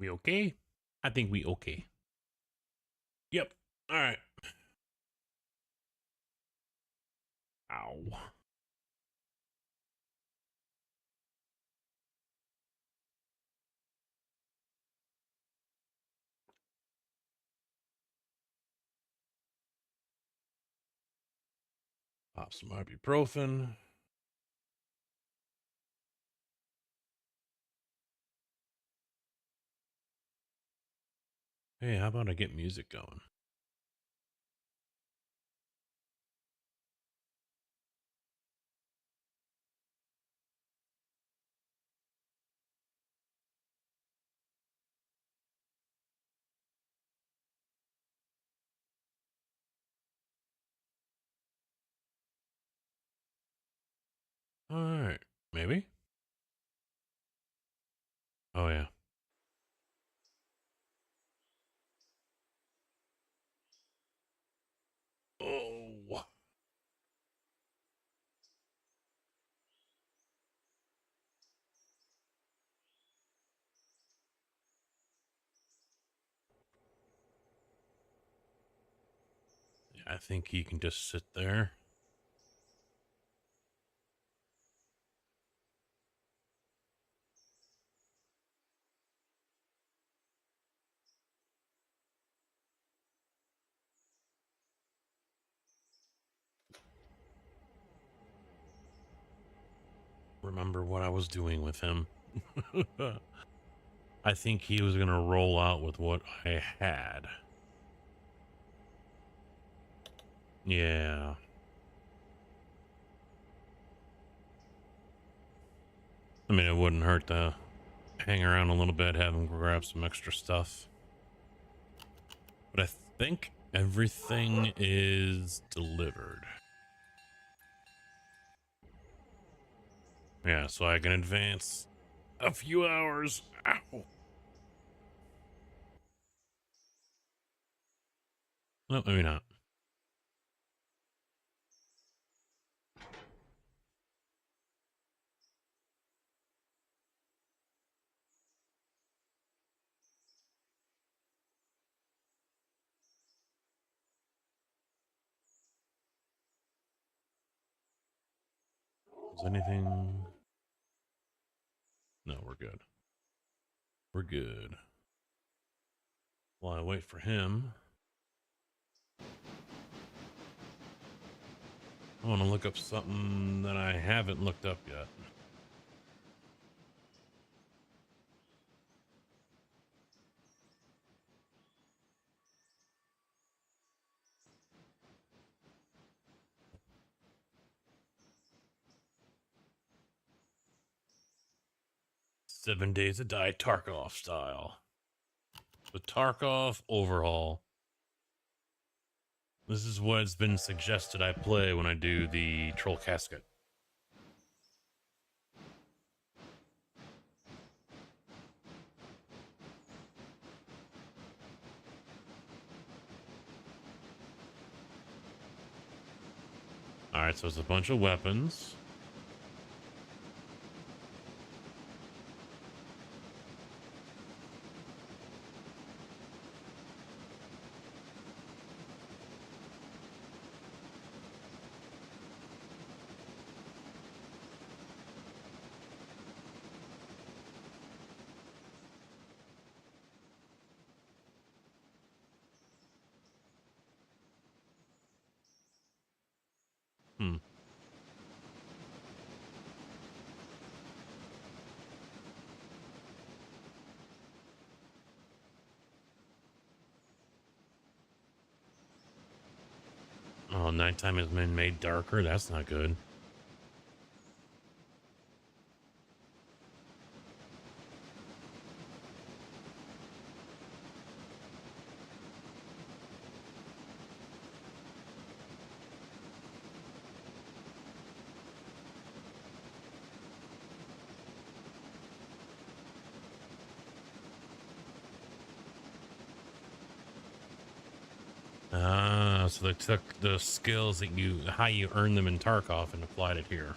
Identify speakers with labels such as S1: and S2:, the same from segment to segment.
S1: We okay? I think we okay. Yep. All right. Ow. Pop some ibuprofen. Hey, how about I get music going? All right. Maybe? Oh, yeah. Oh. Yeah, I think he can just sit there. Remember what I was doing with him. I think he was going to roll out with what I had. Yeah. I mean, it wouldn't hurt to hang around a little bit, have him grab some extra stuff. But I think everything is delivered. Yeah, so I can advance a few hours. Ow. No, maybe not. Is anything? No, we're good. We're good. While I wait for him, I want to look up something that I haven't looked up yet. Seven Days to Die Tarkov style. The Tarkov overhaul. This is what's been suggested I play when I do the Troll Casket. Alright, so it's a bunch of weapons. Hmm. Oh, nighttime has been made darker. That's not good. Ah, so they took the skills that how you earn them in Tarkov and applied it here.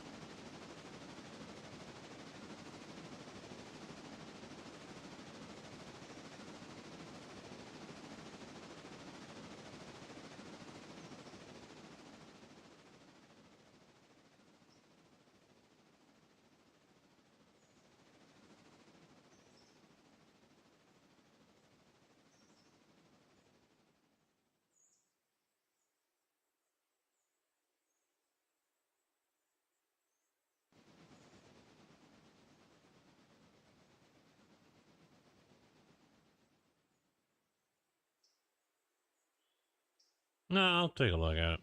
S1: No, I'll take a look at it.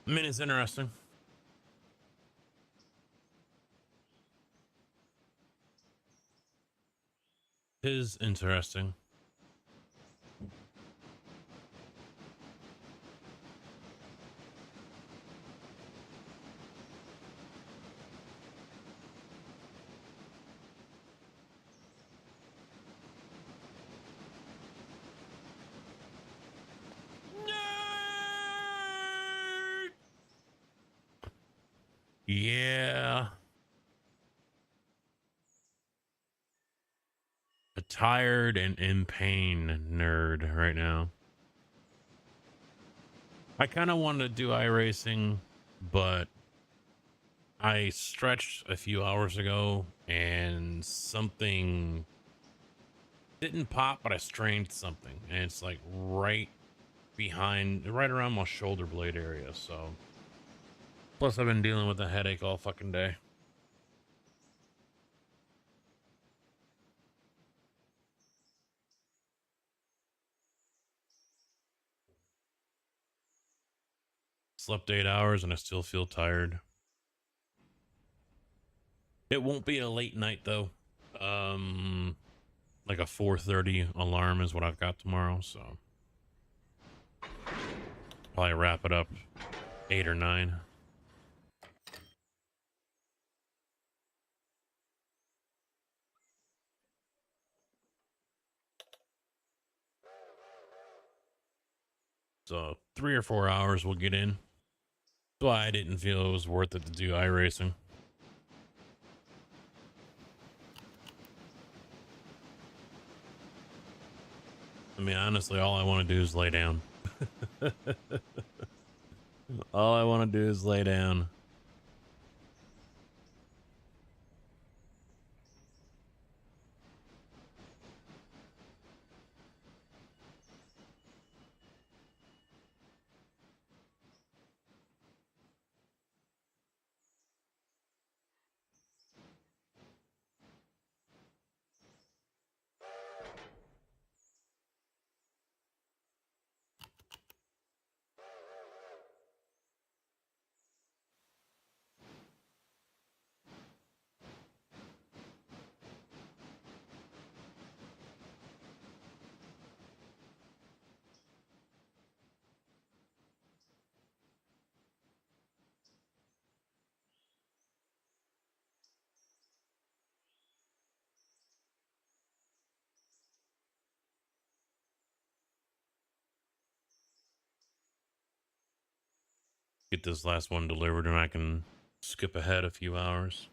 S1: I mean, it's interesting. It is interesting. Yeah. A tired and in pain nerd right now. I kind of wanted to do iRacing, but I stretched a few hours ago and something didn't pop, but I strained something. And it's like right behind, right around my shoulder blade area. So, plus I've been dealing with a headache all fucking day. Slept 8 hours and I still feel tired. It won't be a late night though. Like a 4:30 alarm is what I've got tomorrow, so probably wrap it up 8 or 9. So 3 or 4 hours we'll get in. That's why I didn't feel it was worth it to do iRacing. I mean, honestly, all I want to do is lay down. All I want to do is lay down. Get this last one delivered and I can skip ahead a few hours.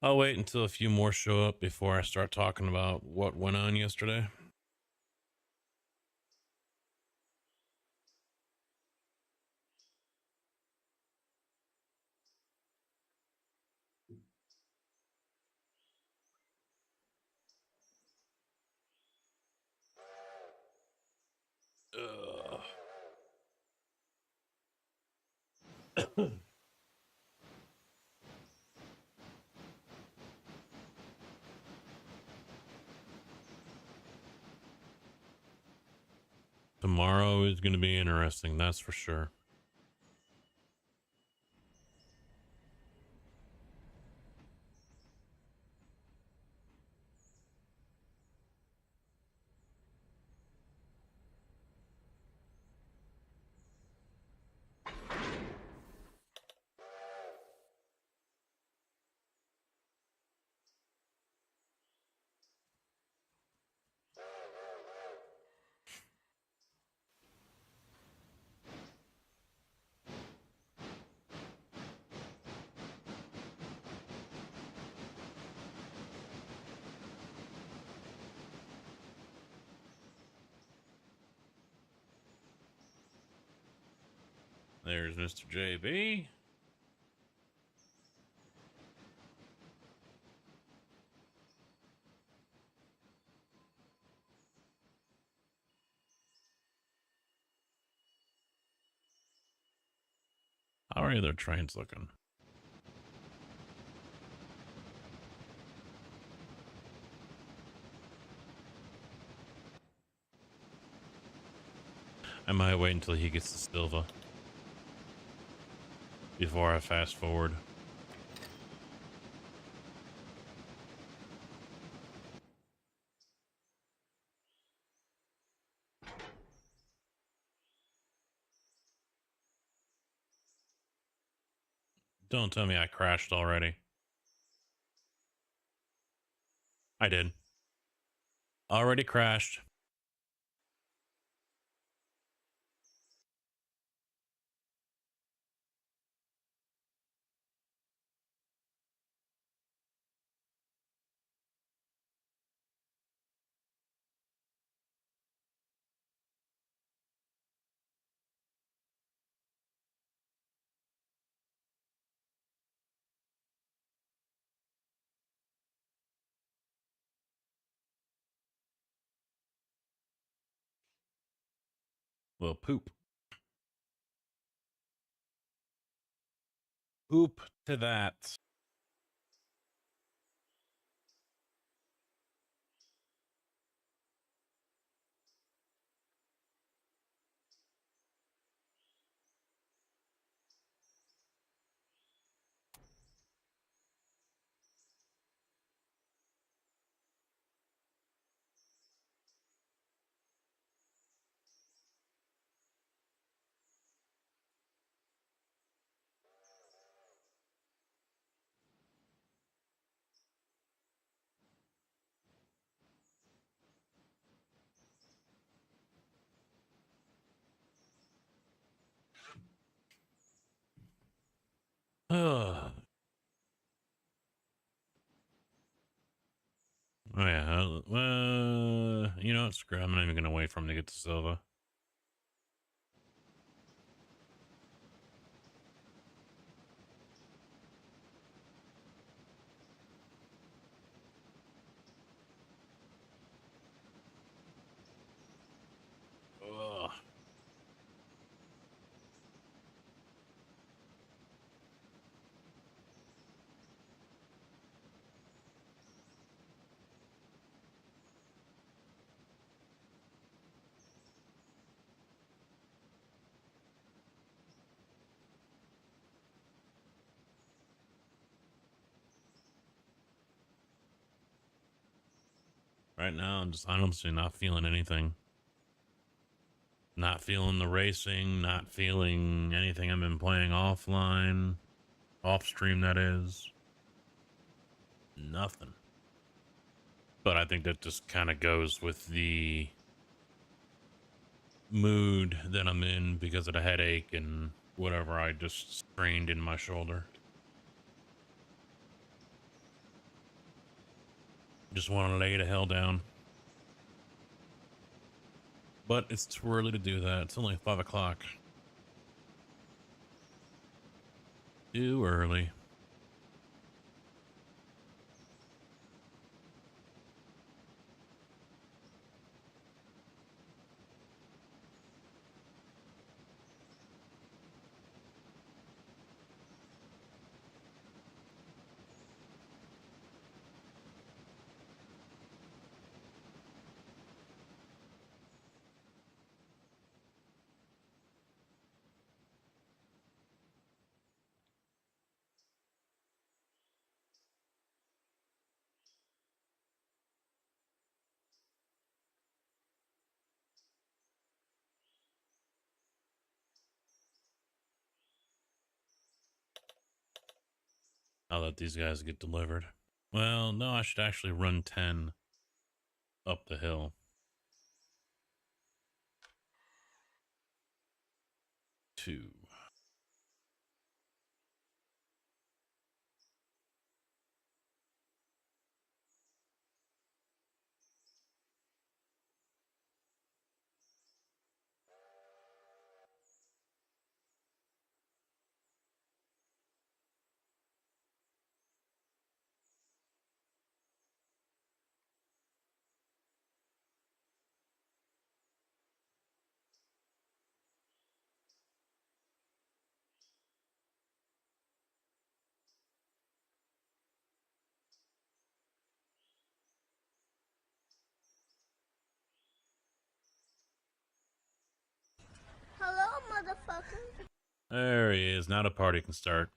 S1: I'll wait until a few more show up before I start talking about what went on yesterday. Tomorrow is going to be interesting, that's for sure. There's Mr. JB. are your other trains looking? I might wait until he gets to Silva before I fast forward. Don't tell me I crashed already. I did. Already crashed. Well, poop. Poop to that. Ugh. Oh yeah. You know what? Screw it. I'm not even gonna wait for him to get to Silva. Ugh. Right now, I'm just honestly not feeling anything. Not feeling the racing. Not feeling anything I've been playing offline, off stream. That is nothing. But I think that just kind of goes with the mood that I'm in because of the headache and whatever I just strained in my shoulder. Just want to lay the hell down. But it's too early to do that. It's only 5 o'clock. Too early. I'll let these guys get delivered. Well, no, I should actually run 10 up the hill. 2. There he is. Now the party can start.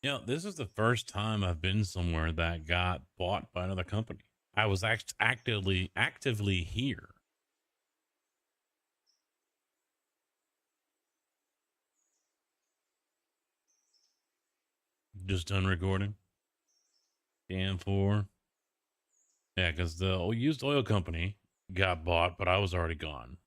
S1: You know, this is the first time I've been somewhere that got bought by another company. I was actively here. Just done recording. Scan 4. Yeah, because the used oil company got bought, but I was already gone.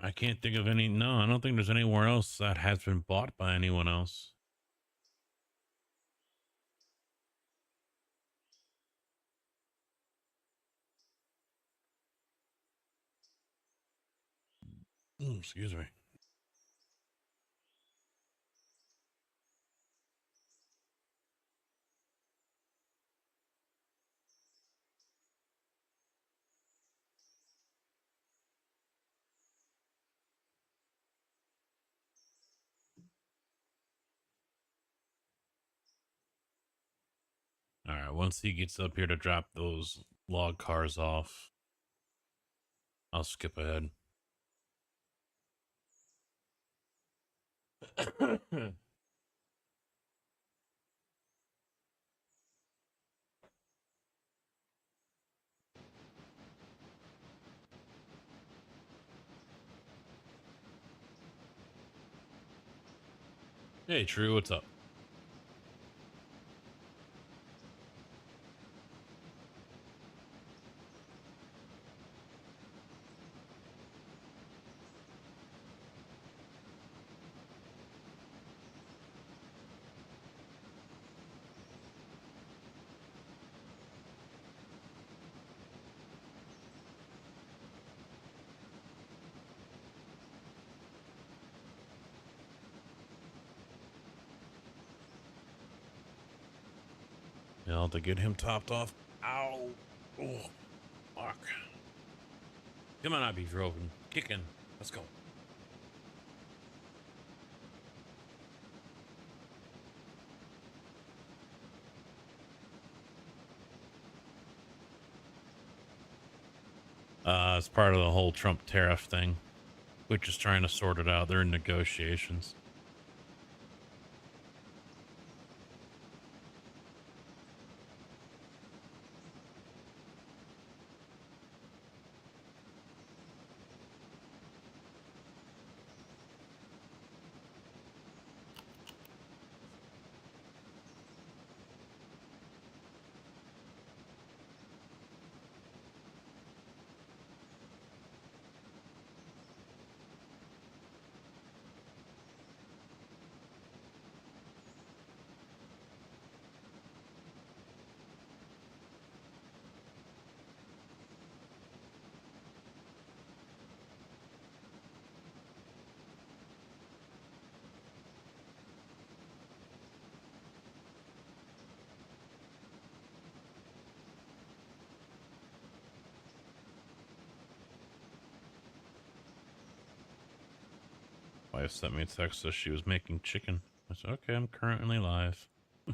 S1: I can't think of any. No, I don't think there's anywhere else that has been bought by anyone else. Excuse me. All right, once he gets up here to drop those log cars off, I'll skip ahead. Hey, True, what's up? Yeah, I'll have to get him topped off. Ow. Oh, fuck. Come on, Abby Droven. Kicking. Let's go. It's part of the whole Trump tariff thing, which is trying to sort it out. They're in negotiations. Wife sent me a text that she was making chicken. I said, okay, I'm currently live. I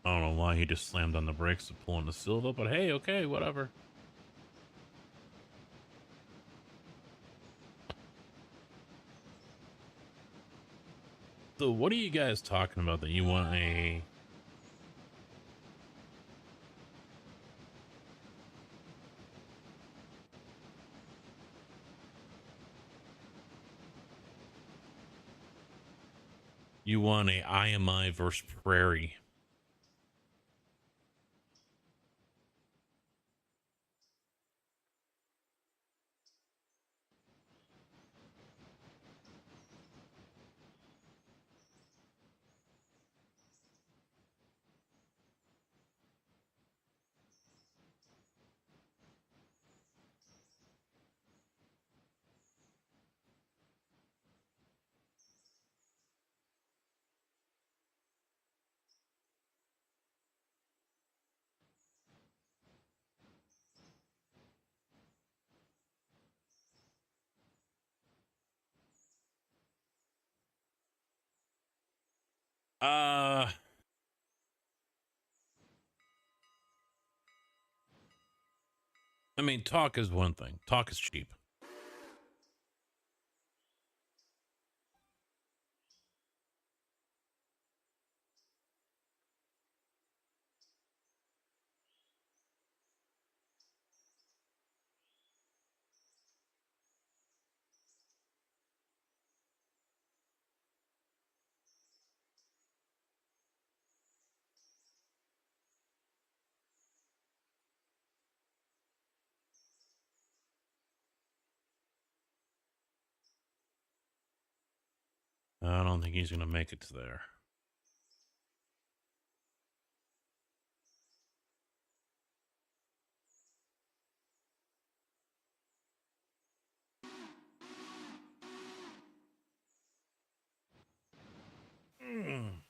S1: don't know why he just slammed on the brakes to pull in the Silva, but hey, okay, whatever. So what are you guys talking about that you want a... You want a IMI versus Prairie. Uh, I mean, talk is one thing. Talk is cheap. I don't think he's gonna make it to there. Mm.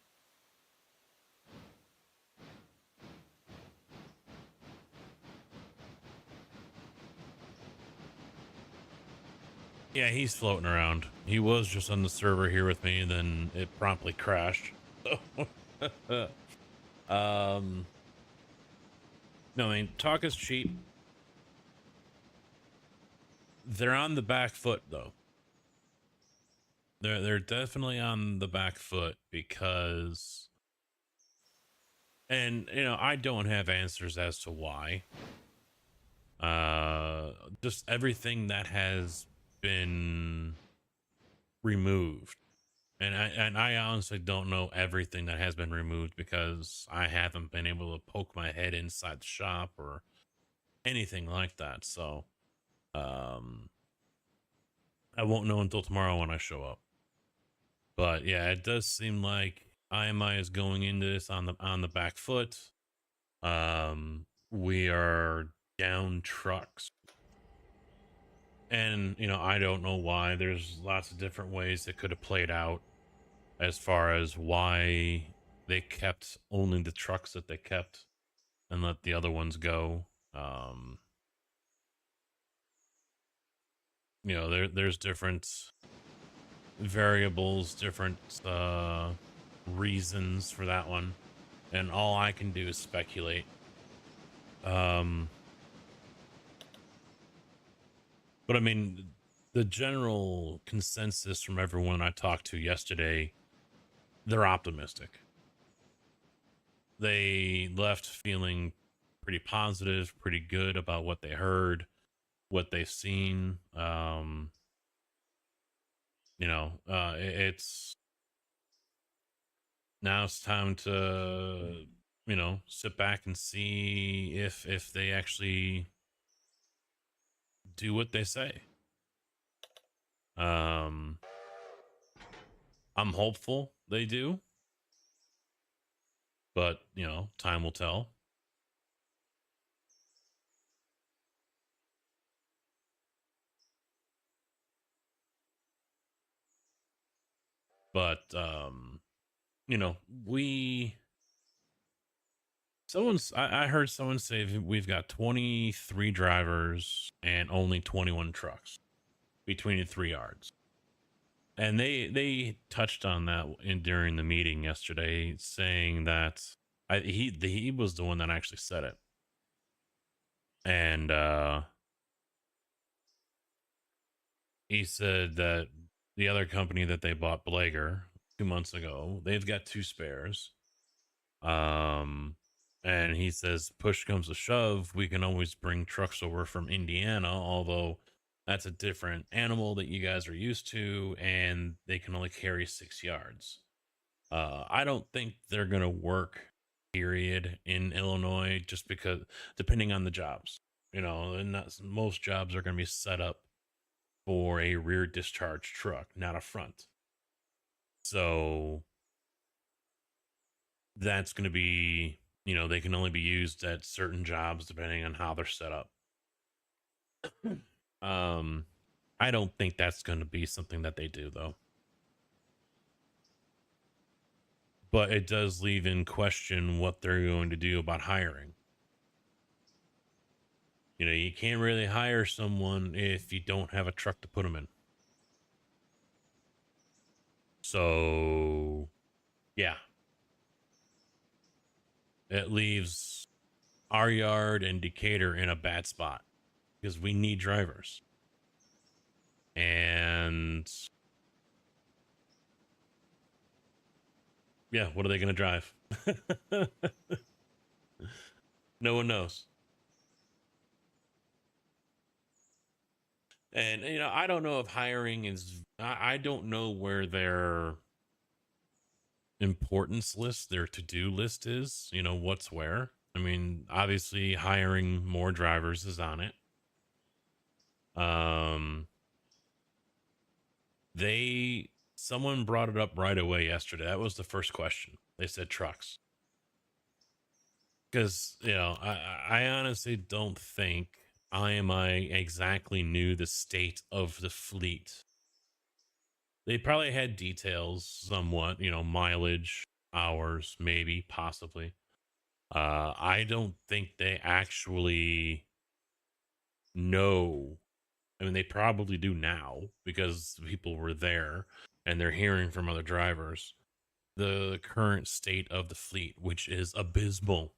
S1: Yeah, he's floating around. He was just on the server here with me, then it promptly crashed. um, no, I mean, talk is cheap. They're on the back foot though. They're definitely on the back foot because, and you know, I don't have answers as to why. Uh, just everything that has been removed. And I honestly don't know everything that has been removed because I haven't been able to poke my head inside the shop or anything like that. So um I won't know until tomorrow when I show up. But yeah, it does seem like IMI is going into this on the back foot. We are down trucks. And you know, I don't know why. There's lots of different ways that could have played out as far as why they kept only the trucks that they kept and let the other ones go. Um, you know, there's different variables, different reasons for that one, and all I can do is speculate. Um, but I mean, the general consensus from everyone I talked to yesterday, they're optimistic. They left feeling pretty positive, pretty good about what they heard, what they've seen. You know, it's now it's time to, you know, sit back and see if they actually do what they say. Um, I'm hopeful they do, but you know, time will tell. But you know, we I heard someone say we've got 23 drivers and only 21 trucks between the 3 yards. And they touched on that in during the meeting yesterday, saying that he was the one that actually said it. And he said that the other company that they bought, Blager, 2 months ago, they've got 2 spares. Um, and he says, push comes to shove, we can always bring trucks over from Indiana, although that's a different animal that you guys are used to, and they can only carry 6 yards. I don't think they're going to work, period, in Illinois, just because, depending on the jobs, you know, and not, most jobs are going to be set up for a rear discharge truck, not a front. So that's going to be, you know, they can only be used at certain jobs depending on how they're set up. um, I don't think that's going to be something that they do, though. But it does leave in question what they're going to do about hiring. You know, you can't really hire someone if you don't have a truck to put them in. So, yeah. it leaves our yard and Decatur in a bad spot because we need drivers. And yeah, what are they going to drive? No one knows. And, I don't know if hiring is, I don't know where their importance list, their to-do list is, what's where. I mean, obviously hiring more drivers is on it. Um, someone brought it up right away yesterday. That was the first question. They said trucks. Because, I honestly don't think IMI exactly knew the state of the fleet. They probably had details somewhat, mileage, hours, maybe, possibly. I don't think they actually know. I mean, they probably do now because people were there and they're hearing from other drivers the current state of the fleet, which is abysmal.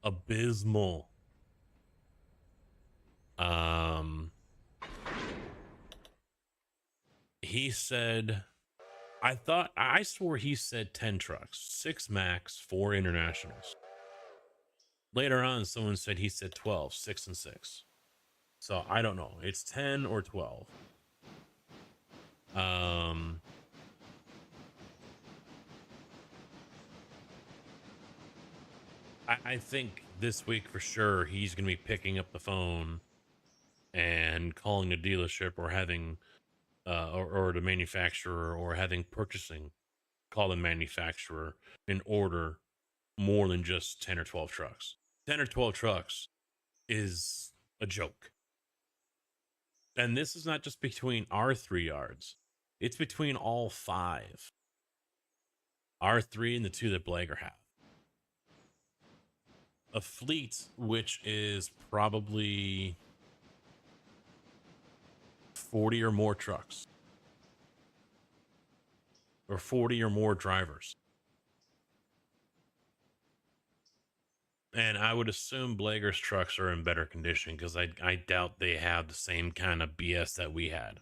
S1: Abysmal. Um, he said, I swore he said 10 trucks, 6 max, 4 internationals. Later on, someone said he said 12, 6 and 6. So I don't know. It's 10 or 12. Um, I think this week for sure he's going to be picking up the phone and calling the dealership or having, or the manufacturer or having purchasing call the manufacturer and order more than just 10 or 12 trucks. 10 or 12 trucks is a joke. And this is not just between our 3 yards, it's between all 5. Our 3 and the 2 that Blager have. A fleet which is probably 40 or more trucks or 40 or more drivers. And I would assume Blager's trucks are in better condition because I doubt they have the same kind of BS that we had.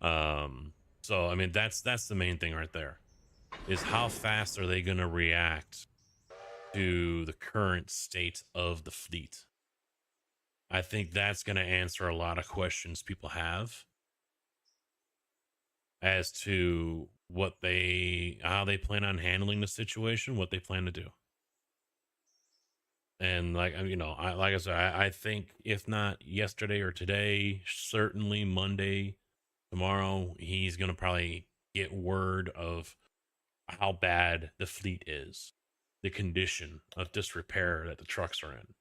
S1: So I mean that's the main thing right there, is how fast are they going to react to the current state of the fleet. I think that's going to answer a lot of questions people have as to how they plan on handling the situation, what they plan to do. And like like I said, I think if not yesterday or today, certainly Monday, tomorrow, he's gonna probably get word of how bad the fleet is, the condition of disrepair that the trucks are in.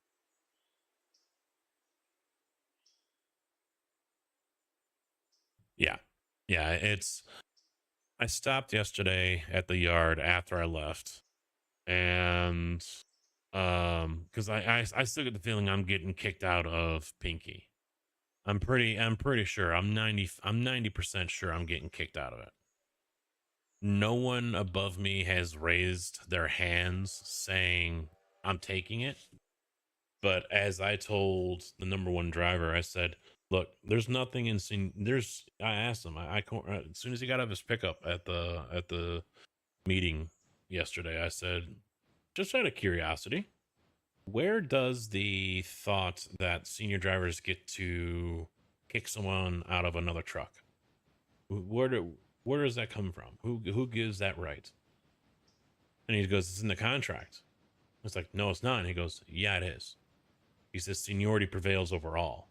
S1: Yeah, yeah. I stopped yesterday at the yard after I left, and because I still get the feeling I'm getting kicked out of Pinky. I'm pretty sure. I'm 90% sure I'm getting kicked out of it. No one above me has raised their hands saying I'm taking it. But as I told the number 1 driver, I said, "Look, there's nothing in there's." I asked him. As soon as he got out of his pickup at the meeting yesterday, I said, "Just out of curiosity, where does the thought that senior drivers get to kick someone out of another truck? Where does that come from? Who gives that right?" And he goes, "It's in the contract." It's like, "No, it's not." And he goes, "Yeah, it is." He says, "Seniority prevails over all."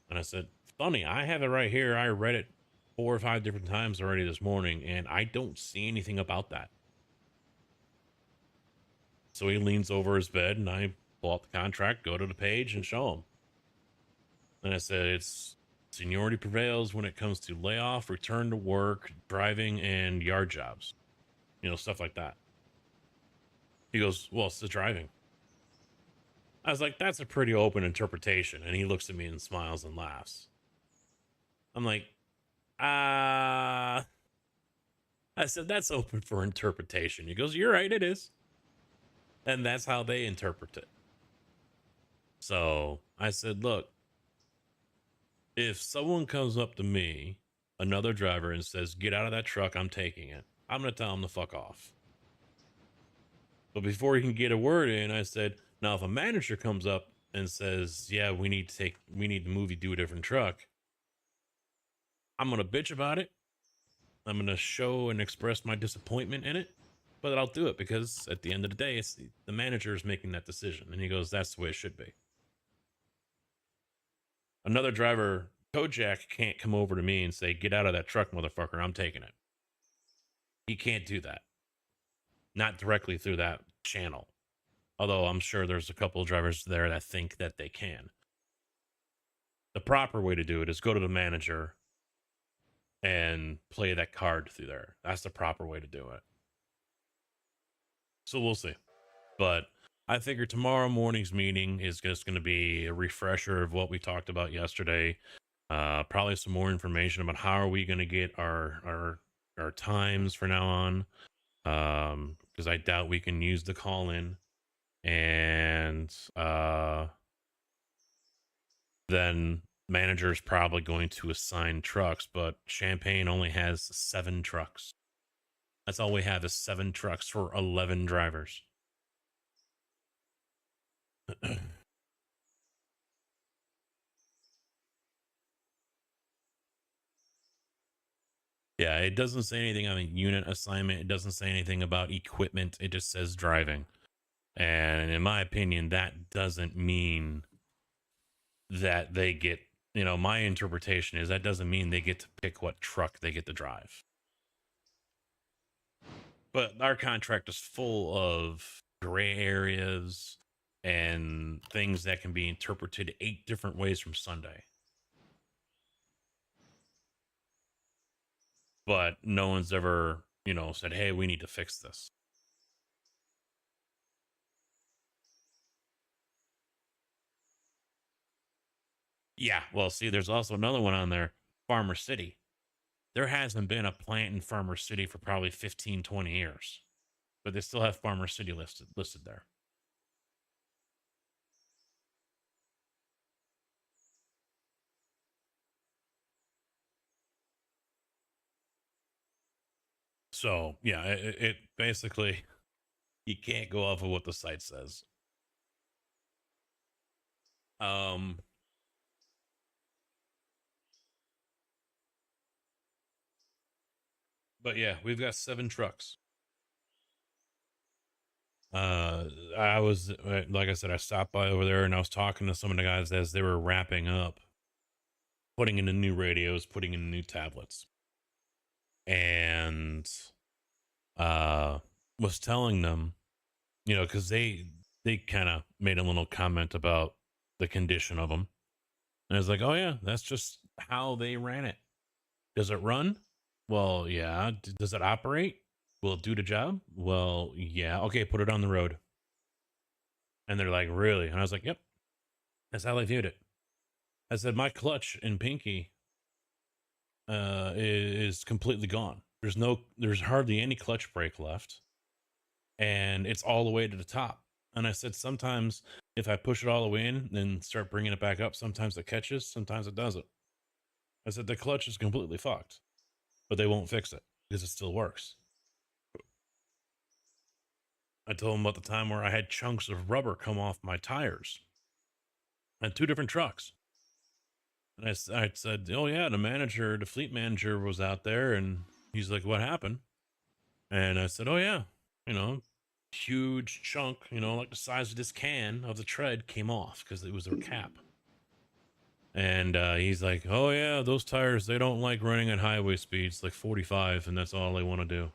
S1: And I said, "Funny, I have it right here. I read it 4 or 5 different times already this morning, and I don't see anything about that." So he leans over his bed, and I pull out the contract, go to the page, and show him. And I said, "It's seniority prevails when it comes to layoff, return to work, driving, and yard jobs. Stuff like that." He goes, "Well, it's the driving." I was like, "That's a pretty open interpretation." And he looks at me and smiles and laughs. I'm like, I said, "That's open for interpretation." He goes, "You're right, it is." And that's how they interpret it. So I said, look, if someone comes up to me, another driver, and says, get out of that truck, I'm taking it, I'm going to tell him to fuck off. But before he can get a word in, I said, now if a manager comes up and says, yeah, we need to move you to a different truck, I'm going to bitch about it. I'm going to show and express my disappointment in it, but I'll do it because at the end of the day, it's the manager is making that decision. And he goes, that's the way it should be. Another driver, Kojak, can't come over to me and say, get out of that truck, motherfucker, I'm taking it. He can't do that. Not directly through that channel. Although I'm sure there's a couple of drivers there that think that they can. The proper way to do it is go to the manager and play that card through there. That's the proper way to do it. So we'll see. But I figure tomorrow morning's meeting is just going to be a refresher of what we talked about yesterday. Probably some more information about how are we going to get our times from now on. Because I doubt we can use the call in. And then manager's probably going to assign trucks, but Champaign only has 7 trucks. That's all we have is 7 trucks for 11 drivers. Yeah, it doesn't say anything on a unit assignment. It doesn't say anything about equipment. It just says driving. And in my opinion, that doesn't mean that they get, my interpretation is that doesn't mean they get to pick what truck they get to drive. But our contract is full of gray areas and things that can be interpreted 8 different ways from Sunday. But no one's ever, said, hey, we need to fix this. Yeah, well, see, there's also another one on there, Farmer City. There hasn't been a plant in Farmer City for probably 15, 20 years. But they still have Farmer City listed there. So, yeah, it basically, you can't go off of what the site says. But yeah, we've got 7 trucks. I was, like I said, I stopped by over there and I was talking to some of the guys as they were wrapping up, putting in the new radios, putting in new tablets, and was telling them, because they kind of made a little comment about the condition of them, and I was like, oh yeah, that's just how they ran it. Does it run? Well, yeah. Does it operate? Will it do the job? Well, yeah. Okay, put it on the road. And they're like, really? And I was like, yep. That's how I viewed it. I said, my clutch in Pinky is completely gone. There's hardly any clutch brake left. And it's all the way to the top. And I said, sometimes if I push it all the way in and start bringing it back up, sometimes it catches, sometimes it doesn't. I said, the clutch is completely fucked, but they won't fix it because it still works. I told him about the time where I had chunks of rubber come off my tires on 2 different trucks. And I said, oh yeah, the fleet manager was out there, and he's like, what happened? And I said, oh yeah, huge chunk, like the size of this can of the tread came off because it was their cap. And he's like, oh yeah, those tires, they don't like running at highway speeds like 45, and that's all they want to do.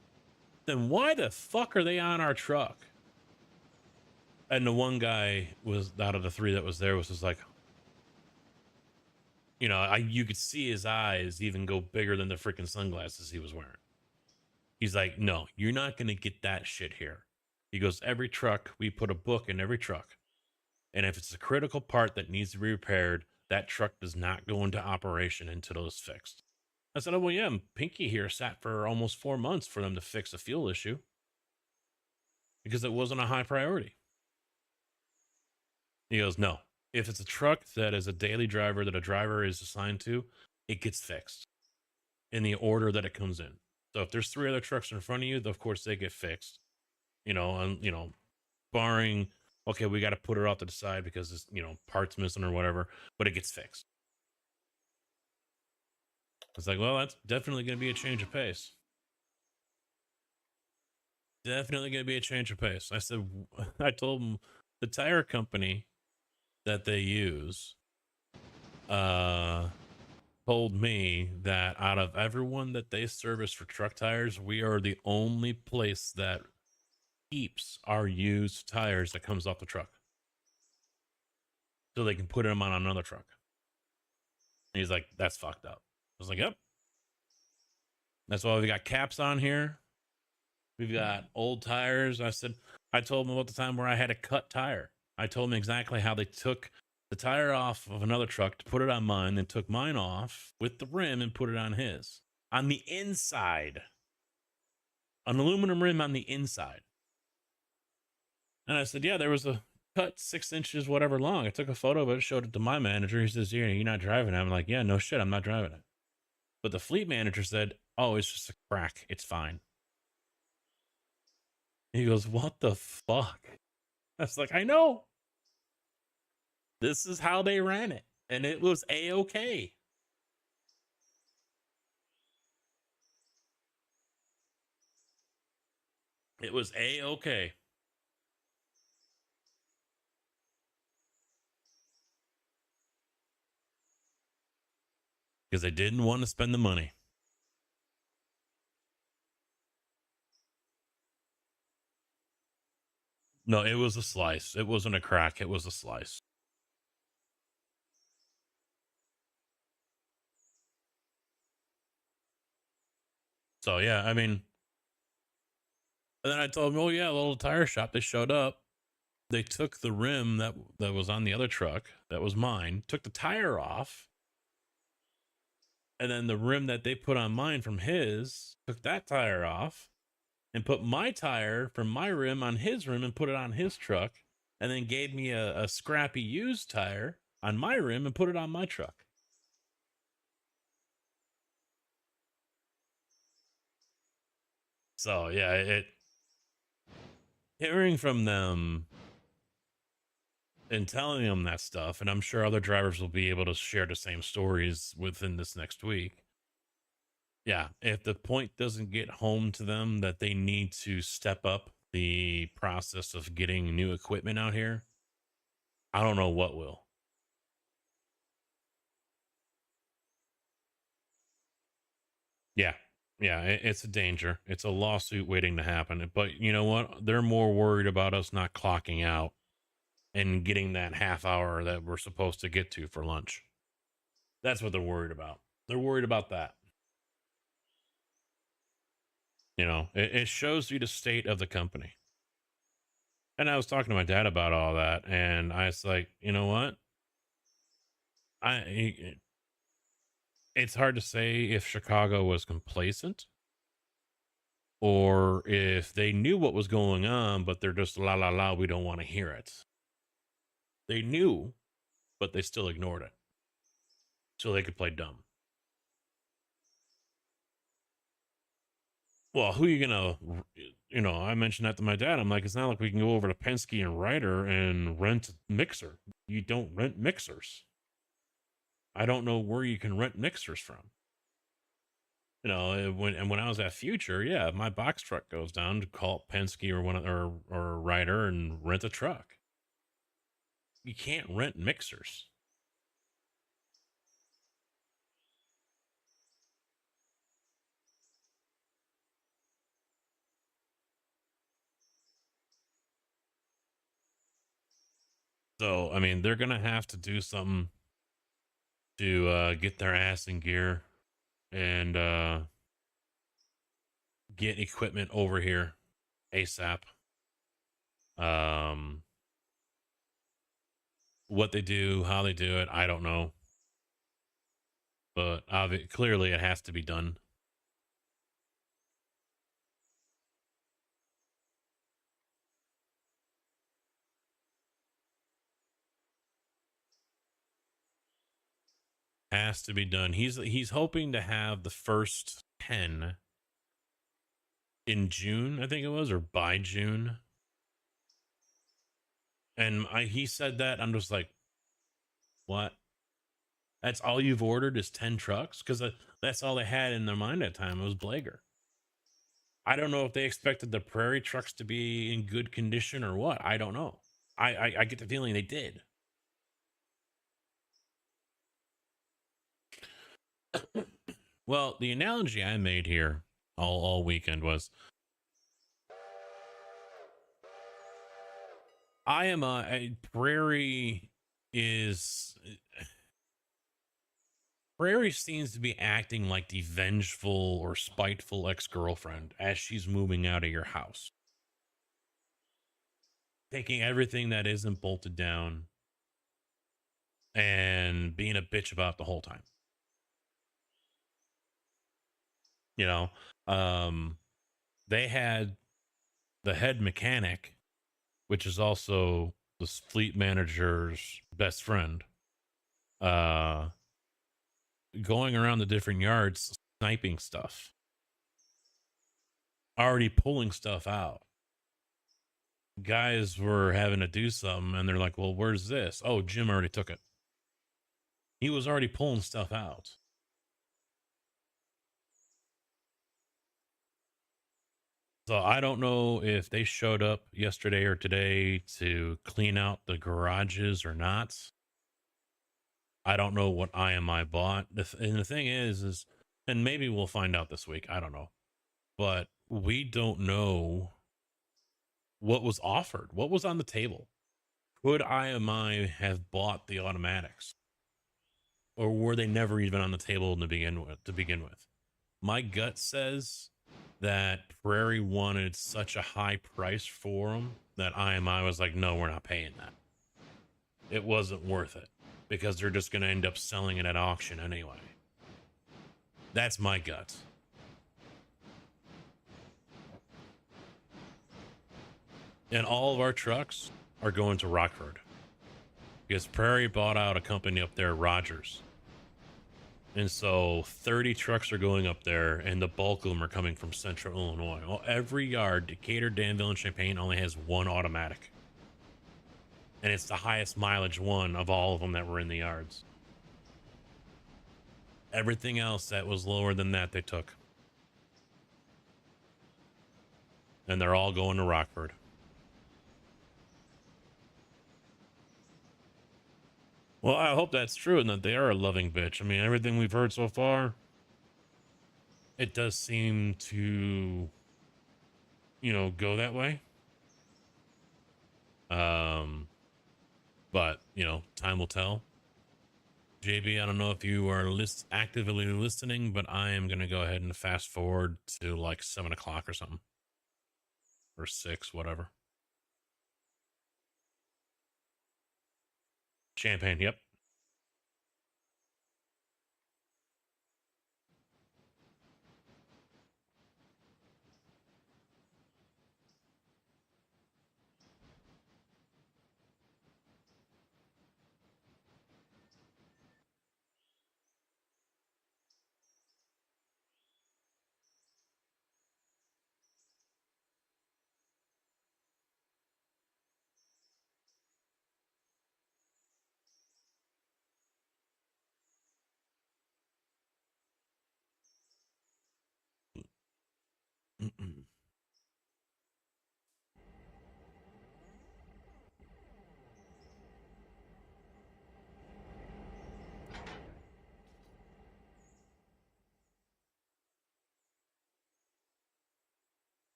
S1: Then why the fuck are they on our truck? And the one guy was, out of the 3 that was there, was just like, you could see his eyes even go bigger than the freaking sunglasses he was wearing. He's like, no, you're not going to get that shit here. He goes, every truck, we put a book in every truck. And if it's a critical part that needs to be repaired, that truck does not go into operation until it's fixed. I said, oh, well, yeah, Pinky here sat for almost 4 months for them to fix a fuel issue. because it wasn't a high priority. He goes, no. If it's a truck that is a daily driver that a driver is assigned to, it gets fixed in the order that it comes in. So if there's 3 other trucks in front of you, of course they get fixed. And barring, okay, we got to put it off to the side because it's, parts missing or whatever, but it gets fixed. It's like, well, that's definitely going to be a change of pace. Definitely going to be a change of pace. I told them the tire company that they use told me that out of everyone that they service for truck tires, we are the only place that keeps our used tires that comes off the truck so they can put them on another truck. And he's like, that's fucked up. I was like, yep. That's why we got caps on here. We've got old tires. I told him about the time where I had a cut tire. I told him exactly how they took the tire off of another truck to put it on mine, then took mine off with the rim and put it on his. On the inside. An aluminum rim on the inside. And I said, yeah, there was a cut 6 inches, whatever long. I took a photo of it, showed it to my manager. He says, yeah, you're not driving it. I'm like, yeah, no shit, I'm not driving it. But the fleet manager said, oh, it's just a crack. It's fine. He goes, what the fuck? I was like, I know. This is how they ran it. And it was A-okay. It was A-okay. Because they didn't want to spend the money. No, it was a slice. It wasn't a crack. It was a slice. So, yeah, I mean, and then I told him, oh, yeah, a little tire shop. They showed up. They took the rim that was on the other truck, that was mine, took the tire off. And then the rim that they put on mine from his, took that tire off and put my tire from my rim on his rim and put it on his truck. And then gave me a scrappy used tire on my rim and put it on my truck. So, yeah, hearing from them and telling them that stuff, and I'm sure other drivers will be able to share the same stories within this next week. Yeah, if the point doesn't get home to them that they need to step up the process of getting new equipment out here, I don't know what will. Yeah. Yeah, it's a danger. It's a lawsuit waiting to happen. But you know what? They're more worried about us not clocking out and getting that half hour that we're supposed to get to for lunch. That's what they're worried about. They're worried about that. It shows you the state of the company. And I was talking to my dad about all that, and I was like, you know what? It's hard to say if Chicago was complacent or if they knew what was going on, but they're just la la la, we don't want to hear it. They knew, but they still ignored it so they could play dumb. Well, who are you gonna, I mentioned that to my dad. I'm like, it's not like we can go over to Penske and Ryder and rent a mixer. You don't rent mixers. I don't know where you can rent mixers from. When I was at Future, yeah, if my box truck goes down, to call Penske or Ryder and rent a truck. You can't rent mixers. So, I mean, they're going to have to do something to get their ass in gear and get equipment over here ASAP. What they do, how they do it, I don't know. But clearly it has to be done. Has to be done. He's hoping to have the first 10 in June, I think it was, or by June. And he said that, I'm just like, what? That's all you've ordered is 10 trucks? Because that's all they had in their mind at the time. It was Blager. I don't know if they expected the Prairie trucks to be in good condition or what. I don't know. I get the feeling they did. Well, the analogy I made here all weekend was I am a Prairie is Prairie seems to be acting like the vengeful or spiteful ex-girlfriend as she's moving out of your house. Taking everything that isn't bolted down and being a bitch about the whole time. You know, they had the head mechanic, which is also the fleet manager's best friend, going around the different yards sniping stuff, already pulling stuff out. Guys were having to do something and they're like, well, where's this? Oh, Jim already took it. He was already pulling stuff out. So I don't know if they showed up yesterday or today to clean out the garages or not. I don't know what IMI bought. And the thing is, and maybe we'll find out this week. I don't know. But we don't know what was offered, what was on the table. Could IMI have bought the automatics? Or were they never even on the table to begin with? My gut says that Prairie wanted such a high price for them that IMI was like, no, we're not paying that. It wasn't worth it because they're just going to end up selling it at auction anyway. That's my gut. And all of our trucks are going to Rockford because Prairie bought out a company up there, Rogers. And so 30 trucks are going up there, and the bulk of them are coming from Central Illinois. Well, every yard, Decatur, Danville, and Champaign only has one automatic. And it's the highest mileage one of all of them that were in the yards. Everything else that was lower than that, they took. And they're all going to Rockford. Well, I hope that's true and that they are a loving bitch. I mean, everything we've heard so far, it does seem to, go that way. But, time will tell. JB, I don't know if you are actively listening, but I am going to go ahead and fast forward to like 7 o'clock or something. Or 6, whatever. Champaign, yep.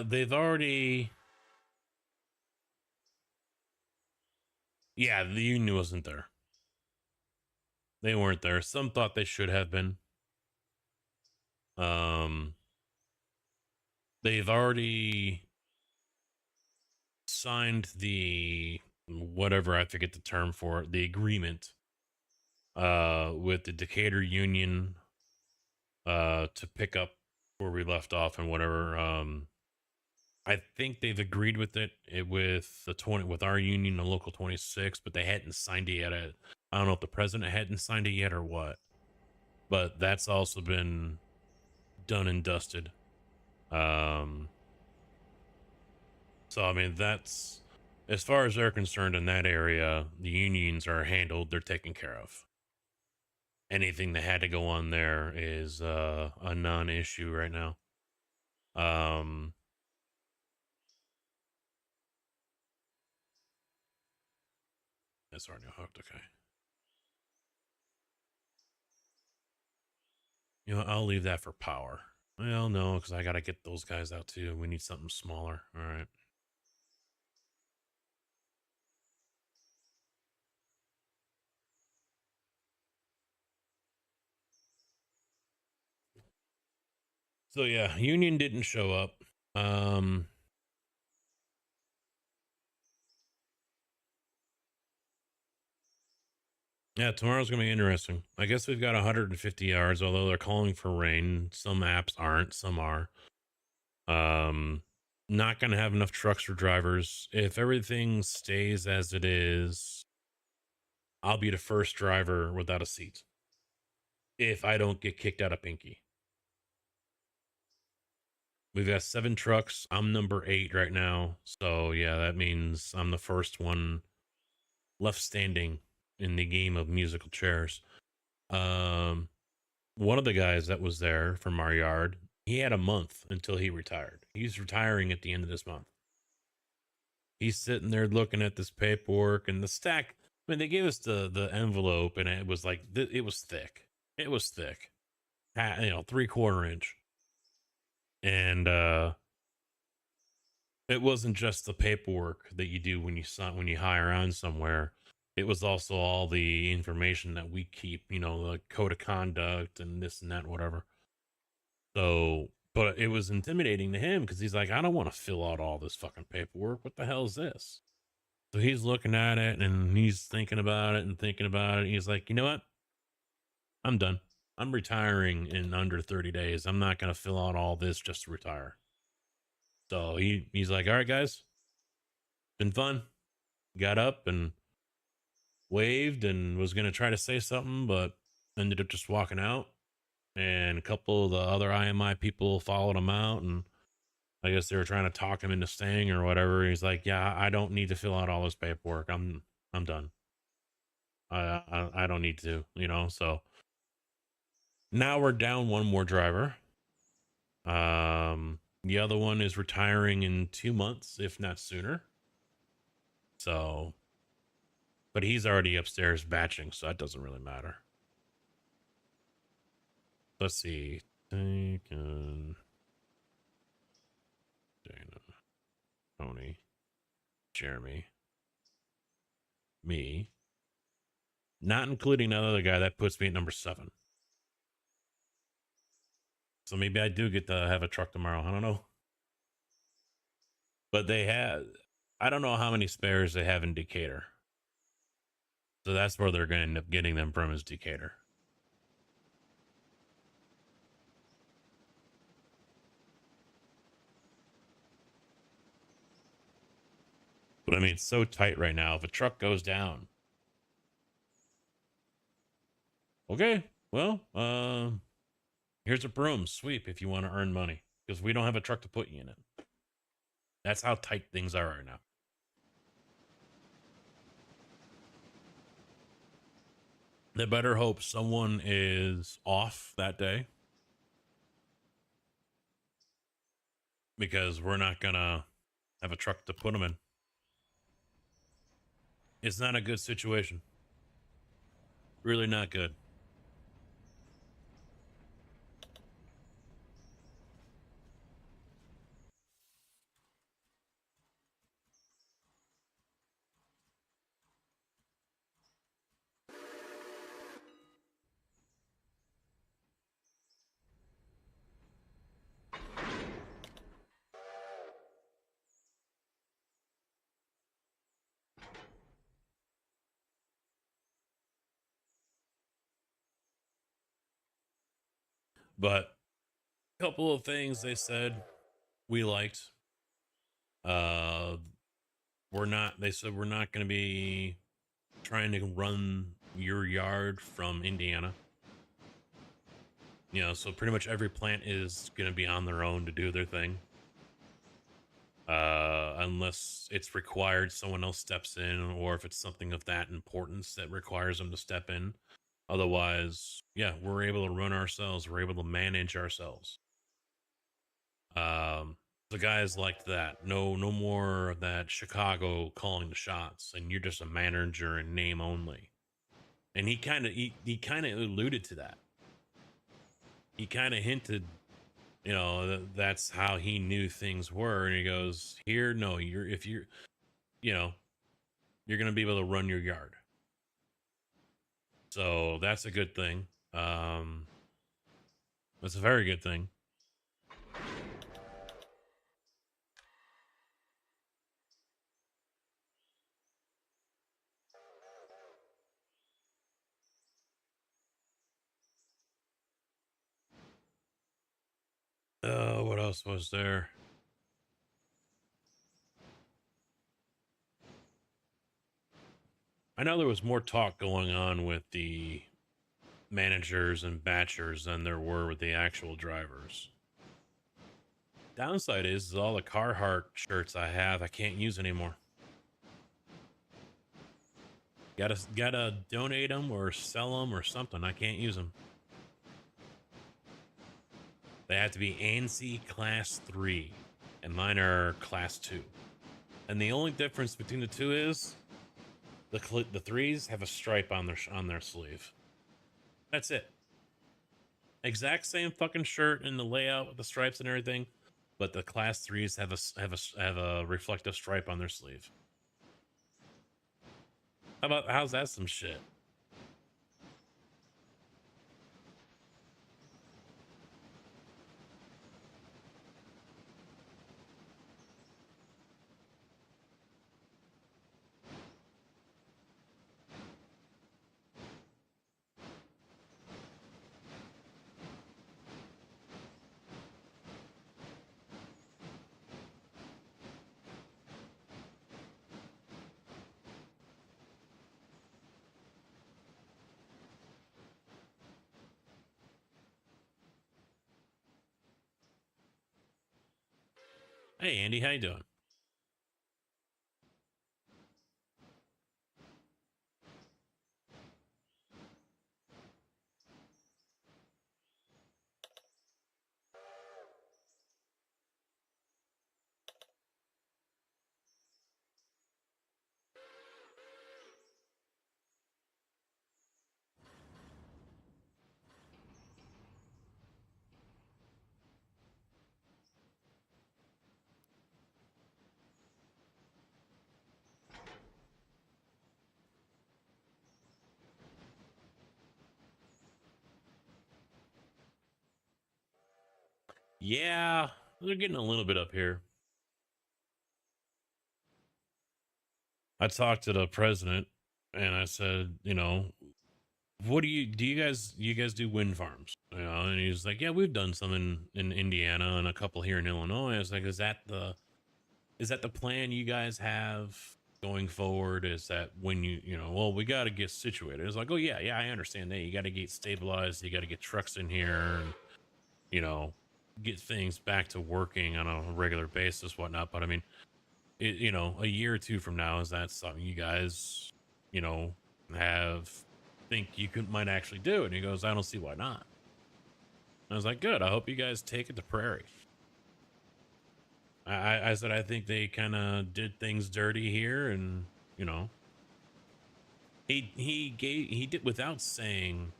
S1: They've already. Yeah, the union wasn't there. They weren't there. Some thought they should have been. They've already signed the whatever, I forget the term for it, the agreement with the Decatur Union to pick up where we left off and whatever. I think they've agreed with it with the 20 with our union, the local 26, but they hadn't signed it yet. I don't know if the president hadn't signed it yet or what, but that's also been done and dusted. Um, so I mean that's as far as they're concerned in that area, the unions are handled, they're taken care of. Anything that had to go on there is a non-issue right now. Um, that's already hooked. Okay. You know, I'll leave that for power. Well, no, because I got to get those guys out too. We need something smaller. All right. So yeah, Union didn't show up. Um, yeah, tomorrow's gonna be interesting. I guess we've got 150 yards, although they're calling for rain. Some apps aren't, some are. Um, not gonna have enough trucks for drivers. If everything stays as it is, I'll be the first driver without a seat. If I don't get kicked out of Pinky. We've got 7 trucks. I'm number 8 right now. So yeah, that means I'm the first one left standing in the game of musical chairs. Um, one of the guys that was there from our yard, he had a month until he retired. He's retiring at the end of this month. He's sitting there looking at this paperwork and the stack. I mean, they gave us the envelope and it was like it was thick. It was thick, 3/4 inch, and it wasn't just the paperwork that you do when you hire on somewhere. It was also all the information that we keep, the code of conduct and this and that, whatever. So, but it was intimidating to him because he's like, I don't want to fill out all this fucking paperwork. What the hell is this? So he's looking at it and he's thinking about it and thinking about it. He's like, you know what? I'm done. I'm retiring in under 30 days. I'm not going to fill out all this just to retire. So he's like, all right, guys, been fun. Got up and waved and was going to try to say something, but ended up just walking out. And a couple of the other IMI people followed him out, and I guess they were trying to talk him into staying or whatever. He's like, "Yeah, I don't need to fill out all this paperwork. I'm done. I don't need to, So now we're down one more driver. The other one is retiring in 2 months, if not sooner. So, but he's already upstairs batching, so that doesn't really matter. Let's see. Dana, Tony, Jeremy, me, not including another guy. That puts me at number 7. So maybe I do get to have a truck tomorrow. I don't know. But I don't know how many spares they have in Decatur. So that's where they're going to end up getting them from, is Decatur. But I mean, it's so tight right now. If a truck goes down, okay, well, here's a broom sweep if you want to earn money, because we don't have a truck to put you in it. That's how tight things are right now. They better hope someone is off that day, because we're not gonna have a truck to put them in. It's not a good situation. Really not good. But a couple of things they said we liked. Uh, they said we're not going to be trying to run your yard from Indiana. So pretty much every plant is going to be on their own to do their thing. Unless it's required someone else steps in, or if it's something of that importance that requires them to step in. Otherwise, yeah, we're able to run ourselves. We're able to manage ourselves. The guys like that. No more of that Chicago calling the shots, and you're just a manager in name only. And he kind of alluded to that. He kind of hinted, that's how he knew things were. And he goes, "Here, no, you're going to be able to run your yard." So that's a good thing. That's a very good thing. What else was there? I know there was more talk going on with the managers and batchers than there were with the actual drivers. Downside is all the Carhartt shirts I have, I can't use anymore. Gotta donate them or sell them or something. I can't use them. They have to be ANSI Class 3, and mine are Class 2. And the only difference between the two is the 3s have a stripe on their sleeve. That's it. Exact same fucking shirt in the layout with the stripes and everything, but the Class 3s have a reflective stripe on their sleeve. How's that some shit? Hey Andy, how you doing? Yeah, they're getting a little bit up here. I talked to the president and I said, what do you guys do wind farms? And he's like, yeah, we've done some in Indiana and a couple here in Illinois. I was like, is that the plan you guys have going forward? Is that when well, we got to get situated. It's like, oh yeah, I understand that. You got to get stabilized. You got to get trucks in here and, you know, get things back to working on a regular basis, whatnot. But I mean, a year or two from now, is that something you guys, have think you might actually do? And he goes, I don't see why not. I was like, good. I hope you guys take it to Prairie. I said I think they kind of did things dirty here, and he did without saying.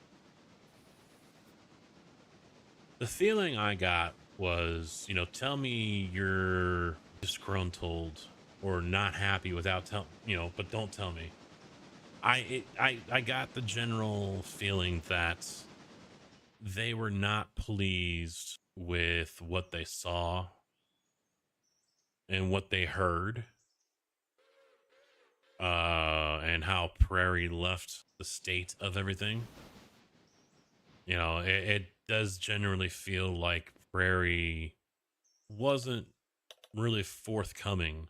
S1: The feeling I got was, tell me you're disgruntled or not happy without but don't tell me. I got the general feeling that they were not pleased with what they saw and what they heard, and how Prairie left the state of everything. It does generally feel like Prairie wasn't really forthcoming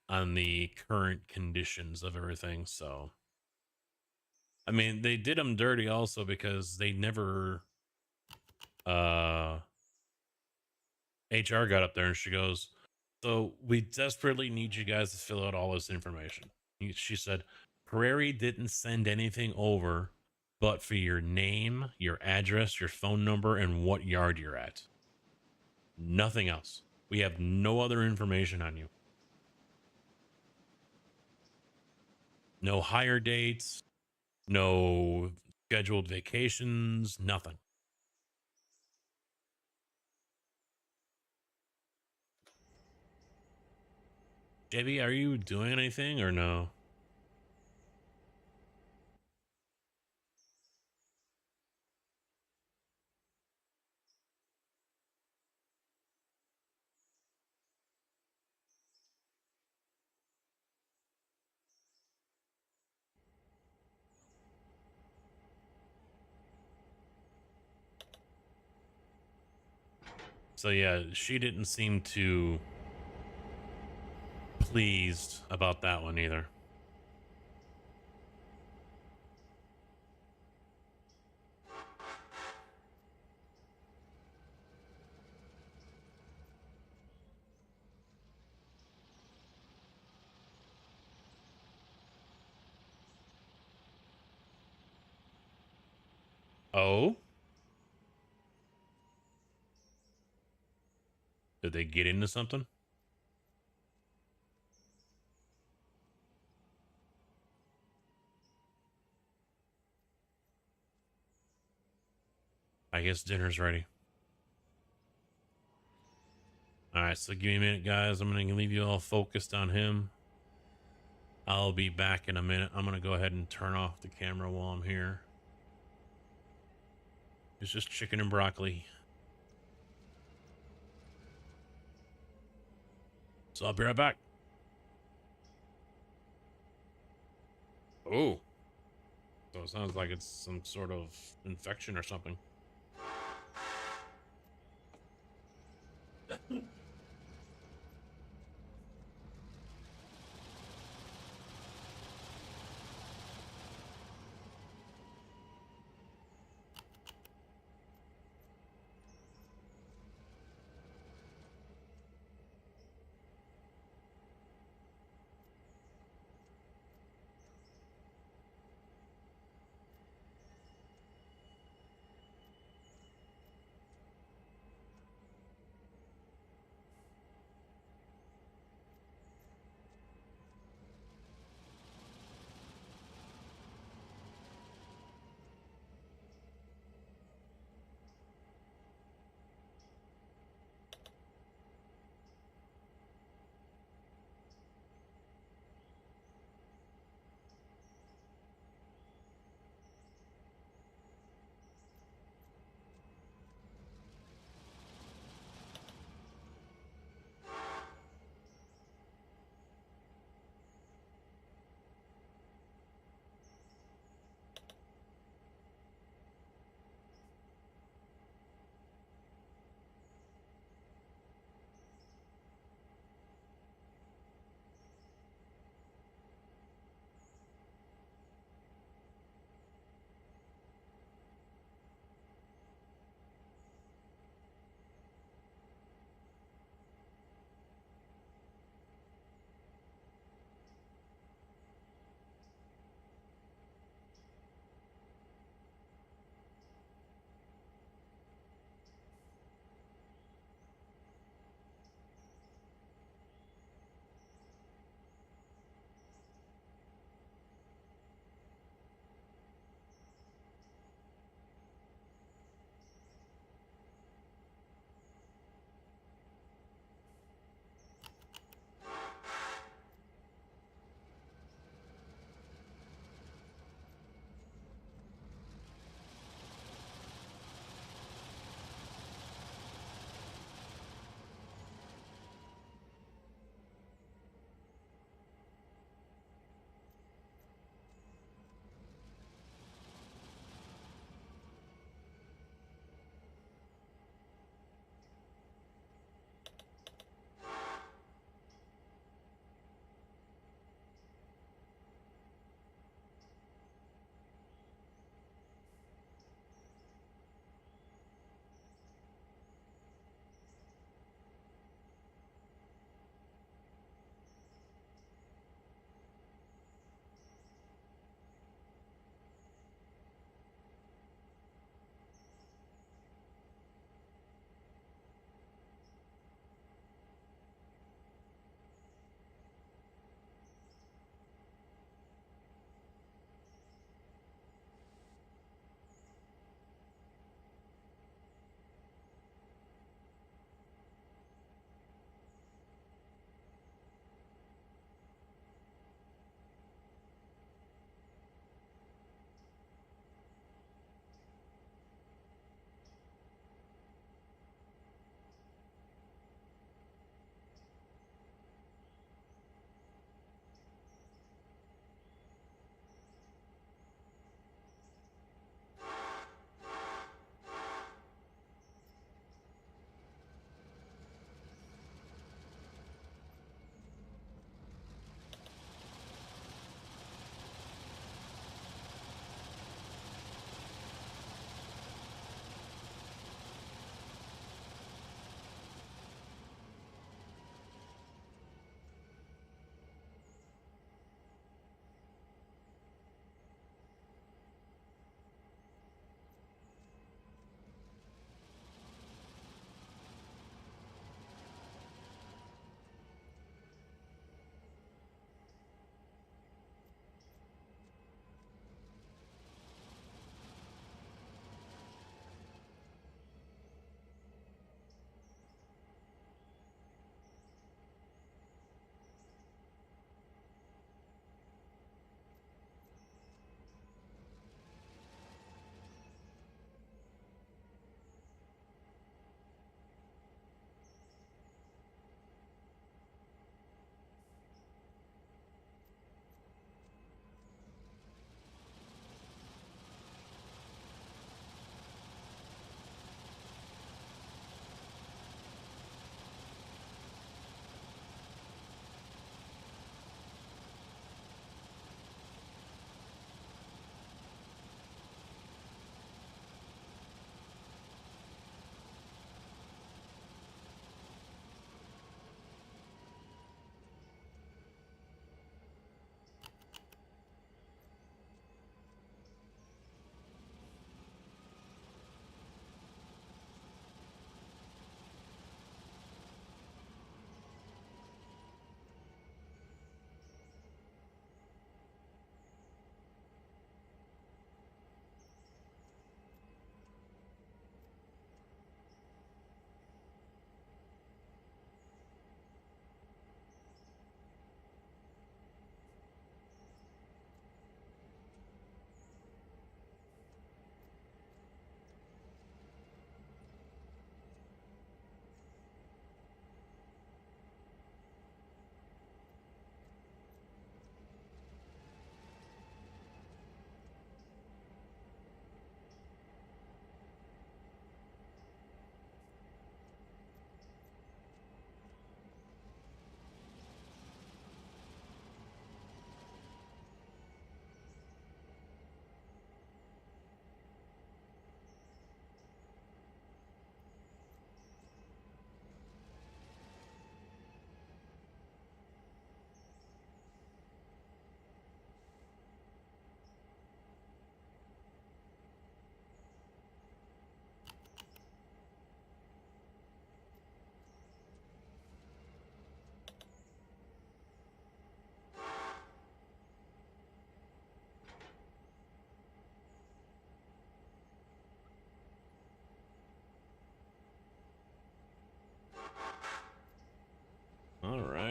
S1: on the current conditions of everything. So, I mean, they did them dirty also because they never, uh, HR got up there and she goes, "So we desperately need you guys to fill out all this information." She said, "Prairie didn't send anything over but for your name, your address, your phone number, and what yard you're at. Nothing else. We have no other information on you. No hire dates, no scheduled vacations, nothing." JB, are you doing anything or no? So yeah, she didn't seem too pleased about that one either. Oh, did they get into something? I guess dinner's ready. All right, so give me a minute, guys. I'm going to leave you all focused on him. I'll be back in a minute. I'm going to go ahead and turn off the camera while I'm here. It's just chicken and broccoli. So I'll be right back. Oh, so it sounds like it's some sort of infection or something.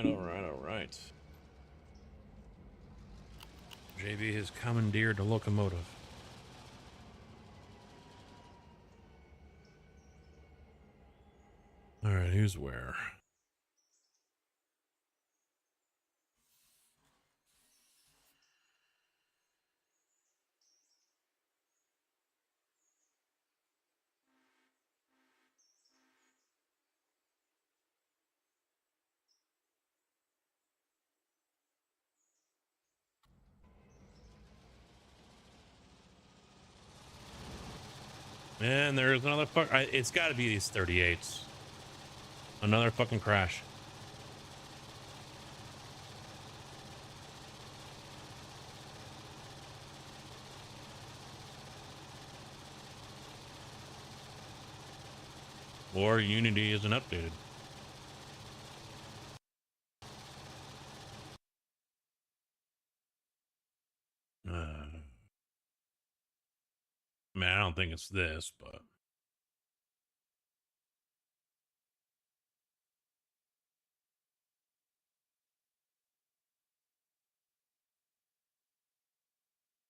S1: all right. JB has commandeered a locomotive. All right, who's where? And there's another it's got to be these 38s. Another fucking crash. Or Unity isn't updated. I mean, I don't think it's this, but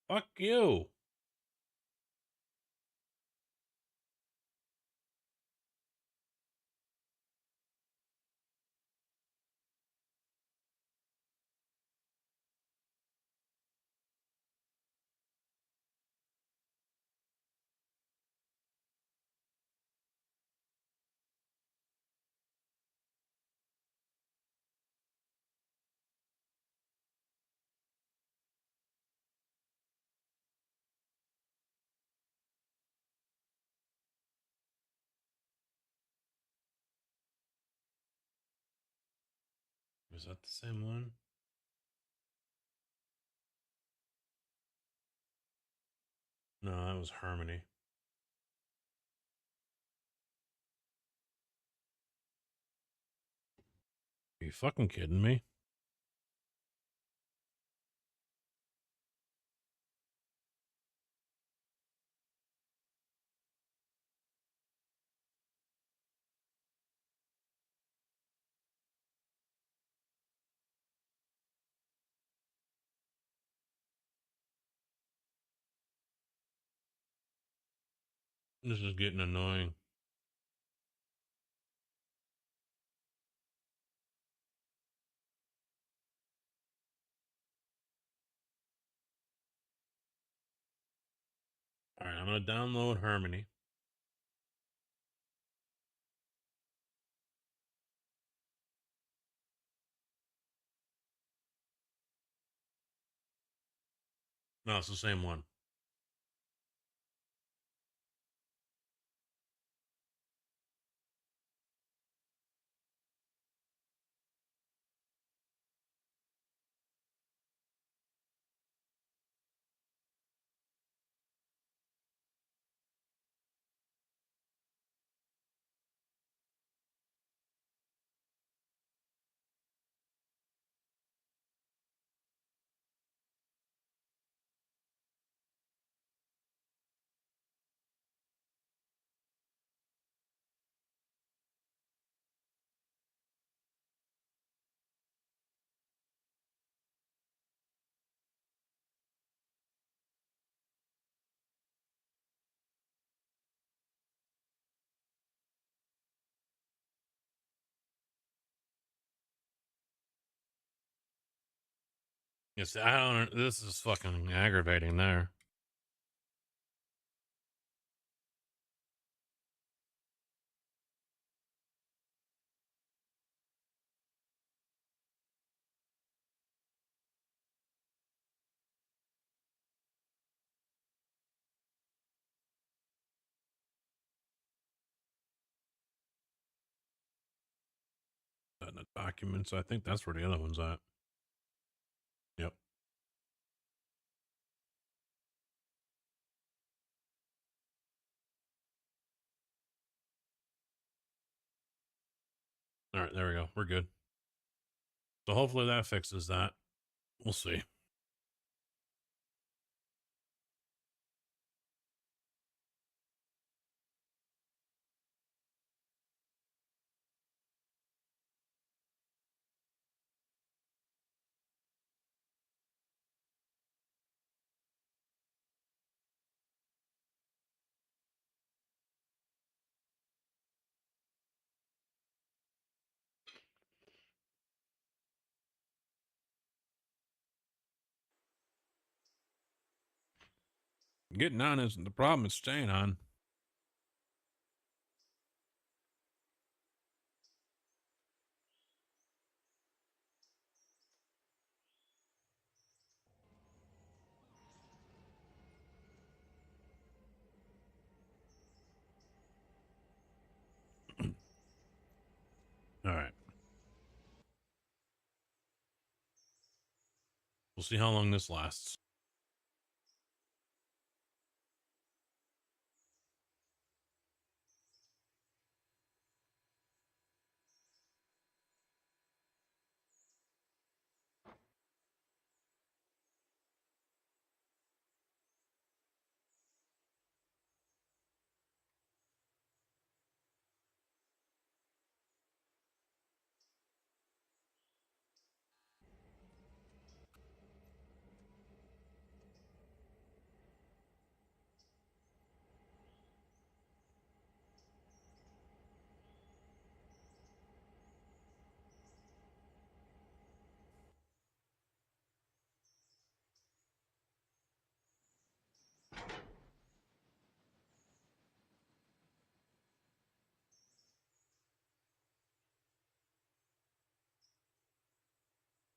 S1: fuck you. Was that the same one? No, that was Harmony. Are you fucking kidding me? This is getting annoying. All right, I'm going to download Harmony. No, it's the same one. Yes, I don't. This is fucking aggravating there. In the documents, I think that's where the other one's at. Yep. All right, there we go. We're good. So hopefully that fixes that. We'll see. Getting on isn't the problem, it's staying on. All right. We'll see how long this lasts.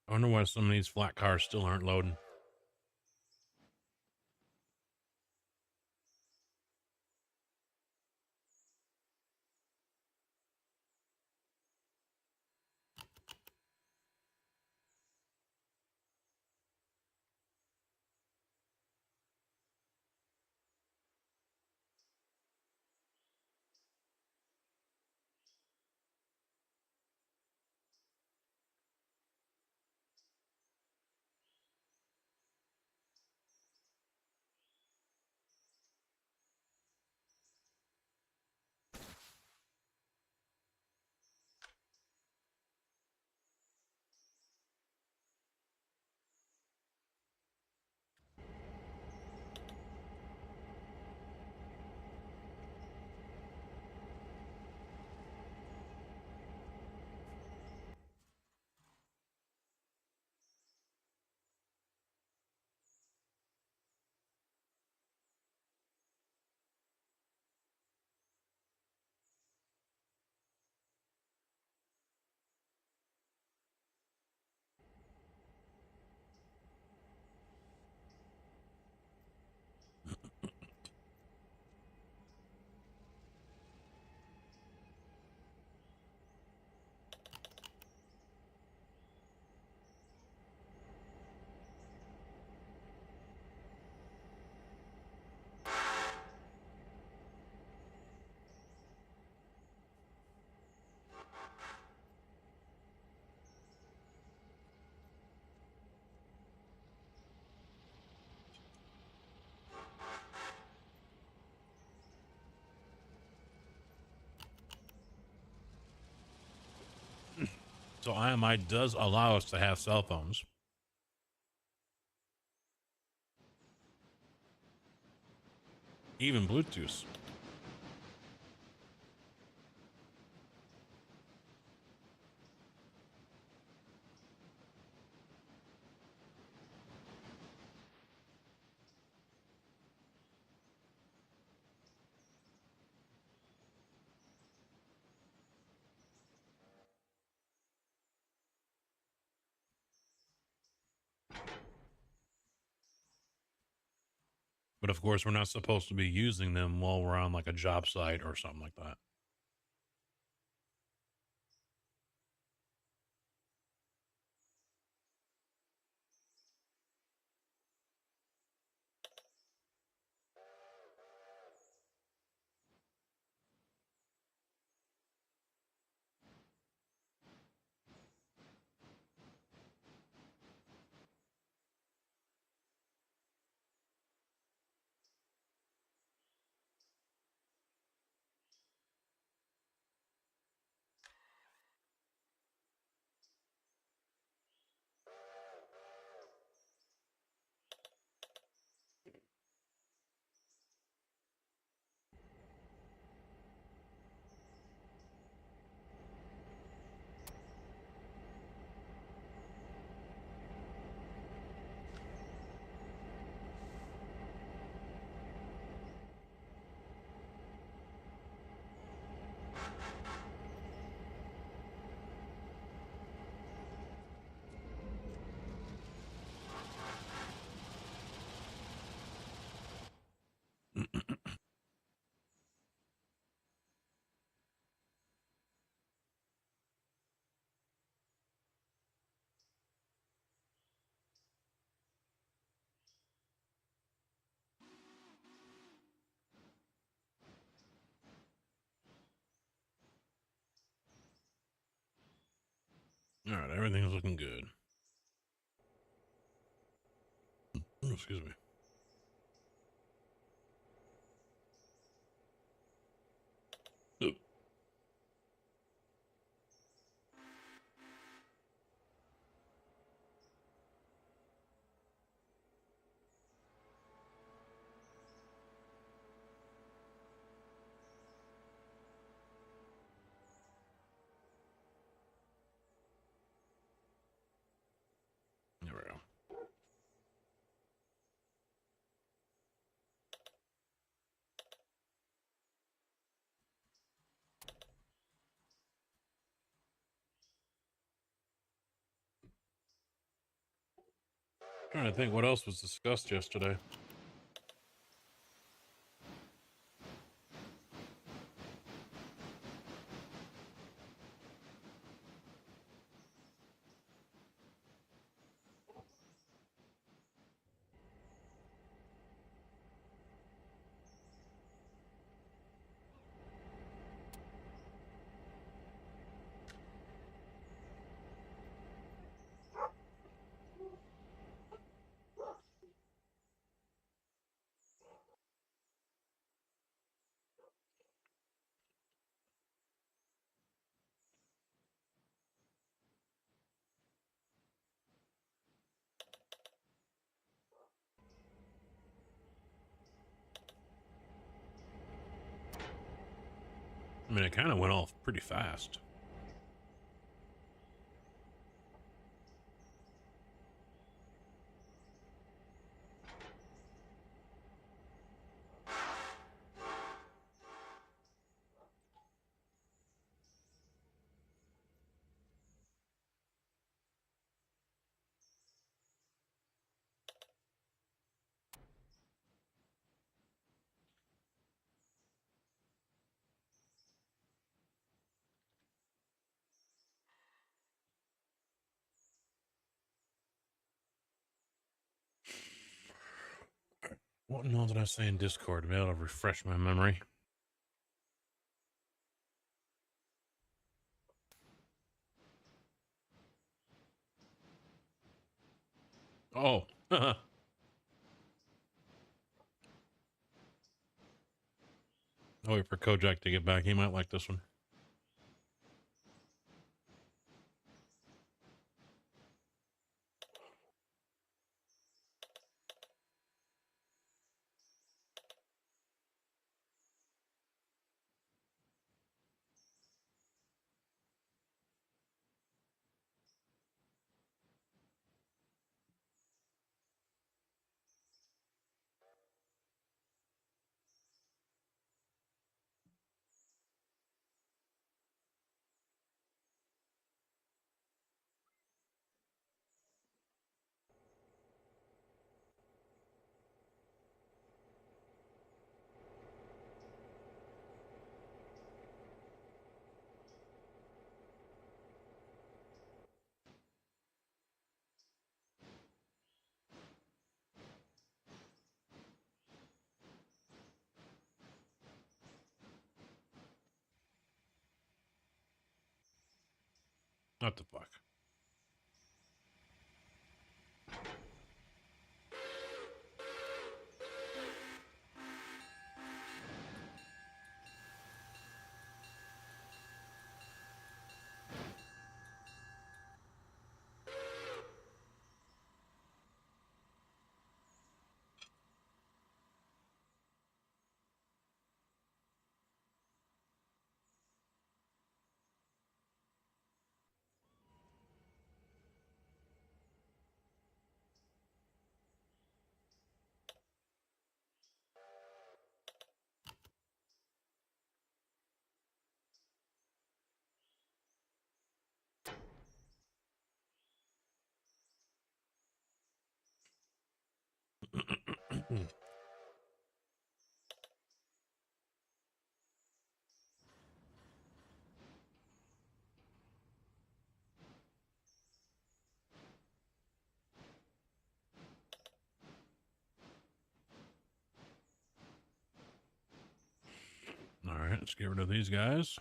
S1: I wonder why some of these flat cars still aren't loading. So IMI does allow us to have cell phones. Even Bluetooth. But of course, we're not supposed to be using them while we're on like a job site or something like that. All right, everything's looking good. Oh, excuse me. Oop. There we go. Trying to think what else was discussed yesterday. I mean, it kind of went off pretty fast. What in all did I say in Discord to be able to refresh my memory? Oh. I'll wait for Kojak to get back. He might like this one. What the fuck? All right, let's get rid of these guys.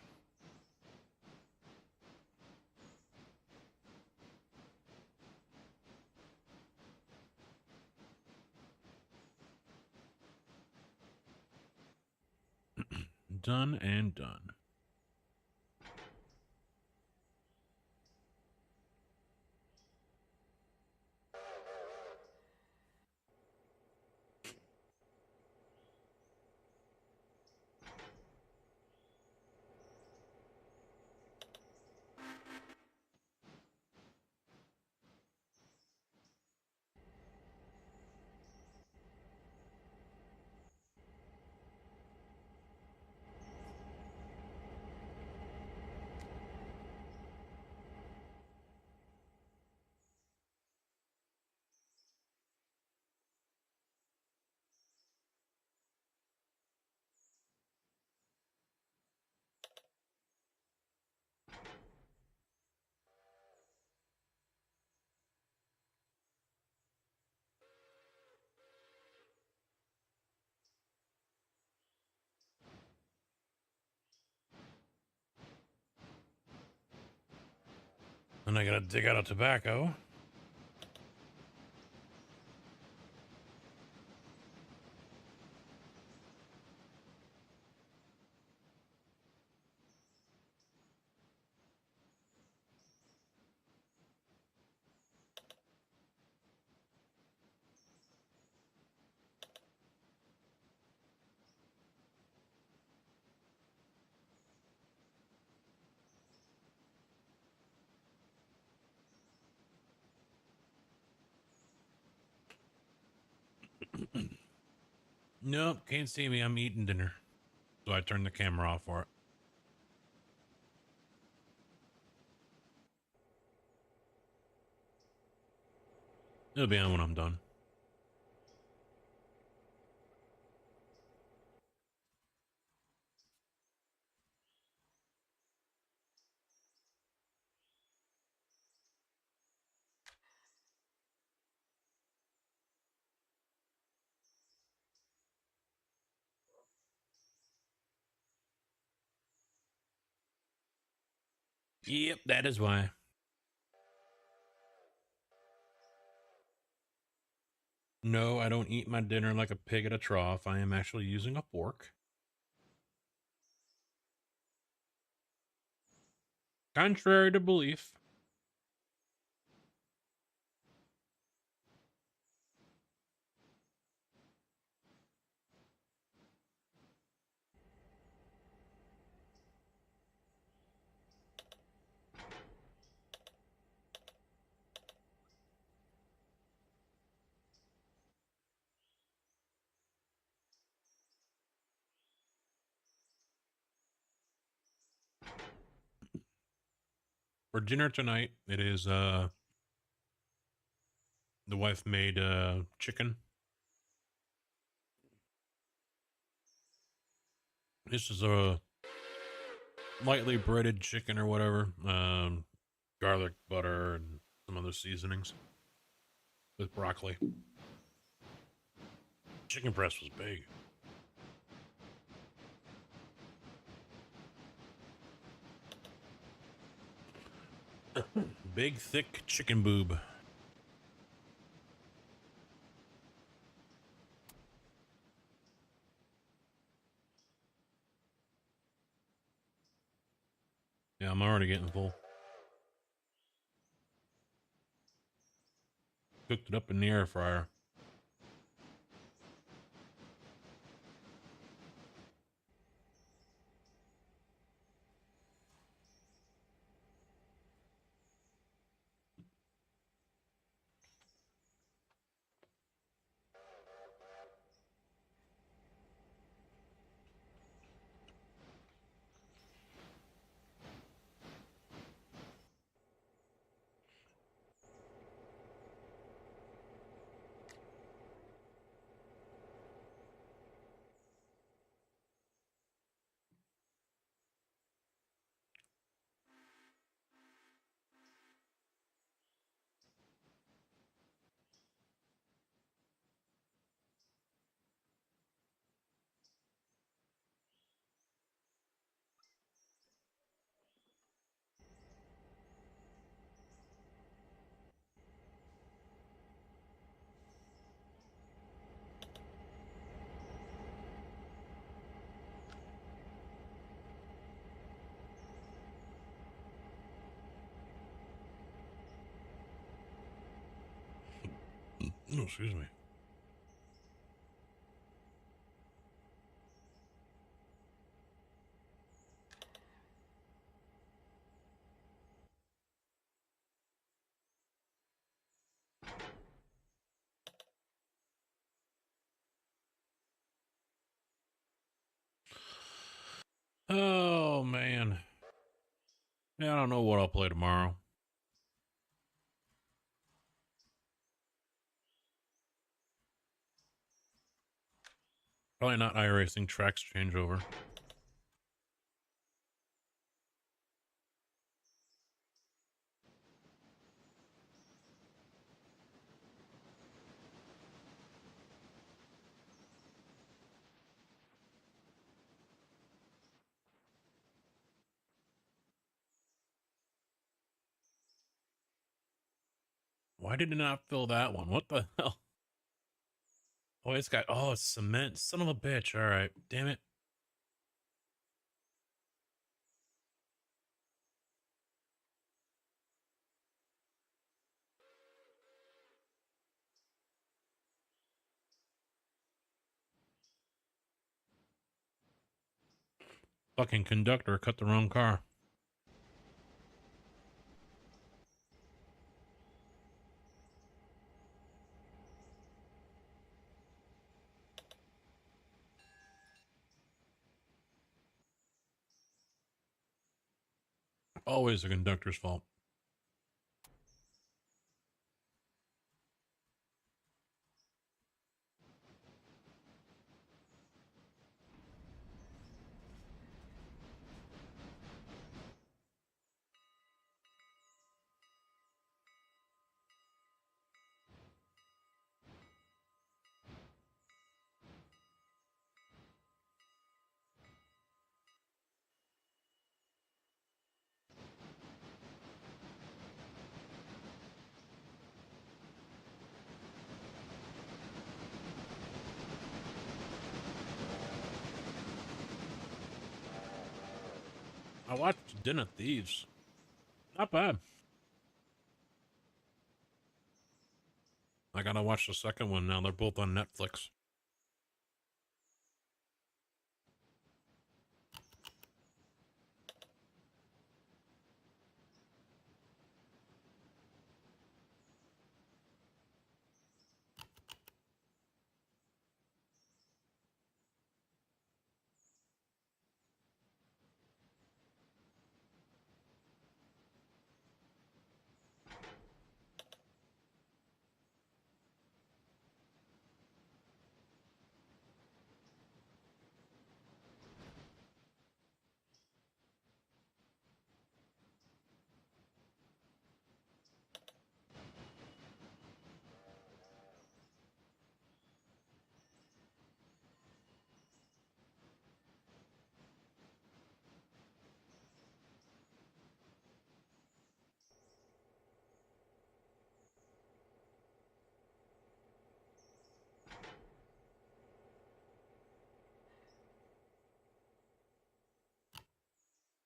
S1: done and done. And I gotta dig out a tobacco. Nope, can't see me. I'm eating dinner. So I turned the camera off for it. It'll be on when I'm done. Yep, that is why. No, I don't eat my dinner like a pig at a trough. I am actually using a fork. Contrary to belief. For dinner tonight, it is the wife made chicken. This is a lightly breaded chicken or whatever. Garlic, butter, and some other seasonings with broccoli. Chicken breast was big. Big, thick chicken boob. Yeah, I'm already getting full. Cooked it up in the air fryer. Oh, excuse me. Oh, man. Yeah, I don't know what I'll play tomorrow. Probably not iRacing Tracks Changeover. Why did it not fill that one? What the hell? Oh, it's got, oh, it's cement. Son of a bitch. All right. Damn it. Fucking conductor cut the wrong car. Always the conductor's fault. I watched Den of Thieves. Not bad. I gotta watch the second one now. They're both on Netflix.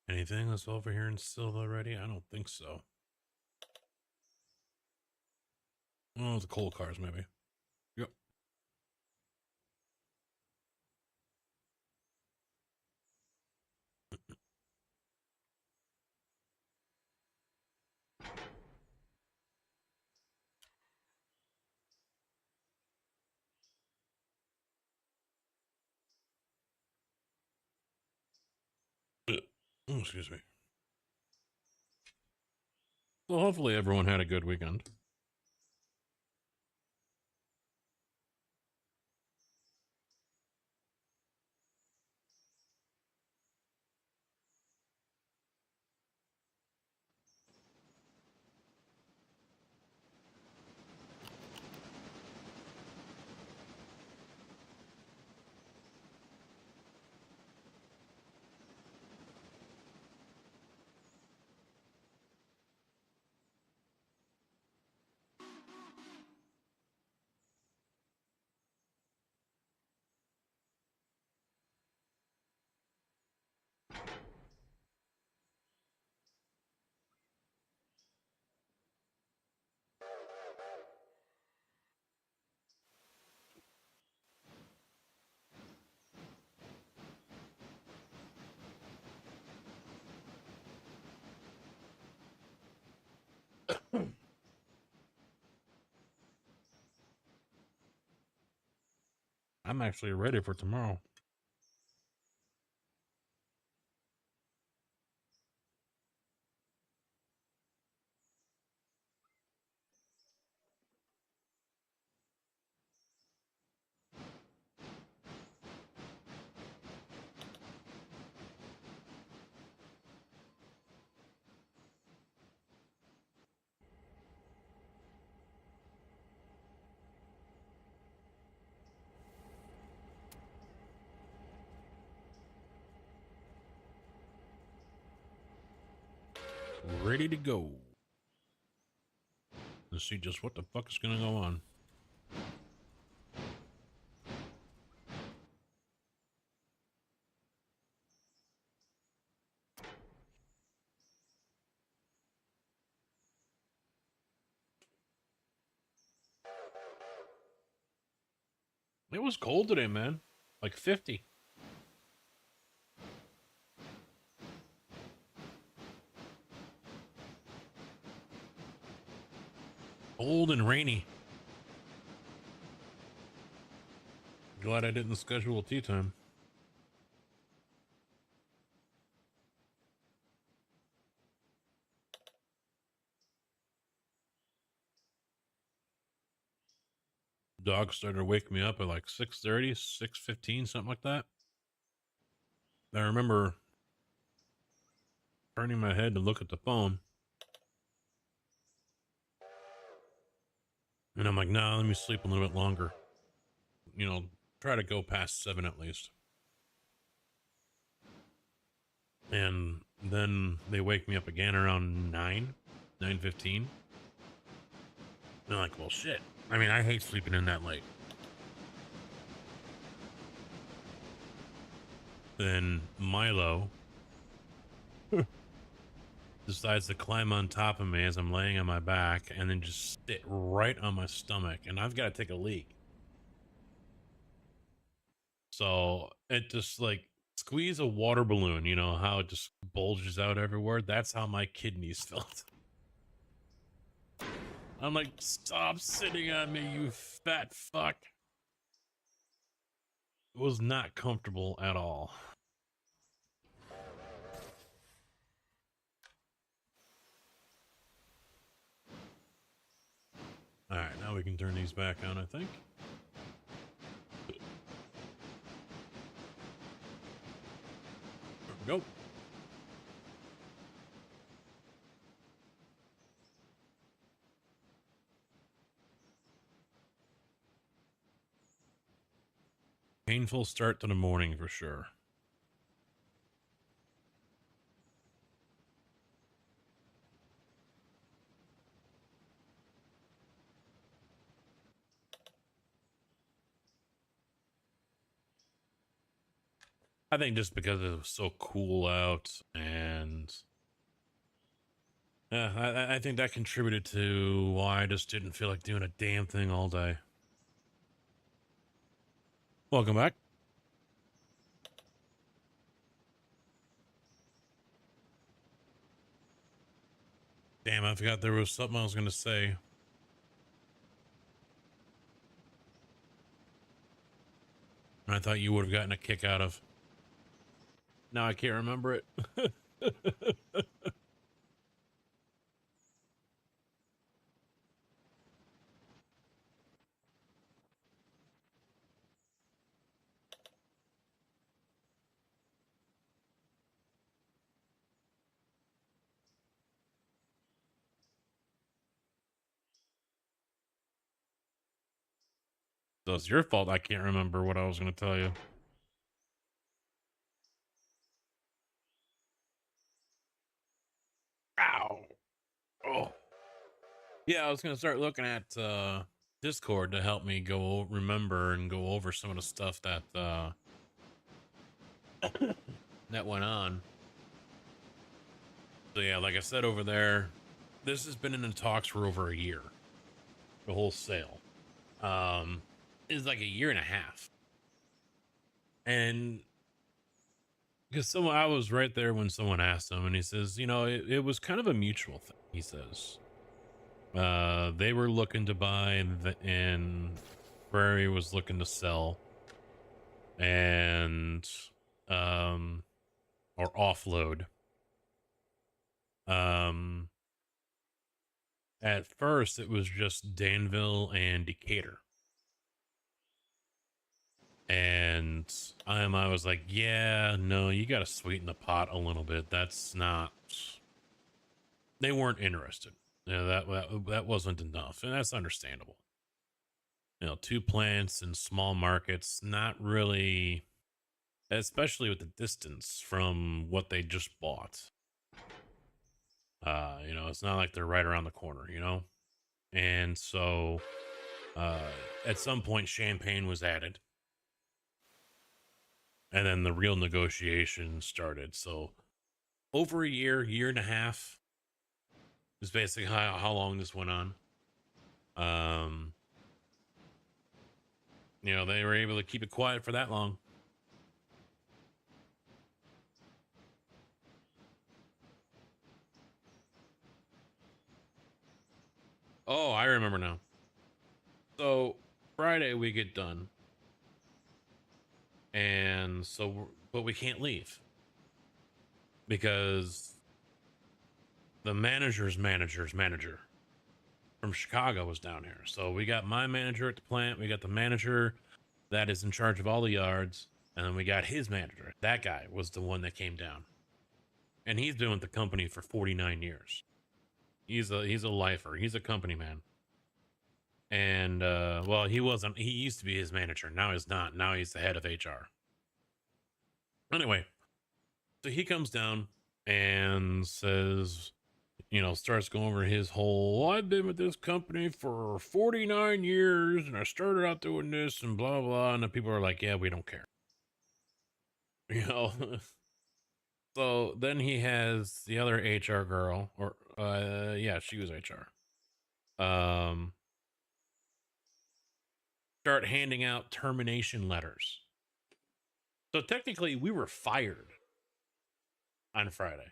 S1: Anything that's over here in Silva already? I don't think so. Oh, the coal cars, maybe. Yep. Oh, excuse me. Well, hopefully everyone had a good weekend. I'm actually ready for tomorrow. Ready to go. Let's see just what the fuck is gonna go on. It was cold today, man. Like 50. Cold and rainy. Glad I didn't schedule tea time. Dog started waking me up at like 6:30, 6:15, something like that. I remember turning my head to look at the phone. And I'm like, nah, let me sleep a little bit longer. You know, try to go past 7 at least. And then they wake me up again around 9:15. And I'm like, well, shit. I mean, I hate sleeping in that late. Then Milo decides to climb on top of me as I'm laying on my back and then just sit right on my stomach. And I've got to take a leak. So it just like squeeze a water balloon, you know, how it just bulges out everywhere. That's how my kidneys felt. I'm like, stop sitting on me, you fat fuck. It was not comfortable at all. All right, now we can turn these back on, I think. There we go. Painful start to the morning for sure. I think just because it was so cool out, and yeah, I think that contributed to why I just didn't feel like doing a damn thing all day. Welcome back. Damn, I forgot there was something I was going to say. I thought you would have gotten a kick out of. Now I can't remember it. So it's your fault I can't remember what I was going to tell you. Ow. Oh. Yeah, I was going to start looking at Discord to help me go remember and go over some of the stuff that that went on. So yeah, like I said over there, this has been in the talks for over a year. The whole sale. Is like a year and a half. And because I was right there when someone asked him, and he says, you know, it was kind of a mutual thing. He says, they were looking to buy, and Prairie was looking to sell, and or offload. Um, at first it was just Danville and Decatur. And I was like, yeah, no, you got to sweeten the pot a little bit. That's not. They weren't interested. You know, that wasn't enough, and that's understandable. You know, two plants in small markets, not really, especially with the distance from what they just bought. You know, it's not like they're right around the corner. You know, and so uh, at some point, champagne was added, and then the real negotiation started. So over a year and a half is basically how long this went on. Um, you know, they were able to keep it quiet for that long. Oh, I remember now. So Friday we get done, and but we can't leave because the manager's manager from Chicago was down here. So we got my manager at the plant, we got the manager that is in charge of all the yards, and then we got his manager. That guy was the one that came down, and he's been with the company for 49 years. He's a lifer. He's a company man. And well, he wasn't. He used to be his manager. Now he's not. Now he's the head of HR. Anyway, so he comes down and says, you know, starts going over his whole, well, I've been with this company for 49 years and I started out doing this and blah, blah. And the people are like, yeah, we don't care. You know? So then he has the other HR girl, or, yeah, she was HR. Start handing out termination letters. So technically, we were fired on Friday.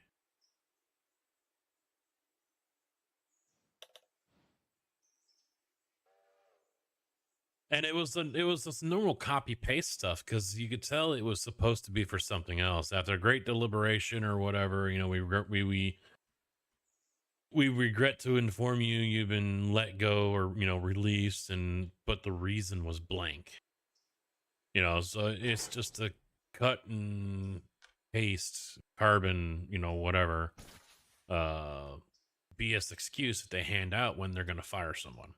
S1: And it was this normal copy paste stuff because you could tell it was supposed to be for something else. After great deliberation or whatever, you know, we regret to inform you you've been let go or, you know, released, and but the reason was blank. You know, so it's just a cut and paste carbon, you know, whatever BS excuse that they hand out when they're going to fire someone.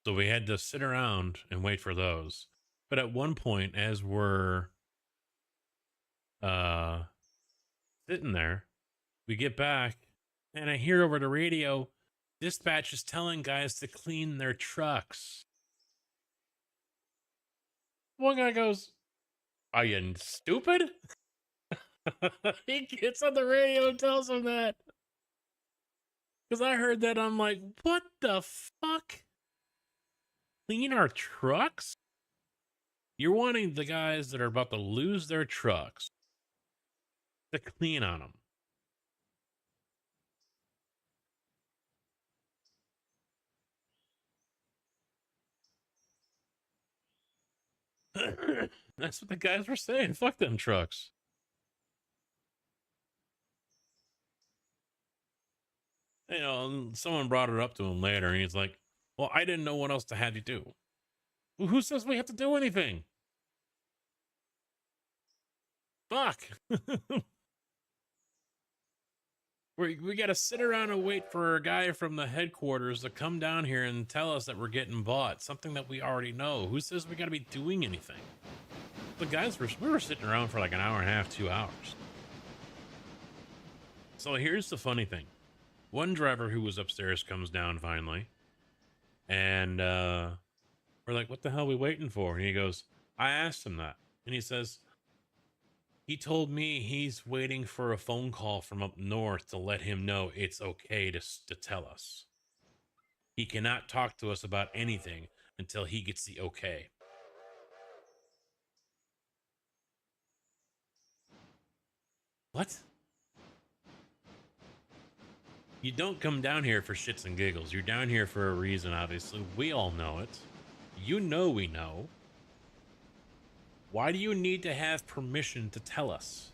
S1: So we had to sit around and wait for those. But at one point, as we're uh sitting there, we get back and I hear over the radio, dispatch is telling guys to clean their trucks. One guy goes, are you stupid? He gets on the radio and tells him that. Because I heard that, I'm like, what the fuck? Clean our trucks? You're wanting the guys that are about to lose their trucks to clean on them. That's what the guys were saying. Fuck them trucks. You know, someone brought it up to him later, and he's like, well, I didn't know what else to have you do. Well, who says we have to do anything? Fuck. We got to sit around and wait for a guy from the headquarters to come down here and tell us that we're getting bought, something that we already know. Who says we got to be doing anything? The guys we were sitting around for like an hour and a half, 2 hours. So here's the funny thing. One driver who was upstairs comes down finally, and we're like, what the hell are we waiting for? And he goes, I asked him that. And he says, he told me he's waiting for a phone call from up north to let him know it's okay to tell us. He cannot talk to us about anything until he gets the okay. What? You don't come down here for shits and giggles. You're down here for a reason, obviously. We all know it. You know we know. Why do you need to have permission to tell us?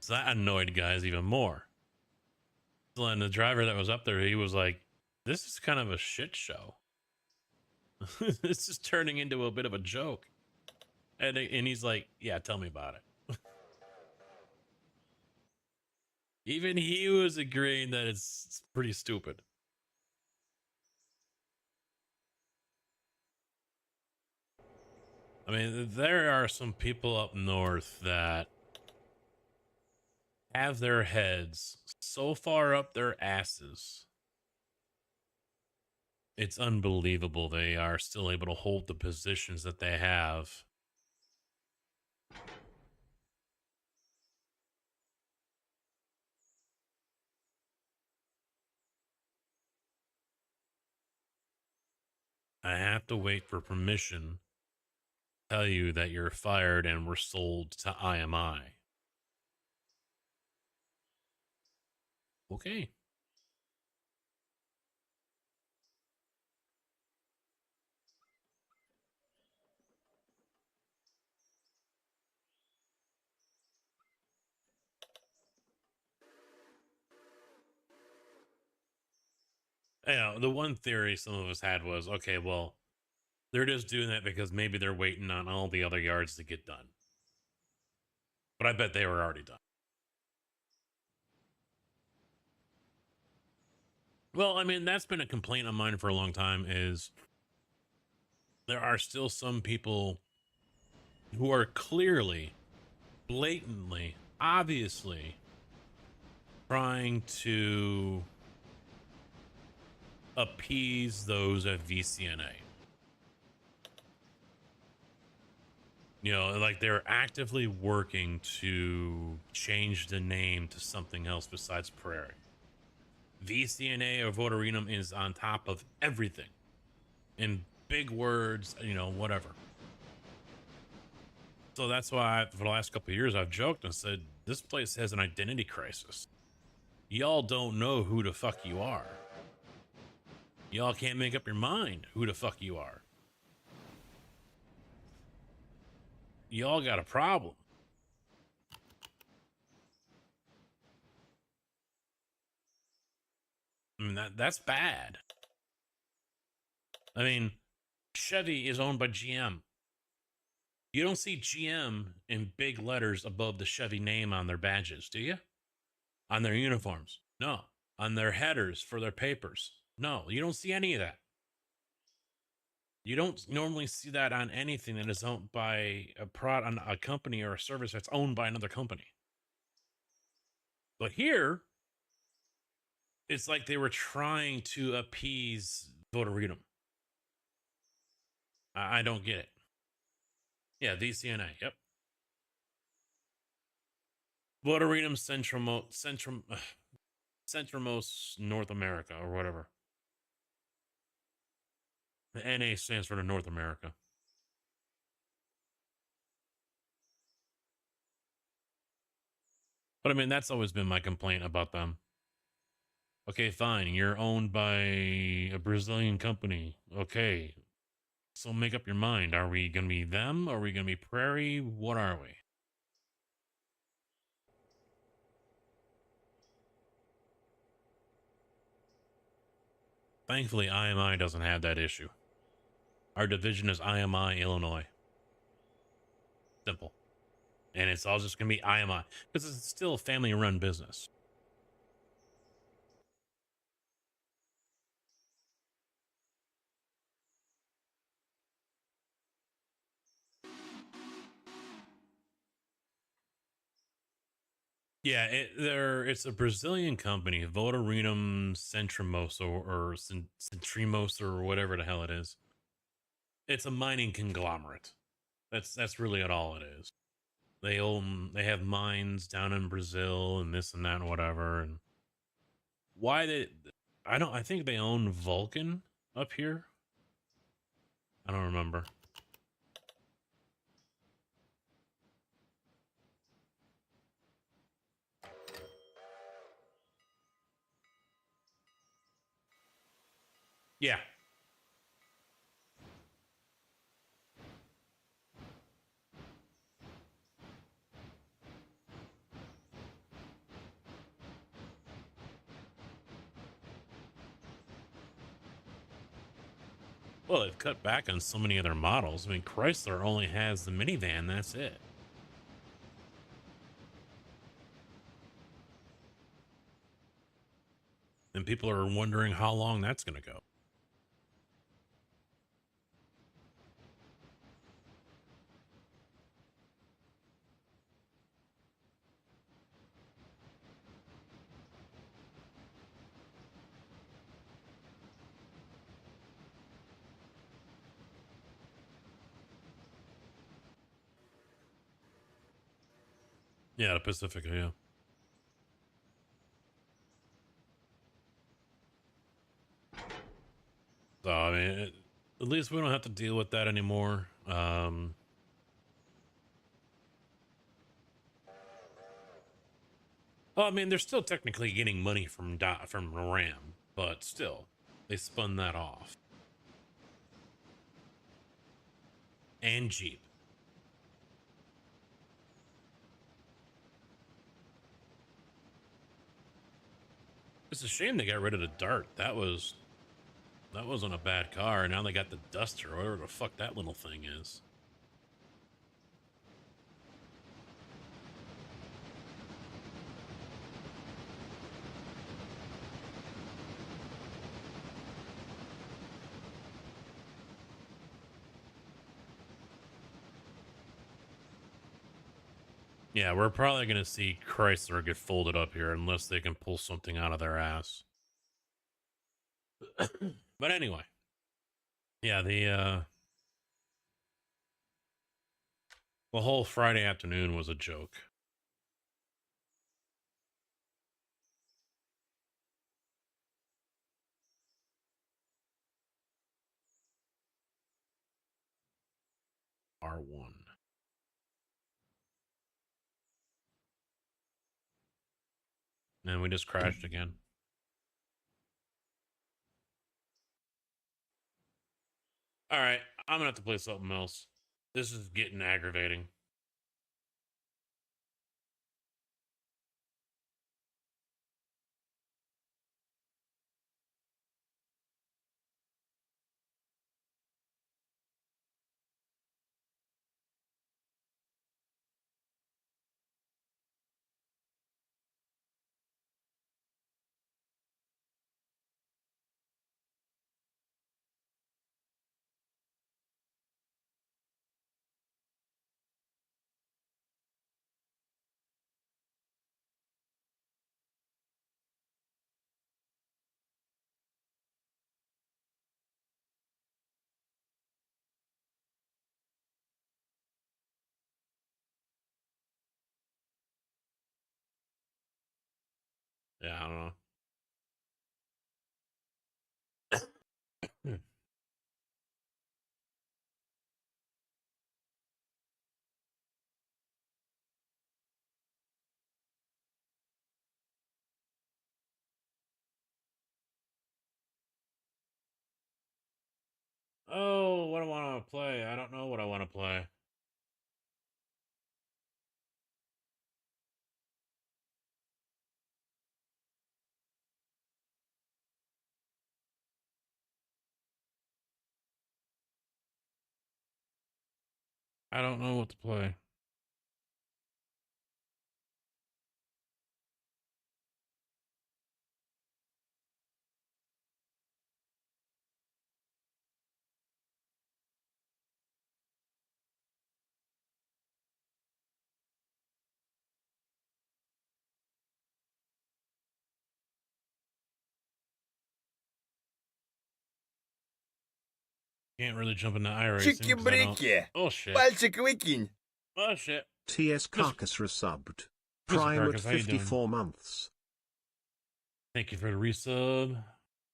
S1: So that annoyed guys even more. And the driver that was up there, he was like, this is kind of a shit show. This is turning into a bit of a joke. And he's like, yeah, tell me about it. Even he was agreeing that it's pretty stupid. I mean, there are some people up north that have their heads so far up their asses. It's unbelievable they are still able to hold the positions that they have. I have to wait for permission to tell you that you're fired and we're sold to IMI. Okay. You know, the one theory some of us had was, okay, well, they're just doing that because maybe they're waiting on all the other yards to get done. But I bet they were already done. Well, I mean, that's been a complaint of mine for a long time is there are still some people who are clearly, blatantly, obviously trying to appease those at VCNA. You know, like they're actively working to change the name to something else besides Prairie. VCNA or Votorenum is on top of everything in big words, you know, whatever. So that's why for the last couple of years I've joked and said this place has an identity crisis. Y'all don't know who the fuck you are. Y'all can't make up your mind who the fuck you are. Y'all got a problem. I mean, that's bad. I mean, Chevy is owned by GM. You don't see GM in big letters above the Chevy name on their badges, do you? On their uniforms? No. On their headers for their papers? No. You don't see any of that. You don't normally see that on anything that is owned by a company or a service that's owned by another company. But here, it's like they were trying to appease Votorenum. I don't get it. Yeah, VCNA. Yep. Votorenum Centralmost North America or whatever. The NA stands for the North America. But I mean, that's always been my complaint about them. Okay, fine. You're owned by a Brazilian company. Okay. So make up your mind. Are we going to be them? Are we going to be Prairie? What are we? Thankfully, IMI doesn't have that issue. Our division is IMI Illinois. Simple. And it's all just going to be IMI because it's still a family run business. Yeah, it's a Brazilian company, Votorenum Centrimoso or Centrimos or whatever the hell it is. It's a mining conglomerate. That's really all it is. They have mines down in Brazil and this and that and whatever. And why I think they own Vulcan up here. I don't remember. Yeah. Well, they've cut back on so many other models. I mean, Chrysler only has the minivan. That's it. And people are wondering how long that's going to go. Yeah, the Pacifica, yeah. So, I mean, at least we don't have to deal with that anymore. Well, I mean, they're still technically getting money from Ram, but still, they spun that off. And Jeep. It's a shame they got rid of the Dart. That wasn't a bad car. Now they got the Duster, or whatever the fuck that little thing is. Yeah, we're probably going to see Chrysler get folded up here unless they can pull something out of their ass. But anyway, yeah, the whole Friday afternoon was a joke. R1. And we just crashed again. All right, I'm gonna have to play something else. This is getting aggravating. Yeah, I don't know. Oh, what do I want to play? I don't know what I want to play. I don't know what to play. Can't really jump into iRacing because I don't. Oh shit!
S2: Пальчик выкинь.
S1: Oh shit!
S3: TS Carcass resubbed.
S1: Mr.
S3: Prime at
S1: Carcass, how you doing?
S3: 54 months.
S1: Thank you for the resub.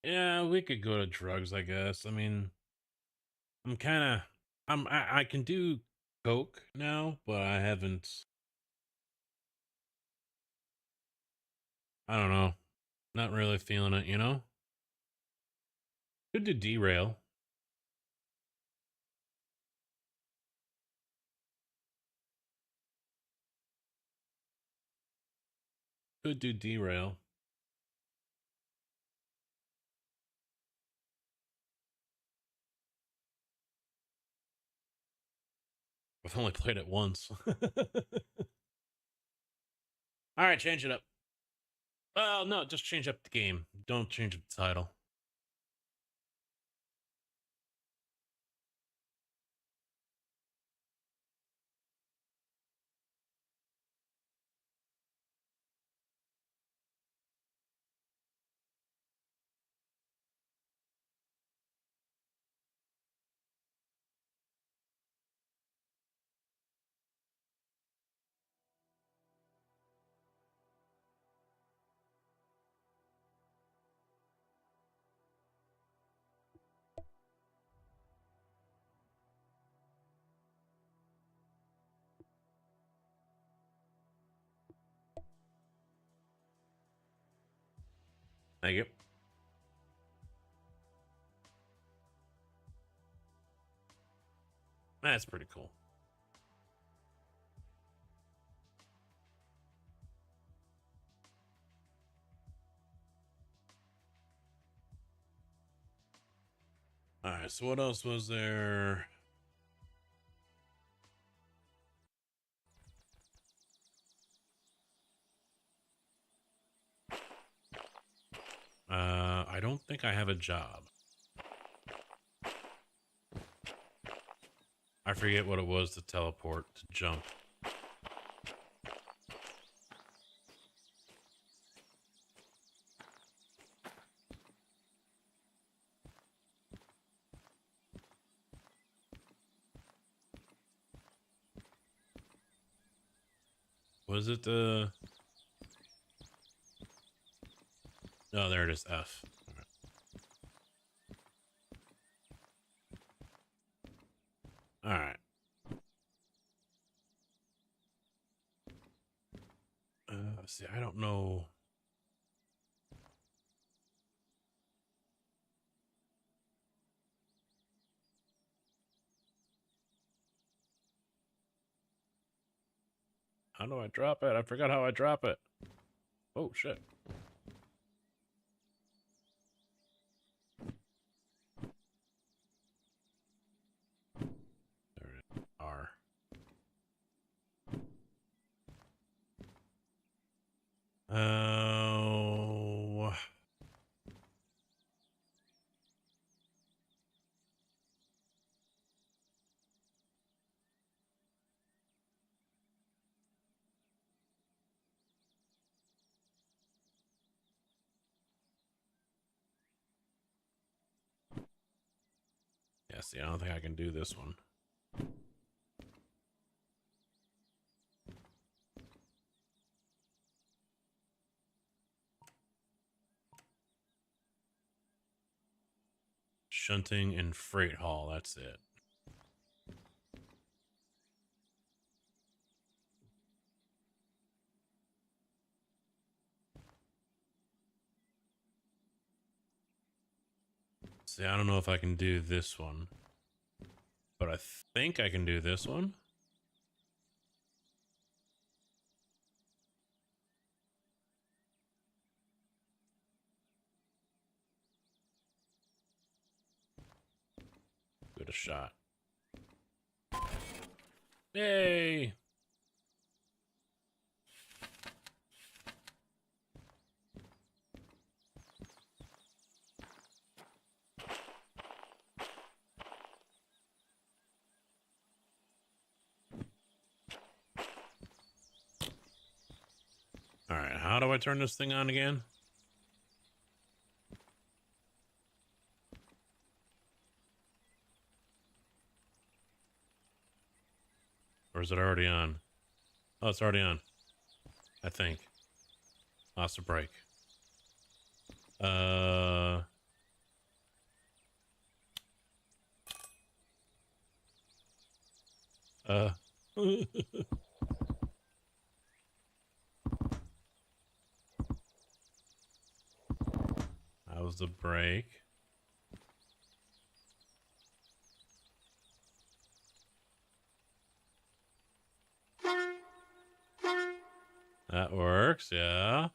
S1: Yeah, we could go to drugs, I guess. I mean, I'm kind of I can do coke now, but I haven't. I don't know. Not really feeling it, you know? Could do derail. Could do derail. I've only played it once. All right, change it up. Well, no, just change up the game. Don't change up the title. Thank you. That's pretty cool. All right, so what else was there? I don't think I have a job. I forget what it was to teleport, to jump. Was it the... Oh, there it is, F. All right. See, I don't know. How do I drop it? I forgot how I drop it. Oh, shit. There it is. R. Oh... Yeah, see, I don't think I can do this one. Shunting and freight haul, that's it. See, I don't know if I can do this one, but I think I can do this one. Give it a shot. Yay! All right, how do I turn this thing on again? Or is it already on? Oh, it's already on. I think. Lost a break. Uh. That was the break. That works, yeah.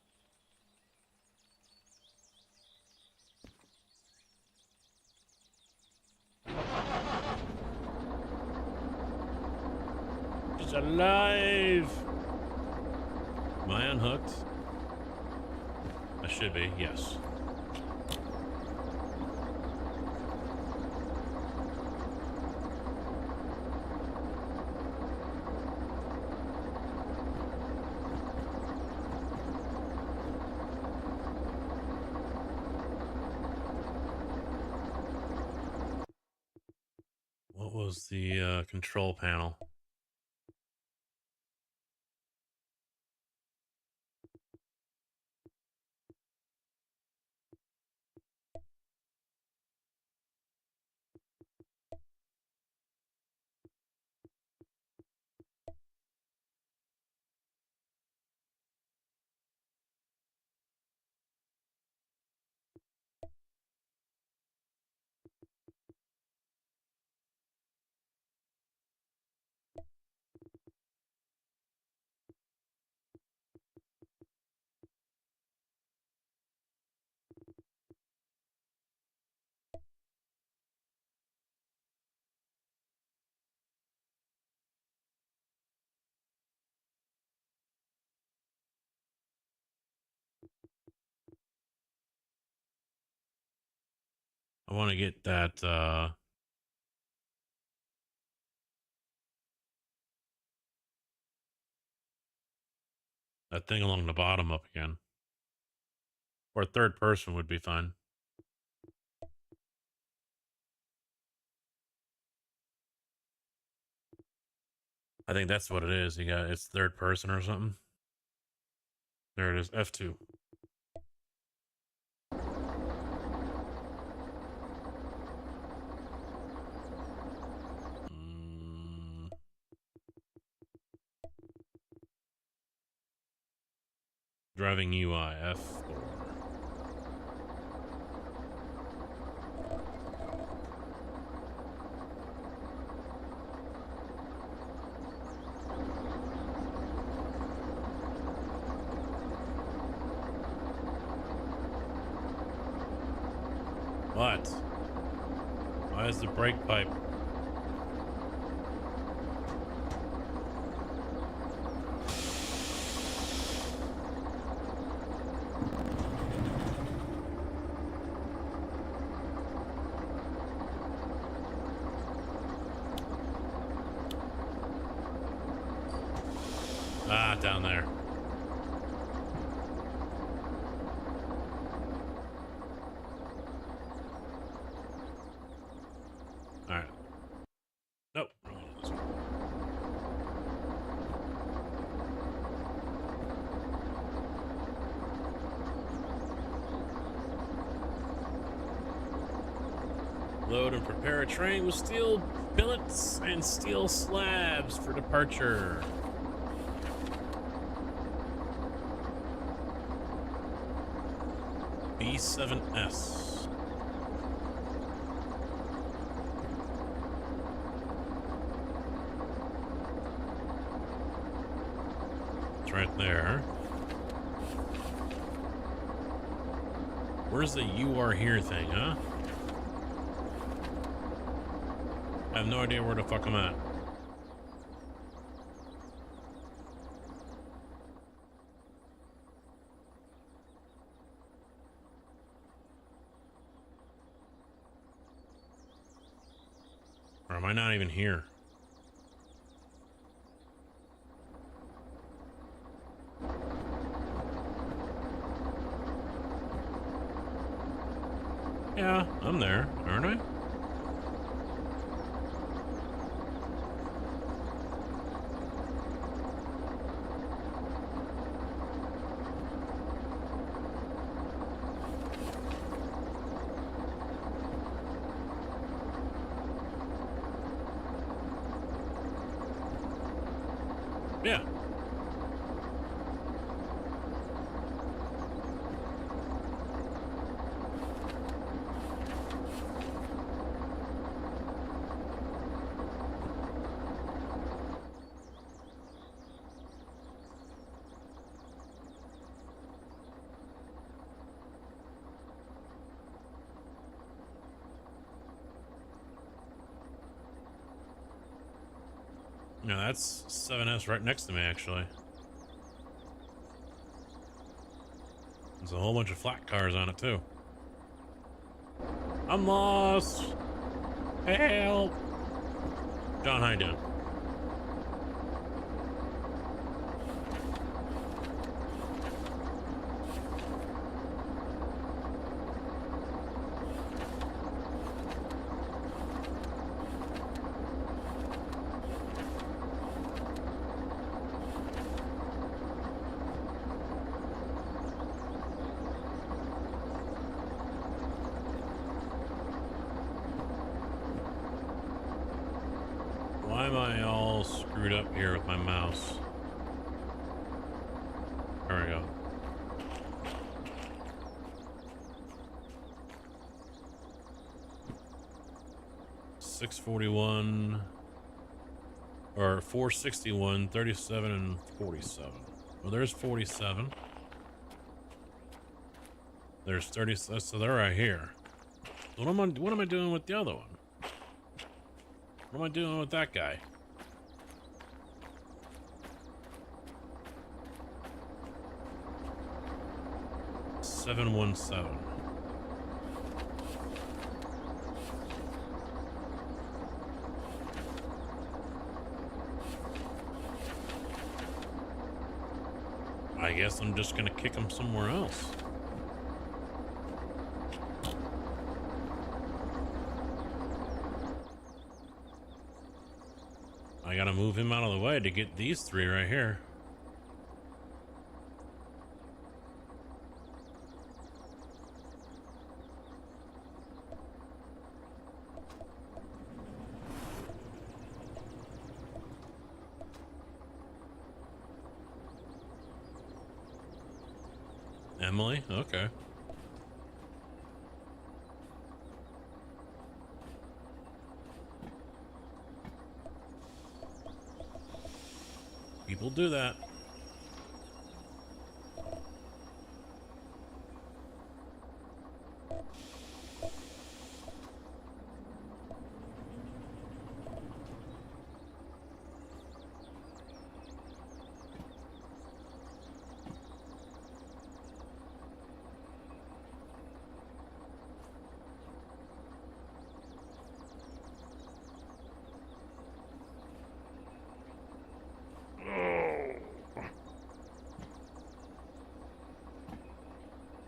S1: She's alive! Am I unhooked? I should be, yes. What was the control panel? I want to get that that thing along the bottom up again. Or third person would be fine. I think that's what it is. It's third person or something. There it is, F2. Driving UI, F4. What? Why is the brake pipe? Ah, down there. Alright. Nope. Load and prepare a train with steel billets and steel slabs for departure. B7S. It's right there. Where's the "you are here" thing, huh? I have no idea where the fuck I'm at. Or am I not even here? Yeah, I'm there, aren't I? Yeah. No, that's 7S right next to me, actually. There's a whole bunch of flat cars on it, too. I'm lost! Help! John, how you doing? Why am I all screwed up here with my mouse? There we go. $641 or $461, 37, and 47. Well, there's 47. There's 30. So they're right here. What am I doing with the other one? What am I doing with that guy? $717. I guess I'm just gonna kick him somewhere else. I gotta move him out of the way to get these three right here. Emily? Okay. People do that.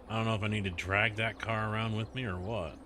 S1: I don't know if I need to drag that car around with me or what.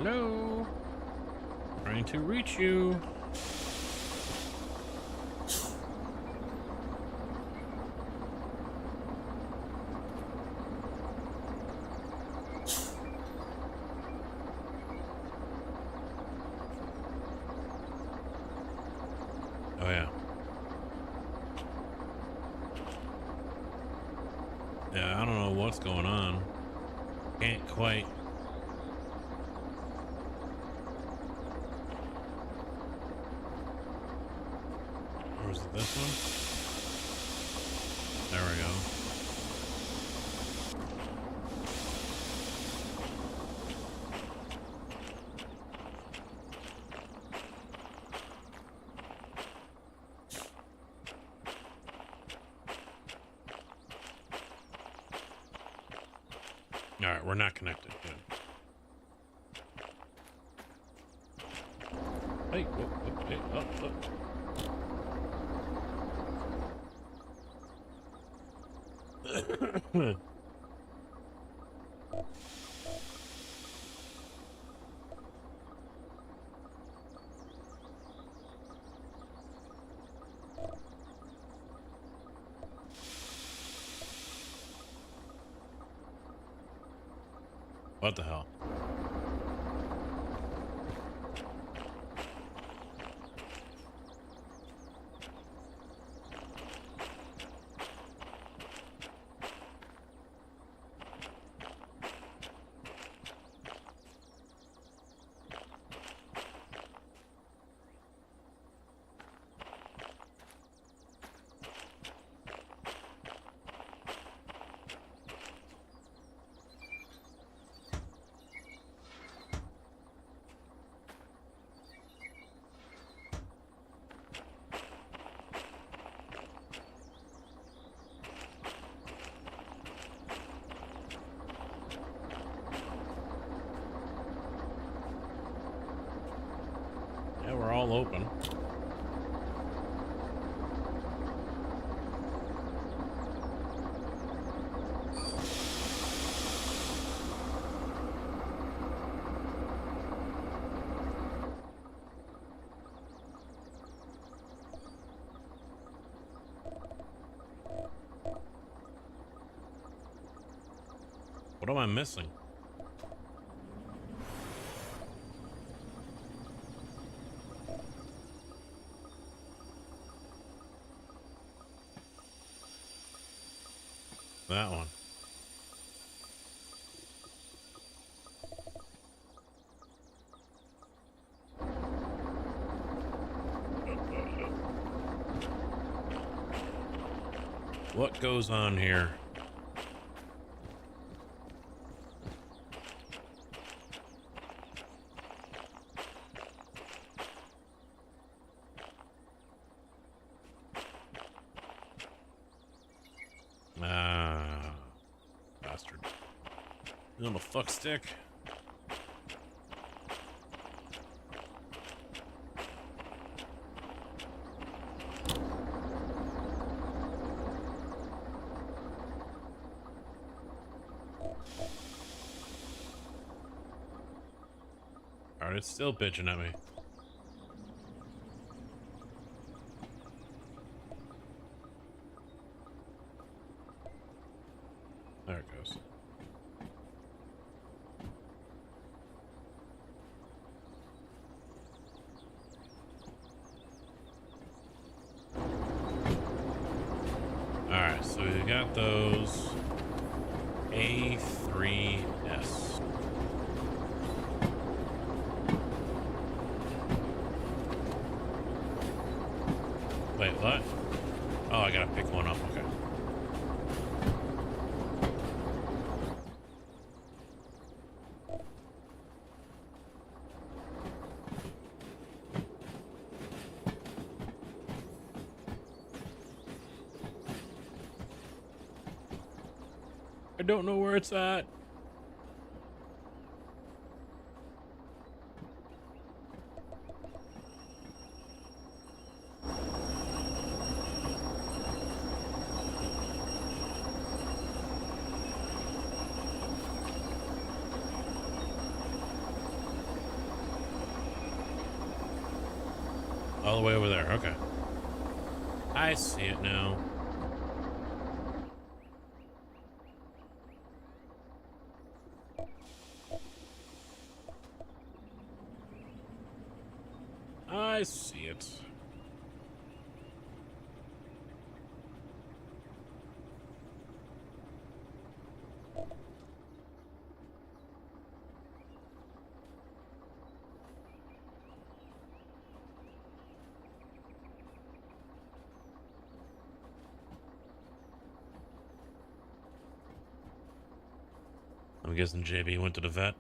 S1: Hello? Trying to reach you. Oh yeah. Yeah, I don't know what's going on. Can't quite. Or is it this one? There we go. All right, we're not connected. Good. Hey, whoop, whoop, hey, up, up. What the hell? Yeah, we're all open. What am I missing? That one. What goes on here? Ah, bastard. You little fuck stick. Alright, it's still bitching at me. There it goes. Alright, so we got those A3S. Wait, what? Oh, I gotta pick one up, okay. I don't know where it's at. All the way over there, okay. I see it now. I see it. I'm guessing JB went to the vet.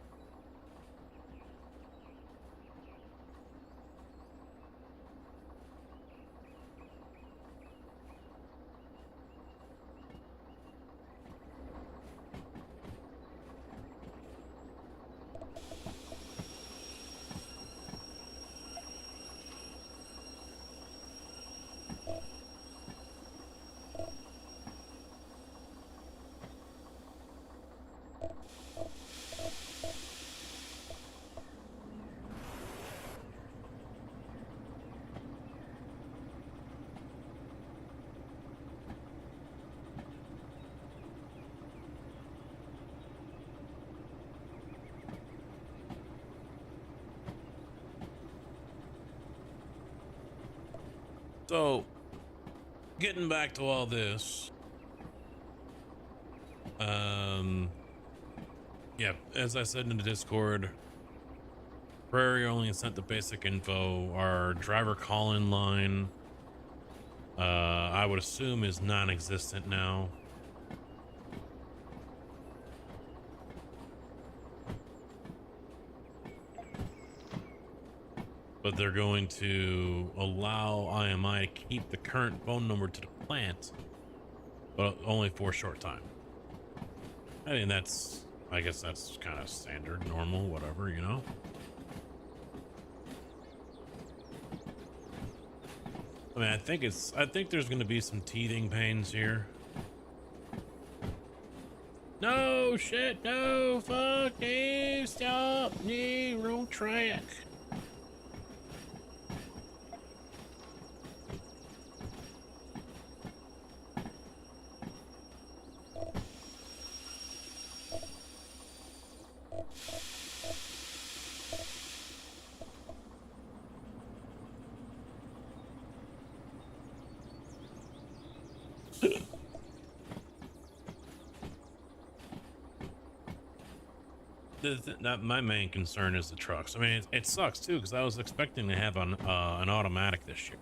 S1: So, getting back to all this, yeah, as I said in the Discord, Prairie only sent the basic info. Our driver call-in line, I would assume, is non-existent now. But they're going to allow IMI to keep the current phone number to the plant, but only for a short time. I mean, I guess that's kind of standard, normal, whatever, you know? I mean, I think there's going to be some teething pains here. No, shit, no, fuck, Dave, stop, no, wrong track. My main concern is the trucks. I mean, it sucks too, because I was expecting to have an automatic this year.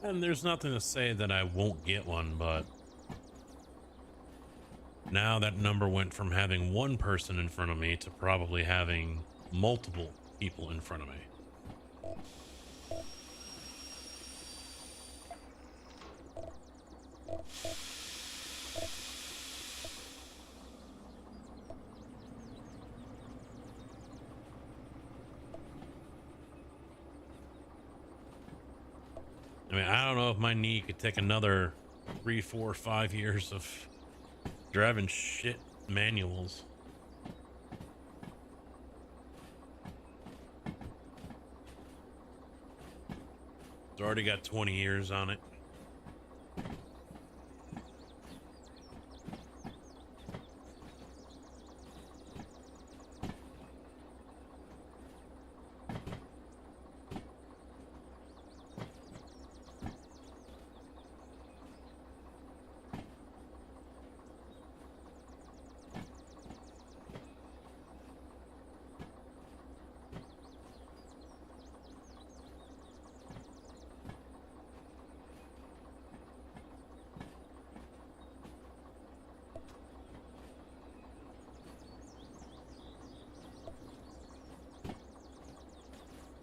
S1: And there's nothing to say that I won't get one, but now that number went from having one person in front of me to probably having multiple people in front of me. I mean, I don't know if my knee could take another 3, 4, 5 years of driving shit manuals. It's already got 20 years on it.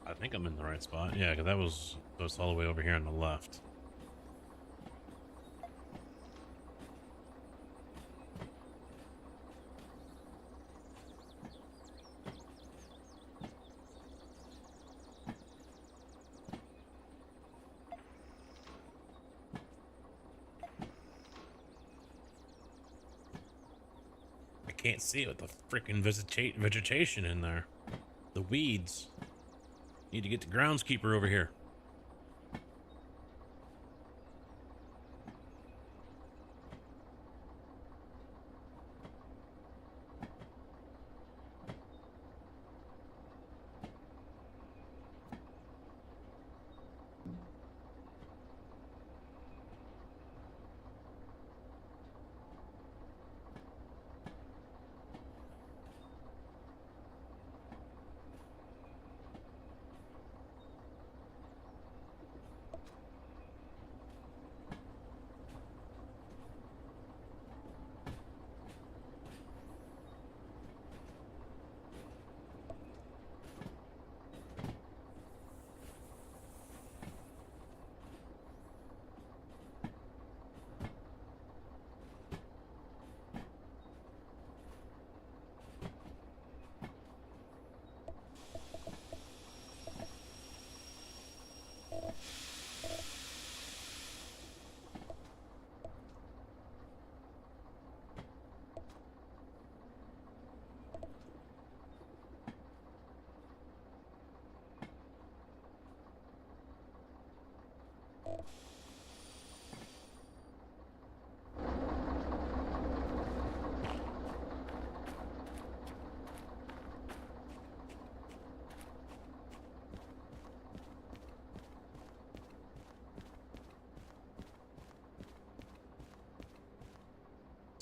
S1: I think I'm in the right spot. Yeah, because that was all the way over here on the left. I can't see it with the freaking vegetation in there. The weeds. Need to get the groundskeeper over here.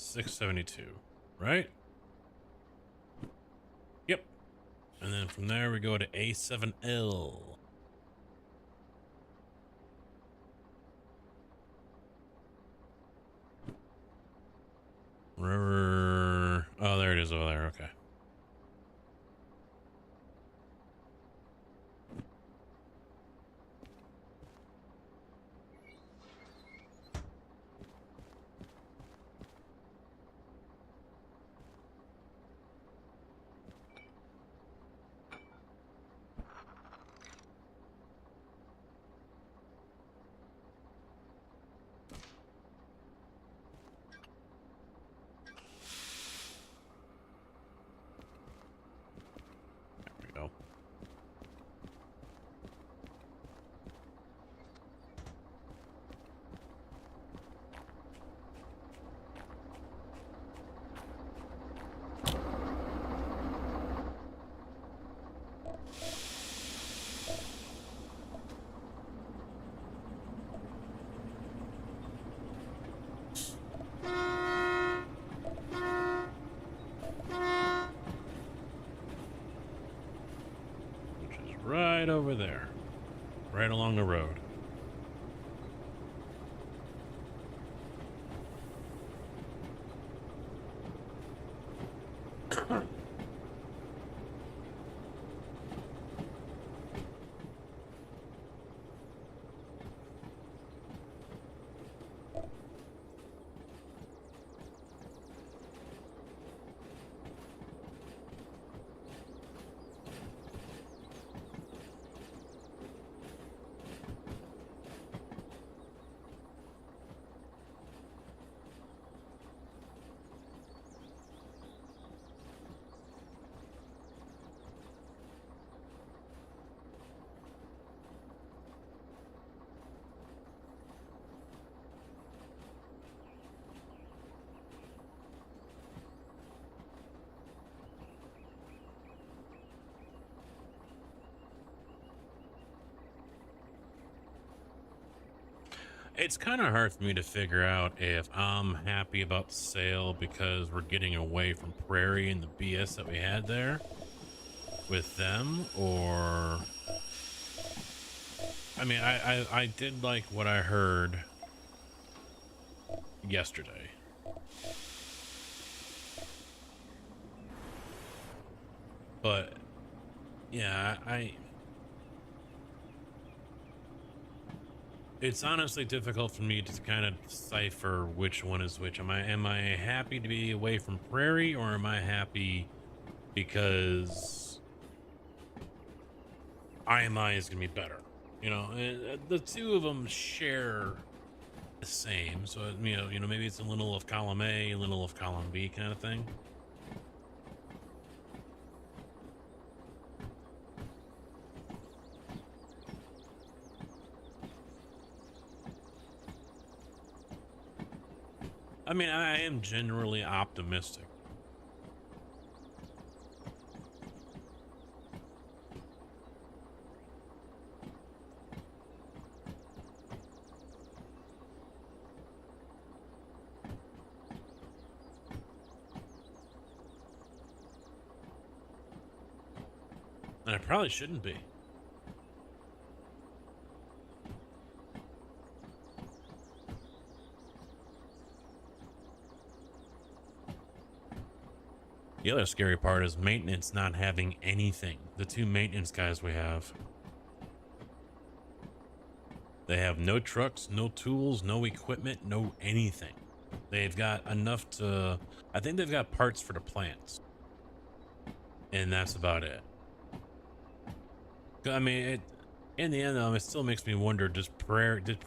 S1: 672, right? Yep. And then from there we go to A7L. River. Oh, there it is over there. Okay. There we go. Which is right over there. Right along the road. It's kind of hard for me to figure out if I'm happy about the sale because we're getting away from Prairie and the BS that we had there with them, or I mean, I did like what I heard yesterday. But yeah, it's honestly difficult for me to kind of decipher which one is which. Am I happy to be away from Prairie, or am I happy because IMI is going to be better? You know, the two of them share the same. So, maybe it's a little of column A, a little of column B kind of thing. I mean, I am generally optimistic. And I probably shouldn't be. The other scary part is maintenance not having anything. The two maintenance guys we have. They have no trucks, no tools, no equipment, no anything. They've got enough to... I think they've got parts for the plants. And that's about it. I mean, in the end, though, it still makes me wonder, did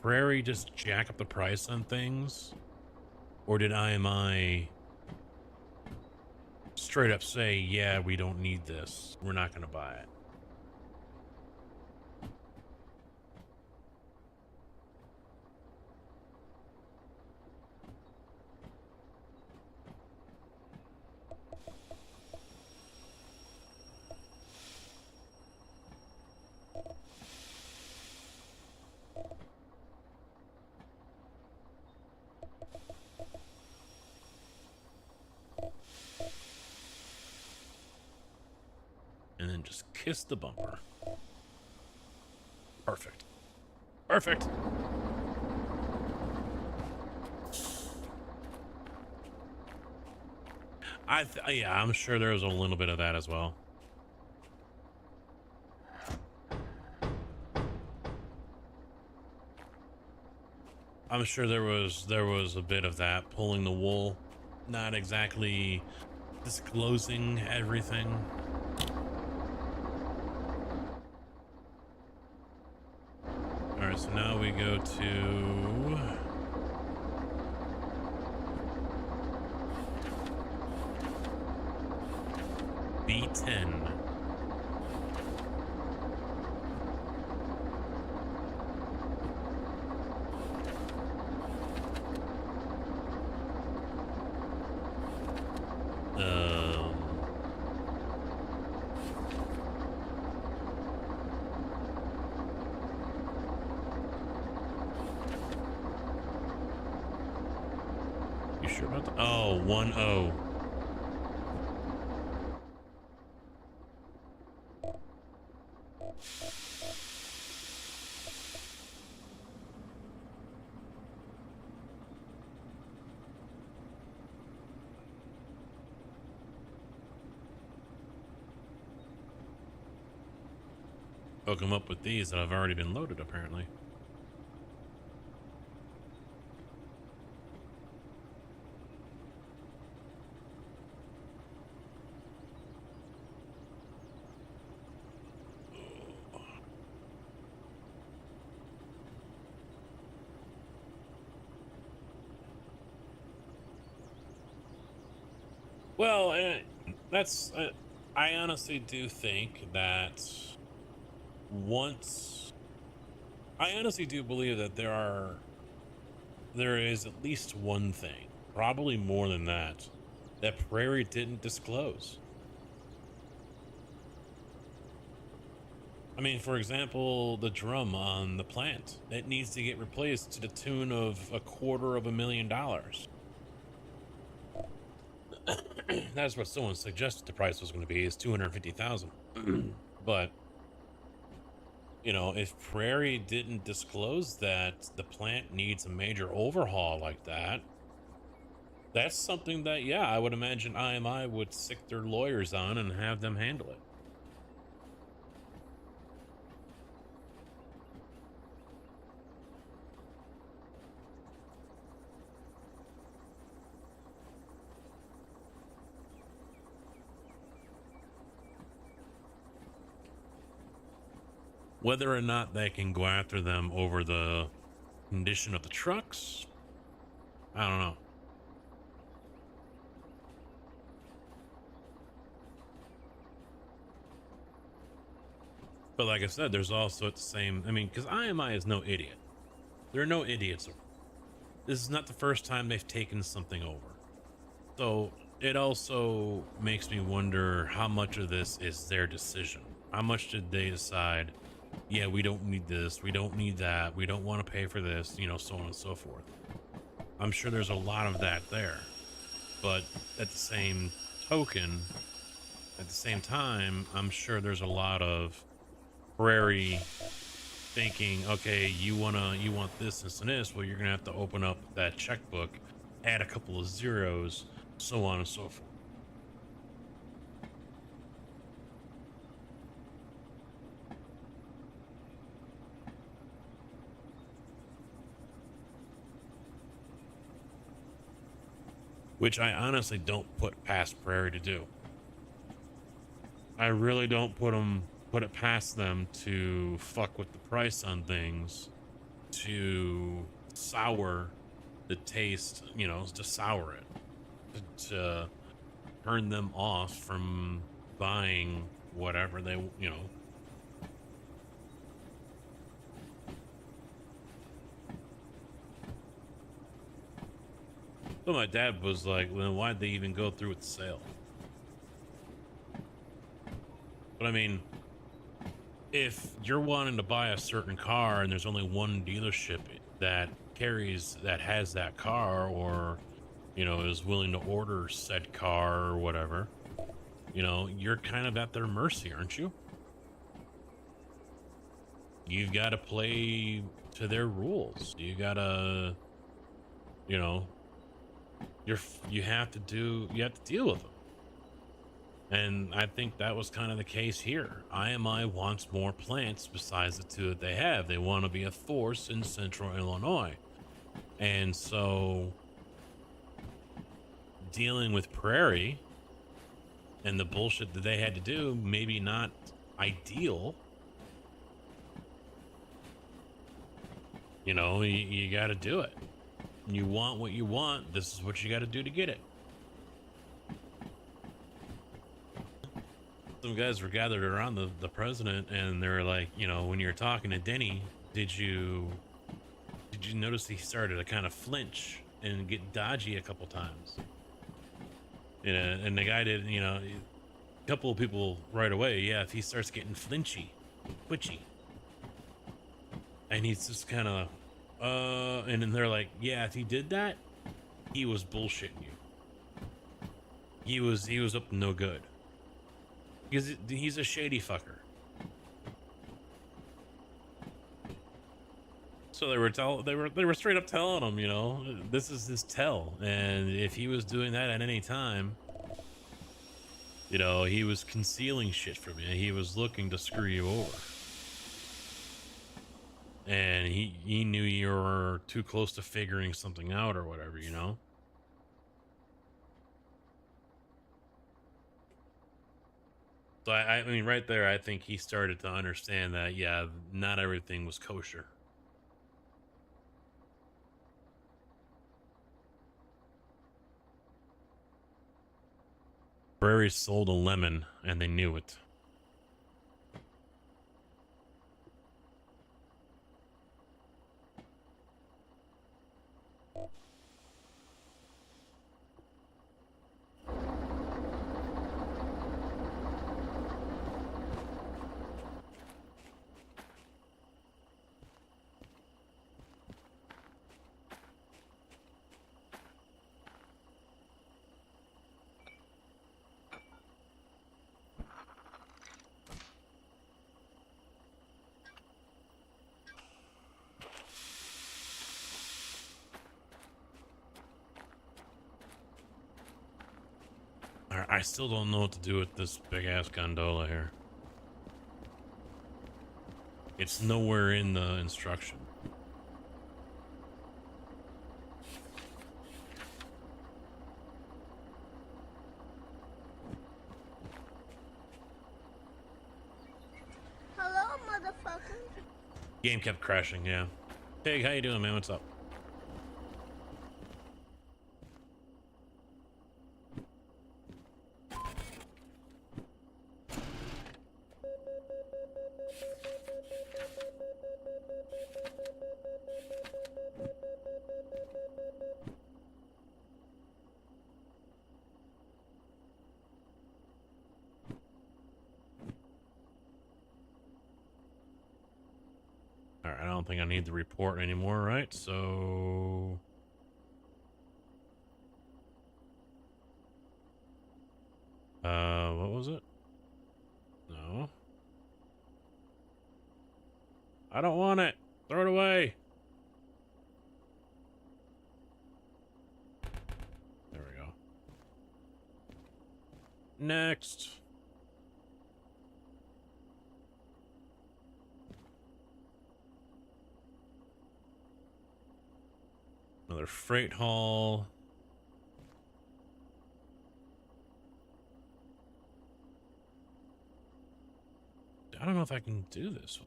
S1: Prairie just jack up the price on things? Or did IMI straight up say, yeah, we don't need this, we're not going to buy it? and then just kiss the bumper. Perfect. Perfect. Yeah, I'm sure there was a little bit of that as well. I'm sure there was a bit of that, pulling the wool, not exactly disclosing everything. All right, so now we go to B10. You sure about that? Oh, 1-0. Hook them up with these that have already been loaded, apparently. Well, that's I honestly do think that I honestly do believe that there is at least one thing, probably more than that Prairie didn't disclose. I mean, for example, the drum on the plant, it needs to get replaced to the tune of $250,000. That's what someone suggested the price was going to be, is 250,000. But you know, if Prairie didn't disclose that the plant needs a major overhaul like that, that's something that, yeah, I would imagine IMI would sick their lawyers on and have them handle it. Whether or not they can go after them over the condition of the trucks, I don't know. But like I said, there's also at the same, I mean, because IMI is no idiot. There are no idiots. This is not the first time they've taken something over. So it also makes me wonder how much of this is their decision. How much did they decide, yeah, we don't need this, we don't need that, we don't want to pay for this, you know, so on and so forth. I'm sure there's a lot of that there. But at the same token, at the same time, I'm sure there's a lot of Prairie thinking, okay, you want this, this, and this, well, you're gonna have to open up that checkbook, add a couple of zeros, so on and so forth. Which I honestly don't put past Prairie to do. I really don't put it past them to fuck with the price on things, to sour the taste, you know, to sour it, to turn them off from buying whatever they, you know. So my dad was like, well, why'd they even go through with the sale? But I mean, if you're wanting to buy a certain car and there's only one dealership that has that car, or, you know, is willing to order said car or whatever, You know, you're kind of at their mercy, aren't you? You've got to play to their rules. You got to, you know, you have to deal with them. And I think that was kind of the case here. IMI wants more plants besides the two that they have. They want to be a force in central Illinois. And so dealing with Prairie and the bullshit that they had to do, maybe not ideal. You know, you got to do it. You want what you want. This is what you got to do to get it. Some guys were gathered around the president, and they were like, you know, when you're talking to Denny, did you notice he started to kind of flinch and get dodgy a couple times? You know, and the guy did, you know, a couple of people right away. Yeah, if he starts getting flinchy, twitchy, and he's just kind of, and then they're like, yeah, if he did that, he was bullshitting you. He was up to no good. Because he's a shady fucker. So they were straight up telling him, you know, this is his tell, and if he was doing that at any time, you know, he was concealing shit from you. He was looking to screw you over, and he knew you were too close to figuring something out or whatever, you know. So I mean, right there, I think he started to understand that, yeah, not everything was kosher. Prairie sold a lemon, and they knew it. I still don't know what to do with this big ass gondola here. It's nowhere in the instruction.
S2: Hello, motherfucker.
S1: Game kept crashing, yeah. Hey, how you doing, man? What's up? Alright, I don't think I need the report anymore, right? So... what was it? No. I don't want it! Throw it away! There we go. Next! Another freight haul. I don't know if I can do this.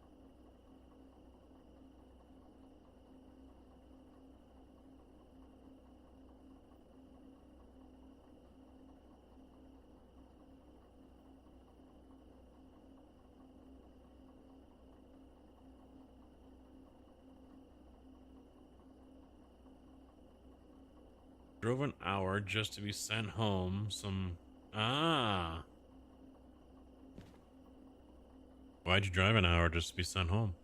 S1: Drove an hour just to be sent home. Ah. Why'd you drive an hour just to be sent home?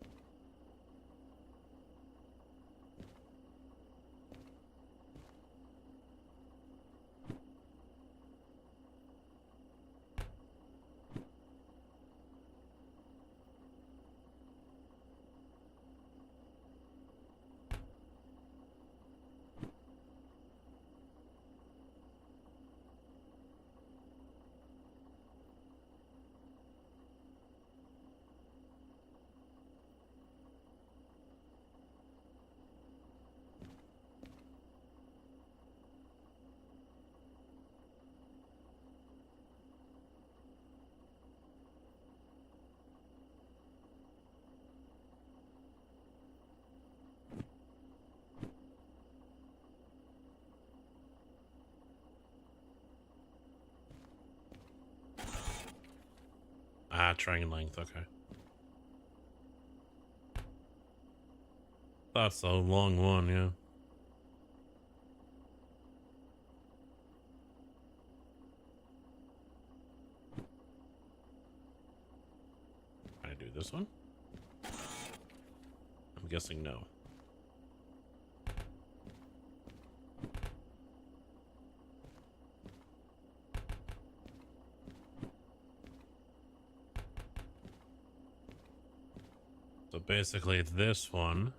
S1: Ah, triangle length, okay. That's a long one, yeah. Can I do this one? I'm guessing no. So basically this one.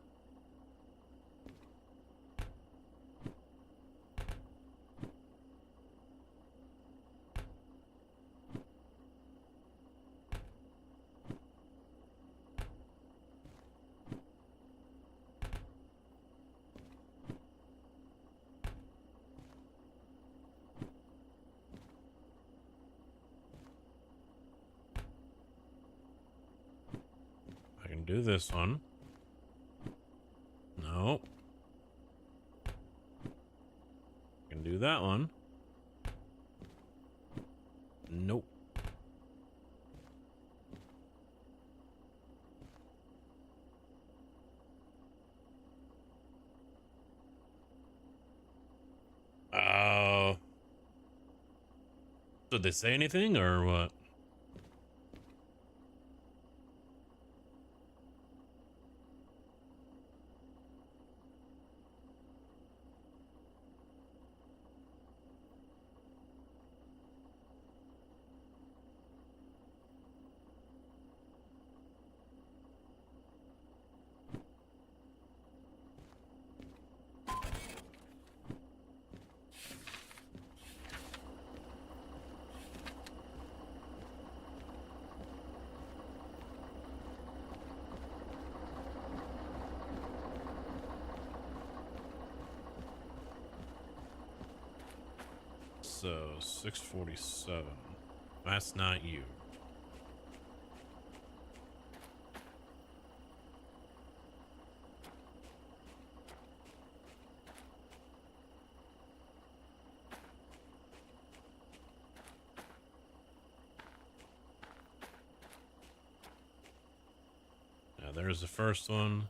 S1: I can do this one. No. I can do that one. Nope. Did they say anything or what? So 647. That's not you. Now there's the first one.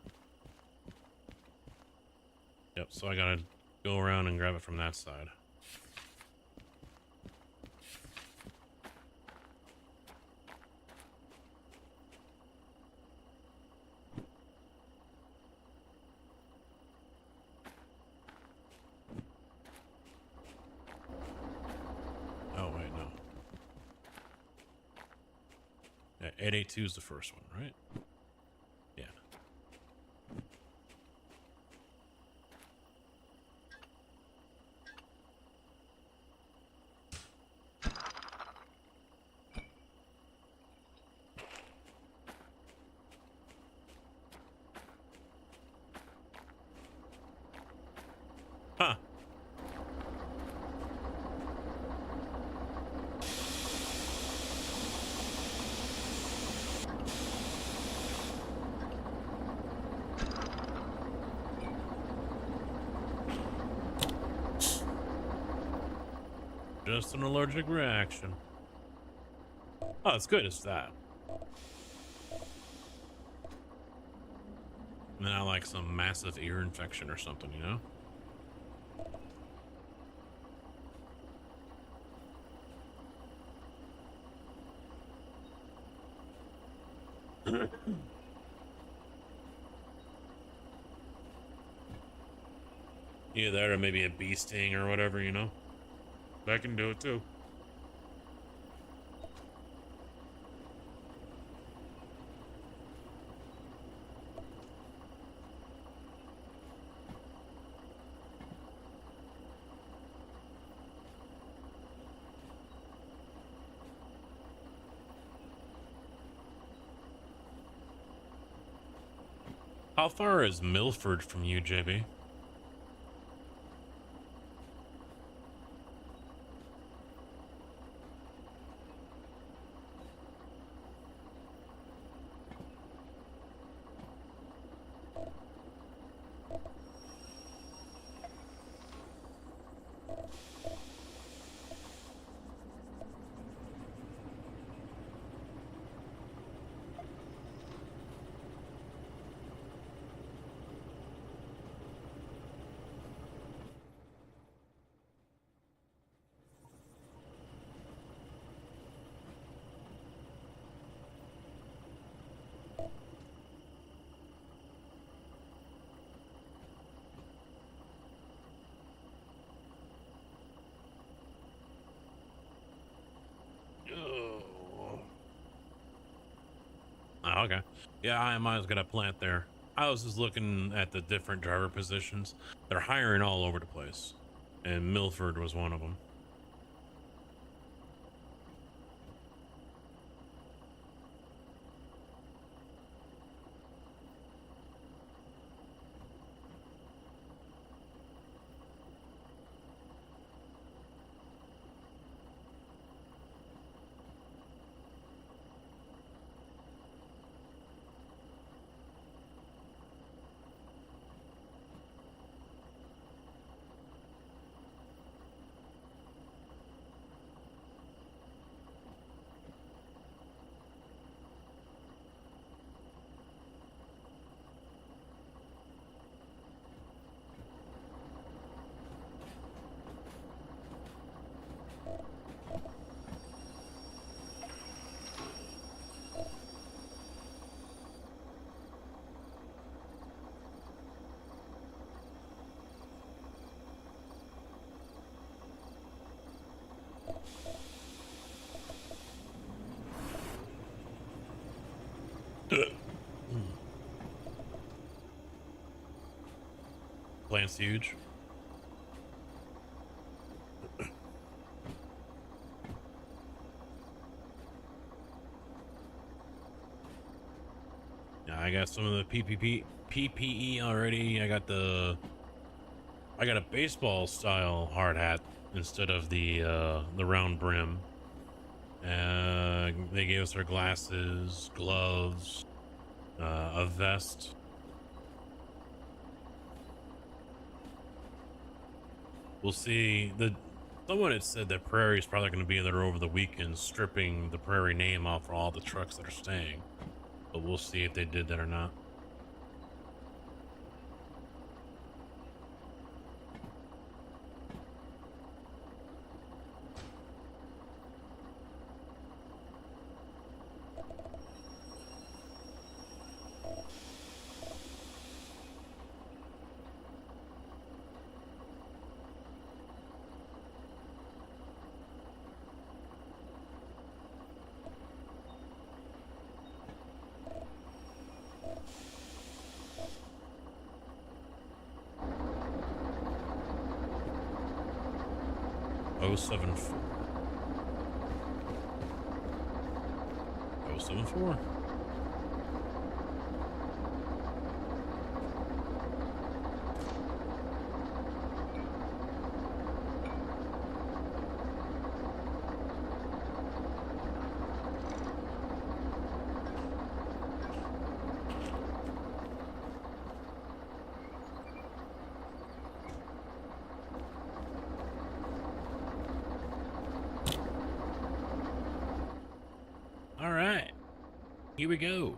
S1: Yep, so I gotta go around and grab it from that side. Oh, wait, no. Yeah, 882 is the first one, right? Yeah. Huh. Just an allergic reaction. Oh, it's good. It's that. Now, like some massive ear infection or something, you know? Either that or maybe a bee sting or whatever, you know? That can do it too. How far is Milford from you, JB? Okay. Yeah, I might as got a plant there. I was just looking at the different driver positions. They're hiring all over the place, and Milford was one of them. Plant's huge. Yeah, I got some of the PPE already. I got a baseball style hard hat instead of the round brim. They gave us our glasses, gloves, a vest. We'll see. Someone had said that Prairie's probably going to be there over the weekend, stripping the Prairie name off for all the trucks that are staying. But we'll see if they did that or not. Oh 074. All right, here we go.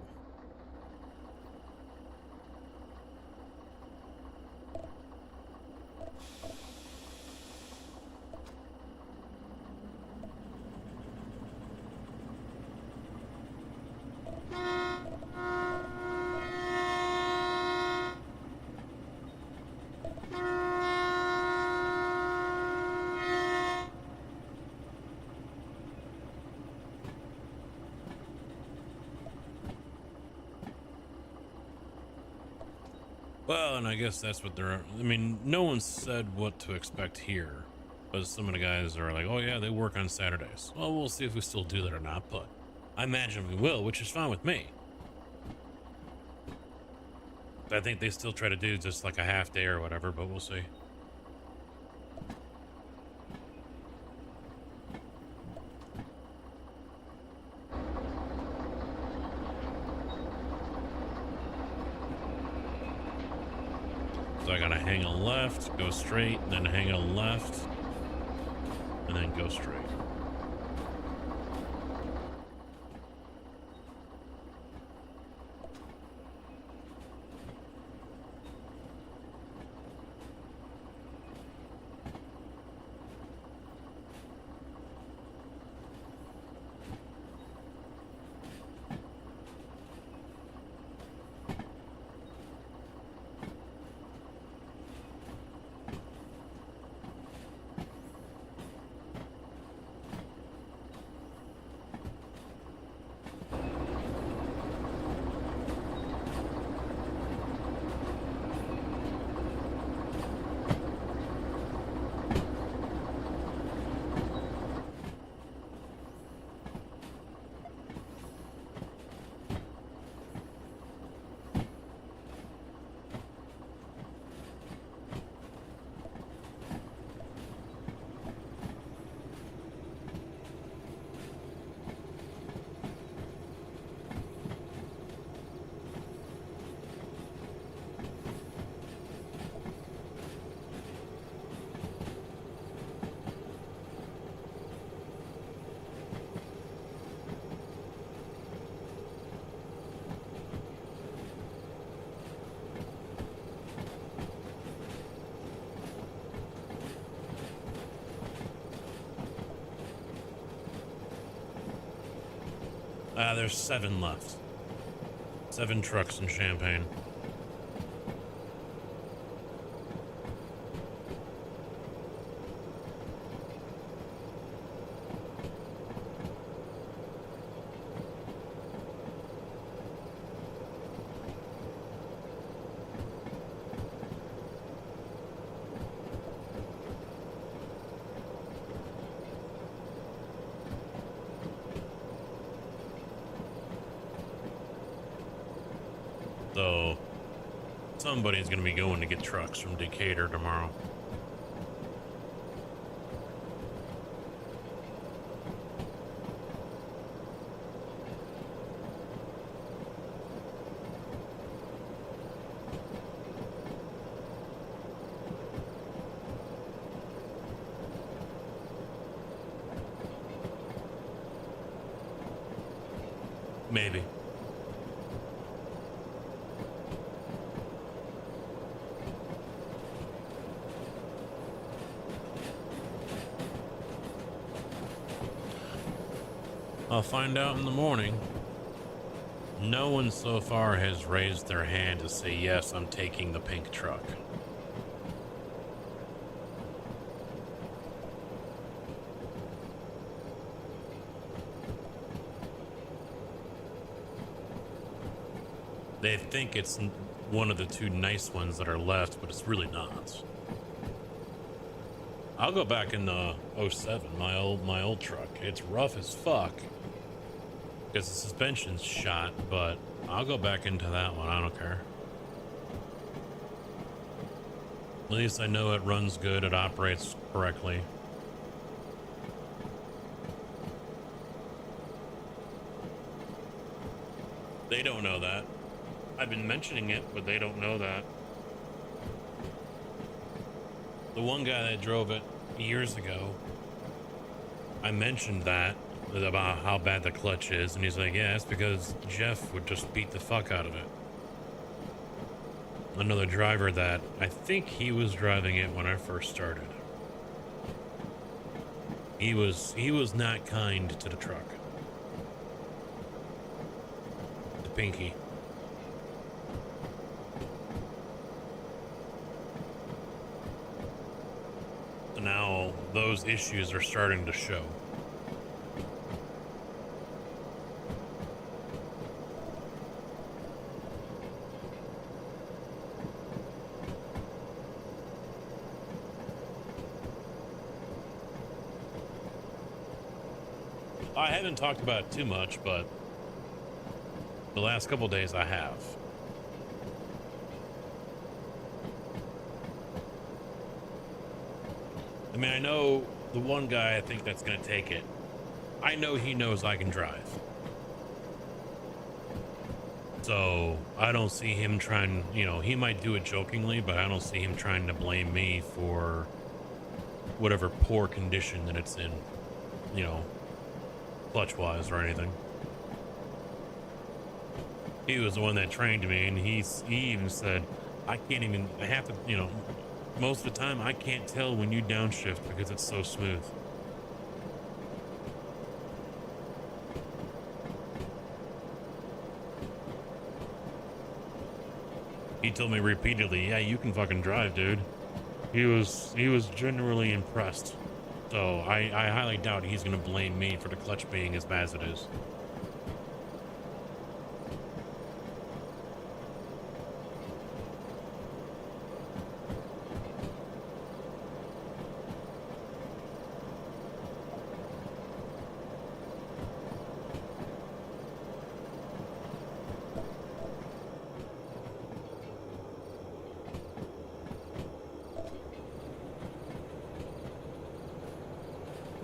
S1: Well, and I guess that's what they're. I mean, no one said what to expect here, but some of the guys are like, "Oh yeah, they work on Saturdays." Well, we'll see if we still do that or not, but I imagine we will, which is fine with me. I think they still try to do just like a half day or whatever, but we'll see. So I gotta hang a left, go straight, then hang a left, and then go straight. There's 7 left. 7 trucks in Champaign. So somebody's going to be going to get trucks from Decatur tomorrow. Maybe. I'll find out in the morning. No one so far has raised their hand to say, yes, I'm taking the pink truck. They think it's one of the 2 nice ones that are left, but it's really not. I'll go back in the 07, my old truck. It's rough as fuck because the suspension's shot, but I'll go back into that one. I don't care. At least I know it runs good. It operates correctly. They don't know that. I've been mentioning it, but they don't know that. The one guy that drove it years ago, I mentioned that about how bad the clutch is, and he's like, yeah, it's because Jeff would just beat the fuck out of it. Another driver that I think he was driving it when I first started. He was not kind to the truck. The Pinky. Now those issues are starting to show. I haven't talked about it too much, but the last couple of days I have. I mean, I know the one guy I think that's going to take it. I know he knows I can drive. So I don't see him trying, you know, he might do it jokingly, but I don't see him trying to blame me for whatever poor condition that it's in, you know, clutch wise or anything. He was the one that trained me, and he even said, I have to, you know, most of the time I can't tell when you downshift because it's so smooth. He told me repeatedly, yeah, you can fucking drive, dude. He was genuinely impressed. So I highly doubt he's gonna blame me for the clutch being as bad as it is.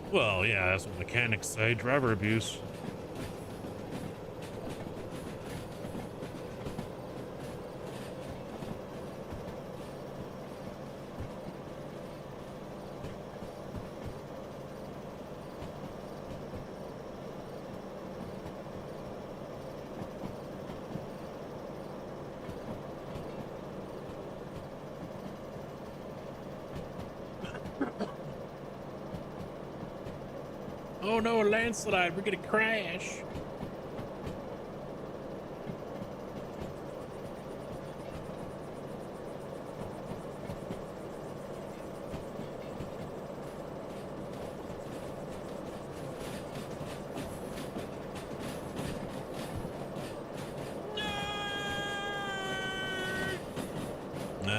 S1: Well, yeah, that's what mechanics say, driver abuse. Oh no, a landslide, we're gonna crash.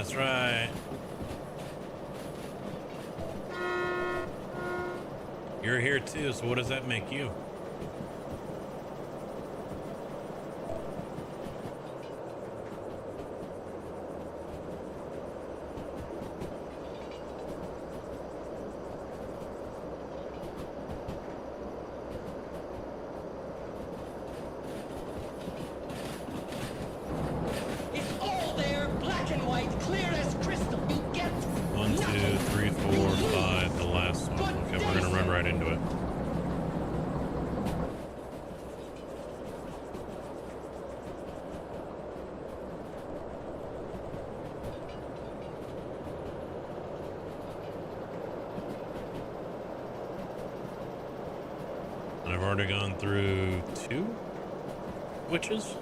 S1: That's right. You're here too, so what does that make you?
S2: It's all there, black and white, clear as crystal. You get
S1: 1, 2, 3, 4, 5, the last one. Okay, we're gonna run right into it. And I've already gone through 2 witches.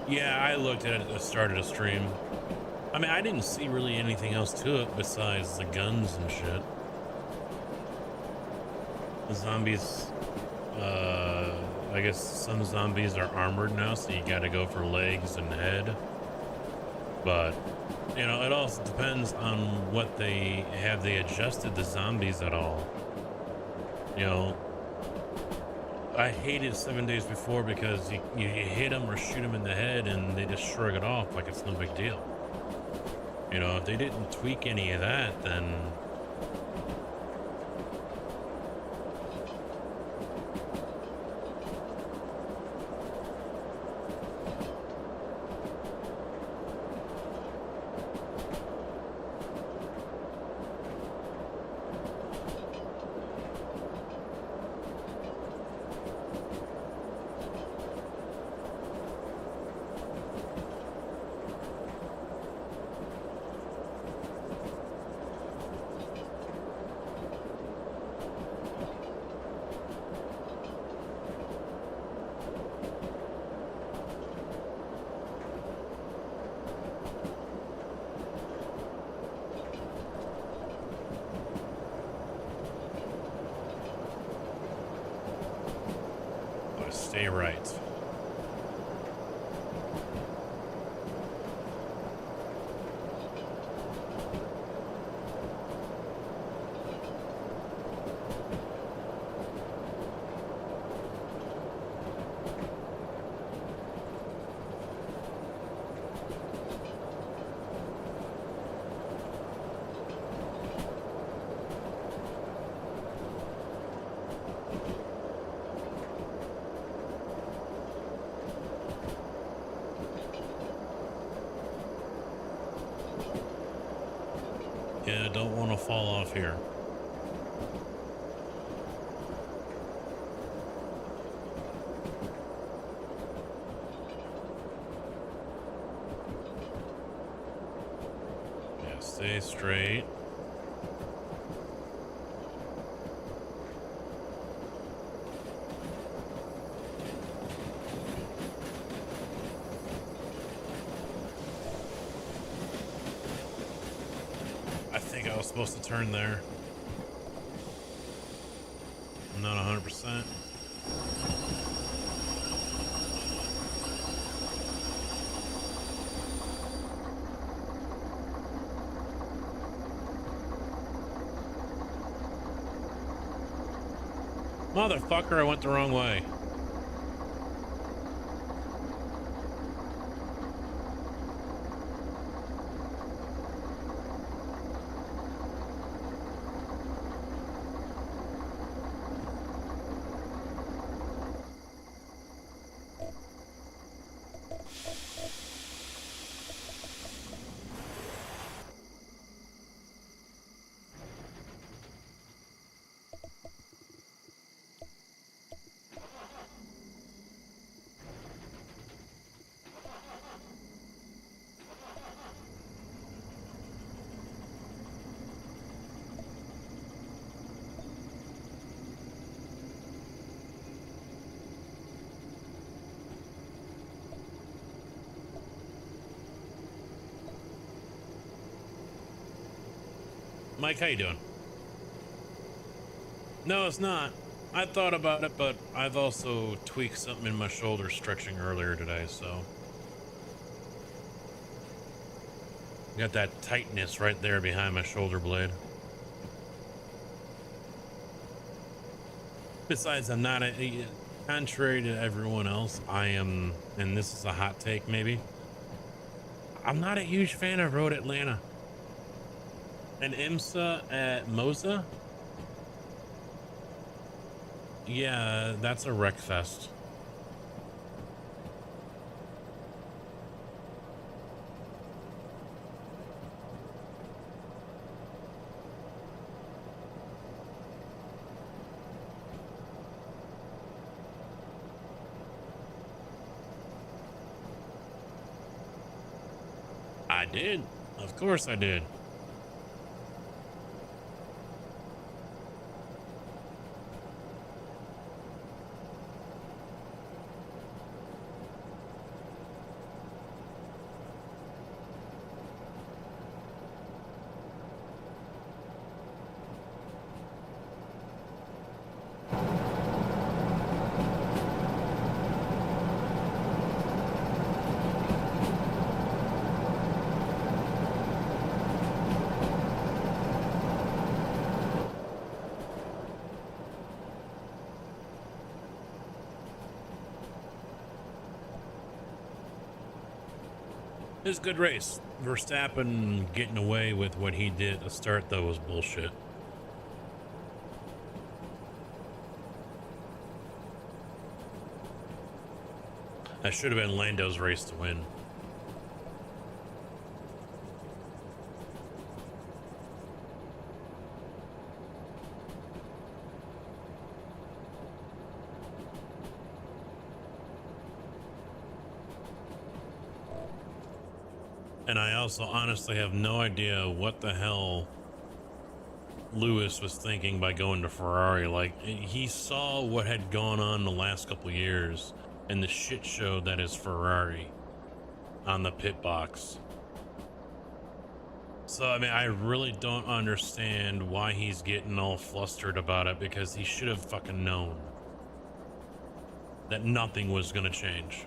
S1: Yeah, I looked at it at the start of the stream. I mean, I didn't see really anything else to it besides the guns and shit. The zombies, I guess some zombies are armored now, so you gotta go for legs and head. But, you know, it also depends on what they have. They adjusted the zombies at all? You know, I hated 7 Days Before because you hit them or shoot them in the head and they just shrug it off like it's no big deal. You know, if they didn't tweak any of that, then stay right. Yeah, don't want to fall off here. Yeah, stay straight. I think I was supposed to turn there. I'm not 100%. Motherfucker, I went the wrong way. Mike, how you doing? No, it's not. I thought about it, but I've also tweaked something in my shoulder stretching earlier today, so. Got that tightness right there behind my shoulder blade. Besides, I'm not contrary to everyone else, I am, and this is a hot take maybe, I'm not a huge fan of Road Atlanta. And IMSA at Moza? Yeah, that's a wreck fest. I did. Of course I did. It was a good race. Verstappen getting away with what he did at the start, though, was bullshit. That should have been Lando's race to win. And I also honestly have no idea what the hell Lewis was thinking by going to Ferrari. Like, he saw what had gone on the last couple of years and the shit show that is Ferrari on the pit box. So, I mean, I really don't understand why he's getting all flustered about it, because he should have fucking known that nothing was going to change.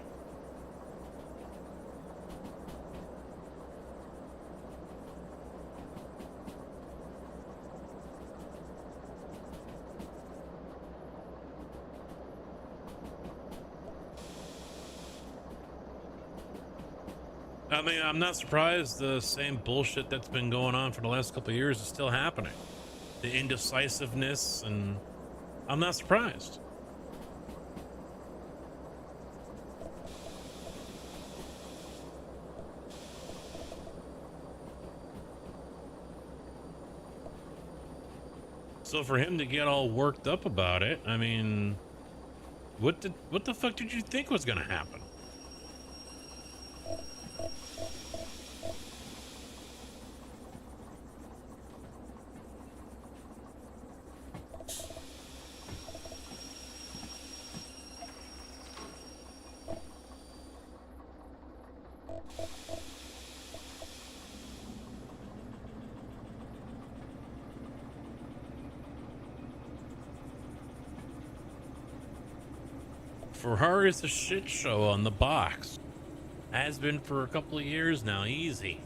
S1: I mean, I'm not surprised the same bullshit that's been going on for the last couple of years is still happening. The indecisiveness, and I'm not surprised. So for him to get all worked up about it, I mean, what the fuck did you think was gonna happen? Ferrari's a shit show on the box. Has been for a couple of years now, easy.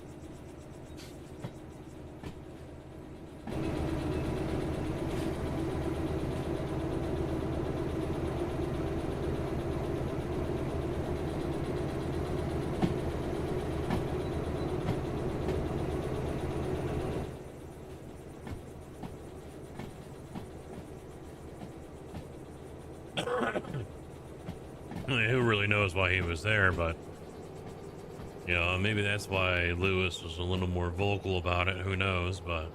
S1: I mean, who really knows why he was there, but you know, maybe that's why Lewis was a little more vocal about it. Who knows, but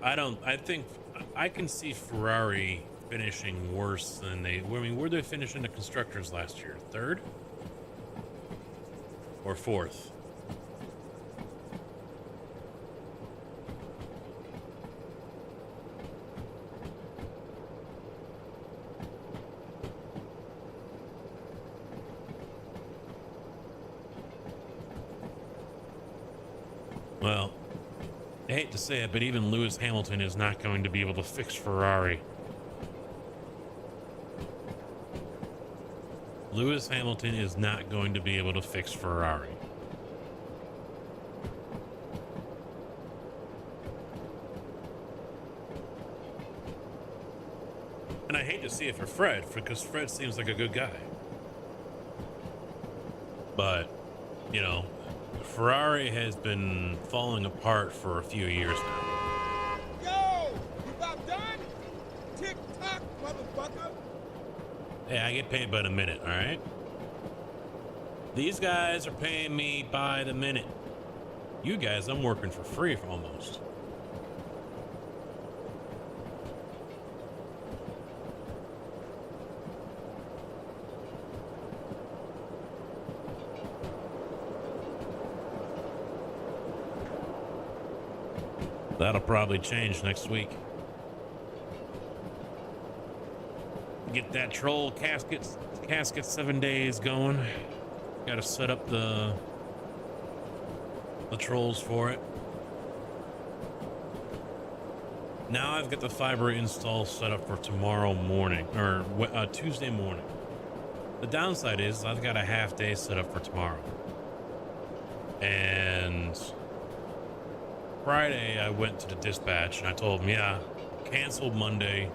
S1: I think I can see Ferrari finishing worse than I mean, where did they finish in the constructors last year? Third or fourth? Well, I hate to say it, but even Lewis Hamilton is not going to be able to fix Ferrari. Lewis Hamilton is not going to be able to fix Ferrari. And I hate to see it for Fred, because Fred seems like a good guy. But, you know, Ferrari has been falling apart for a few years now.
S4: Yo, you about done? Tick tock, motherfucker.
S1: Hey, I get paid by the minute, all right? These guys are paying me by the minute. You guys, I'm working for free almost. That'll probably change next week. Get that troll casket 7 days going. Got to set up the trolls for it. Now I've got the fiber install set up for tomorrow morning, or Tuesday morning. The downside is I've got a half day set up for tomorrow. And Friday I went to the dispatch and I told them, yeah, cancel Monday.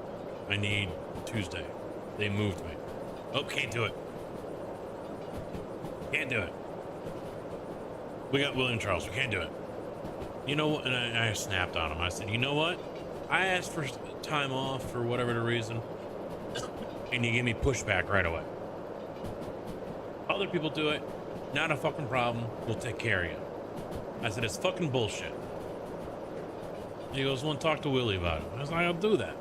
S1: I need Tuesday. They moved me. Oh, can't do it. Can't do it. We got William Charles. We can't do it. You know what? And I snapped on him. I said, you know what? I asked for time off for whatever the reason, and you give me pushback right away. Other people do it. Not a fucking problem. We'll take care of you. I said, it's fucking bullshit. He goes, well, talk to Willie about it. I was like, I'll do that.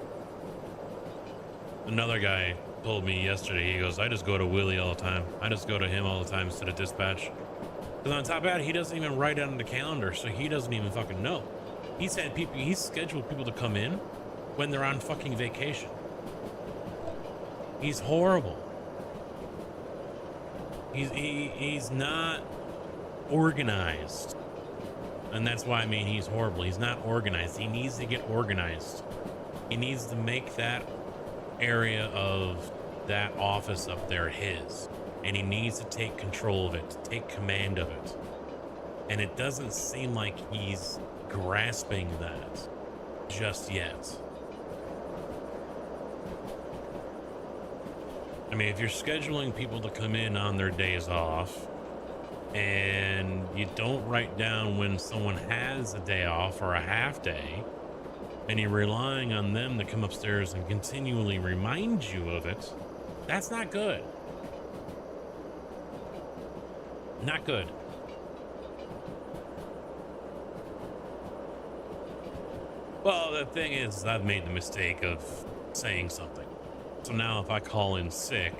S1: Another guy told me yesterday, he goes, I just go to Willie all the time. I just go to him all the time instead of dispatch. Because on top of that, he doesn't even write it on the calendar, so he doesn't even fucking know. He's scheduled people to come in when they're on fucking vacation. He's horrible. He's not organized. And that's why I mean he's horrible. He's not organized. He needs to get organized. He needs to make that area of that office up there his. And he needs to take control of it, take command of it. And it doesn't seem like he's grasping that just yet. I mean, if you're scheduling people to come in on their days off and you don't write down when someone has a day off or a half day, and you're relying on them to come upstairs and continually remind you of it, that's not good. Not good. Well, the thing is, I've made the mistake of saying something. So now if I call in sick,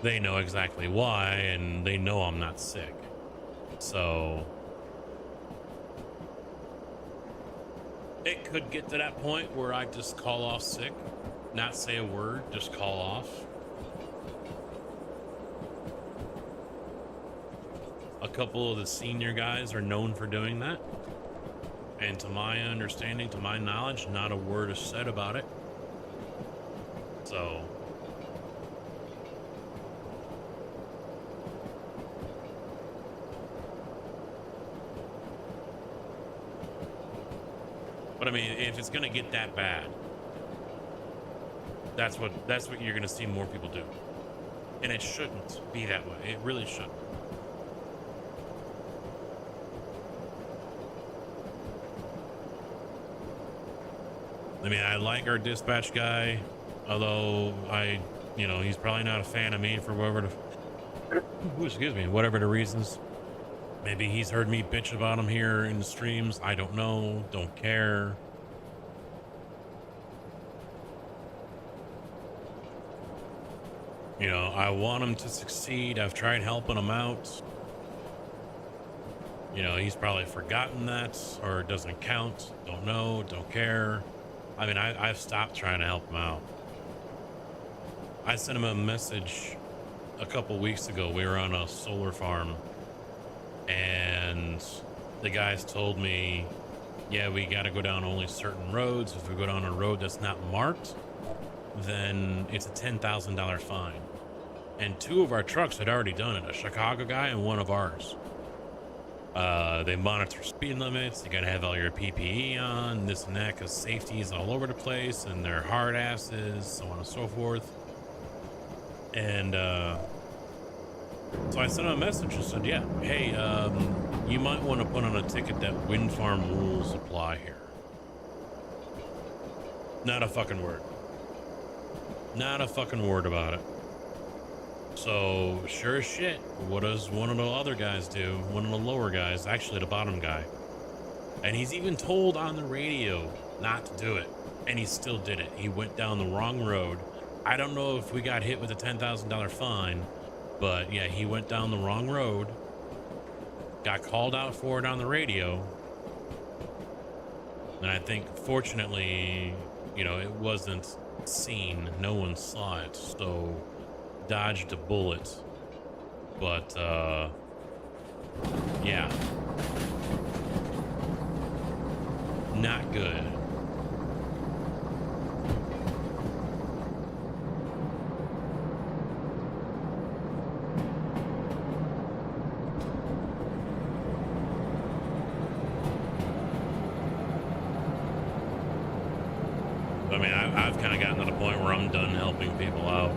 S1: they know exactly why, and they know I'm not sick. So it could get to that point where I just call off sick, not say a word, just call off. A couple of the senior guys are known for doing that. And to my understanding, to my knowledge, not a word is said about it. So but I mean, if it's gonna get that bad, that's what you're gonna see more people do. And it shouldn't be that way. It really shouldn't. I mean, I like our dispatch guy, although he's probably not a fan of me for whatever the reasons. Maybe he's heard me bitch about him here in the streams. I don't know. Don't care. You know, I want him to succeed. I've tried helping him out. You know, he's probably forgotten that or it doesn't count. Don't know. Don't care. I mean, I've stopped trying to help him out. I sent him a message a couple weeks ago. We were on a solar farm And the guys told me, yeah, we got to go down only certain roads. If we go down a road that's not marked, then it's a $10,000 fine. And 2 of our trucks had already done it, a Chicago guy and one of ours. They monitor speed limits. You got to have all your PPE on, this and that, because safety is all over the place and they're hard asses, so on and so forth. And so I sent him a message and said, yeah, hey, you might want to put on a ticket that wind farm rules apply here. Not a fucking word. Not a fucking word about it. So, sure as shit, what does one of the other guys do? One of the lower guys, actually the bottom guy. And he's even told on the radio not to do it. And he still did it. He went down the wrong road. I don't know if we got hit with a $10,000 fine, but yeah, he went down the wrong road. Got called out for it on the radio. And I think, fortunately, you know, it wasn't seen. No one saw it, so dodged a bullet. But yeah, not good. I mean, I've kind of gotten to the point where I'm done helping people out.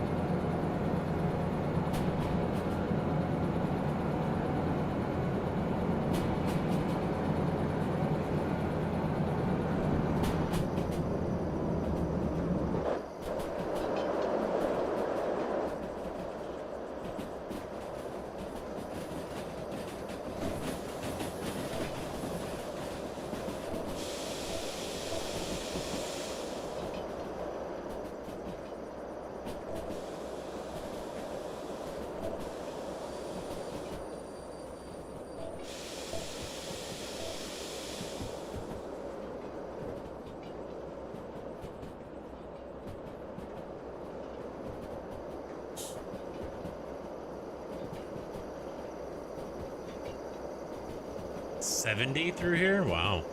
S1: $70 through here? Wow.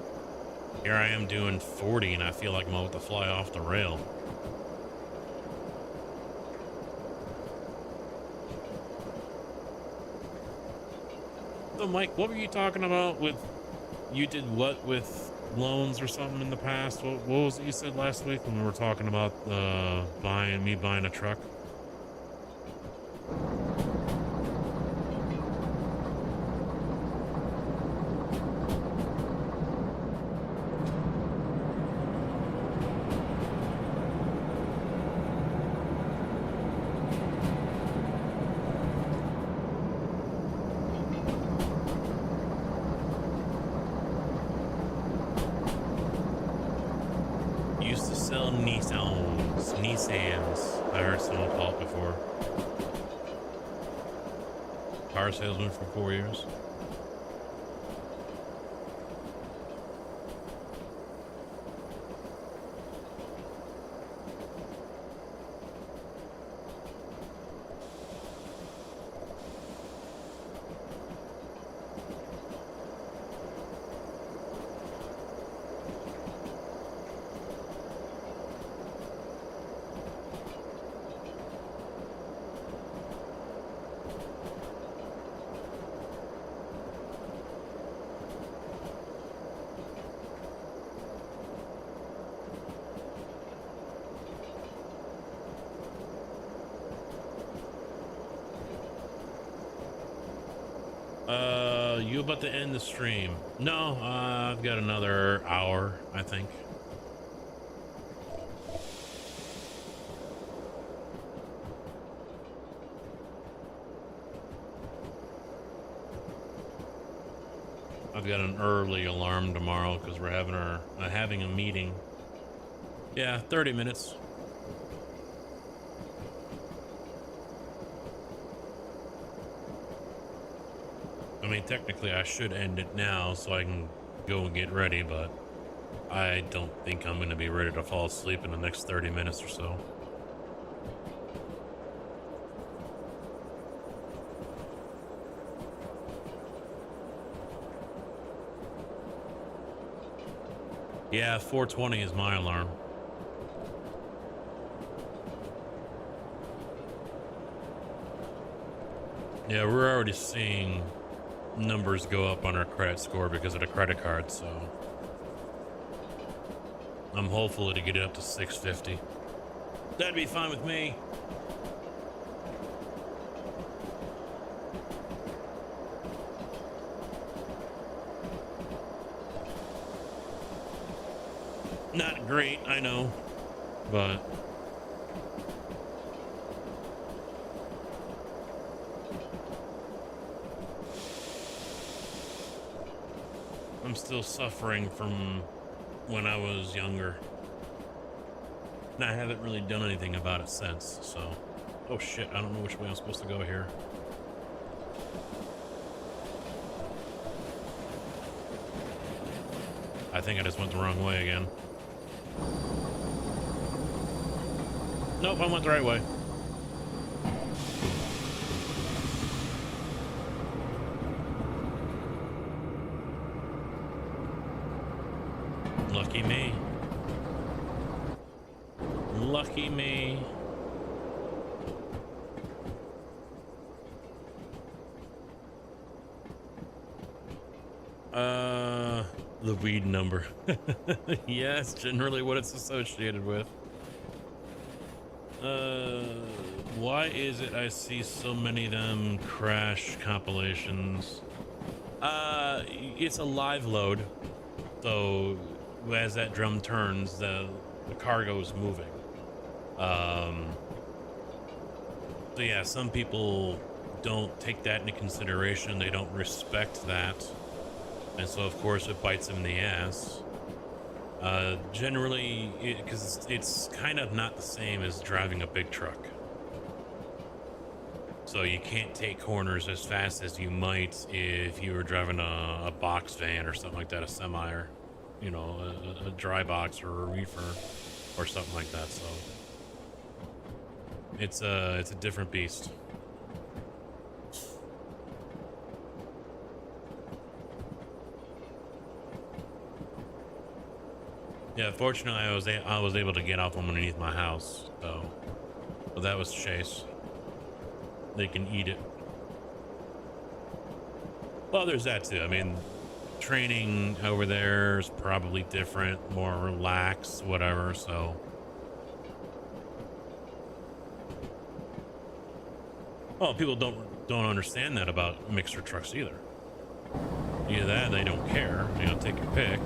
S1: Here I am doing 40 and I feel like I'm about to fly off the rail. So Mike, what were you talking about with, you did what with loans or something in the past? What was it you said last week when we were talking about buying a truck? Nissans. I heard someone call it before. Car salesman for 4 years. You about to end the stream? No, I've got another hour, I think. I've got an early alarm tomorrow because we're having a meeting. Yeah, 30 minutes. I mean, technically I should end it now so I can go and get ready, but I don't think I'm going to be ready to fall asleep in the next 30 minutes or so. Yeah, 420 is my alarm. Yeah, we're already seeing numbers go up on our credit score because of the credit card, so I'm hopeful to get it up to 650. That'd be fine with me. Not great, I know, but I'm still suffering from when I was younger. And I haven't really done anything about it since, so. Oh shit, I don't know which way I'm supposed to go here. I think I just went the wrong way again. Nope, I went the right way. Lucky me. Lucky me. The weed number. Yeah, it's generally what it's associated with. Why is it I see so many of them crash compilations? It's a live load, so as that drum turns, the cargo is moving. So yeah, some people don't take that into consideration. They don't respect that, and so of course it bites them in the ass. Generally, because it's kind of not the same as driving a big truck. So you can't take corners as fast as you might if you were driving a box van or something like that, a semi, or, you know, a dry box or a reefer or something like that. So it's a different beast. Yeah, fortunately, I was able to get out from underneath my house, so that was Chase. They can eat it. Well, there's that too. I mean, training over there is probably different, more relaxed, whatever. So, well, people don't understand that about mixer trucks either. Either that, they don't care. You know, take your pick.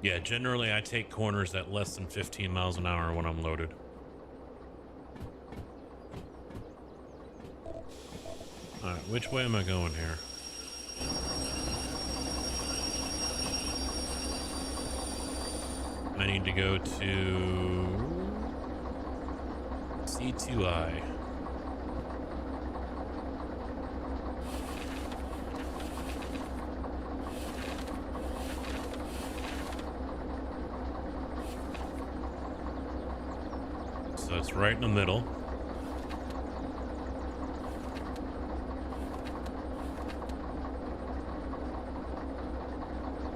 S1: Yeah, generally I take corners at less than 15 miles an hour when I'm loaded. All right, which way am I going here? I need to go to C2I. So it's right in the middle.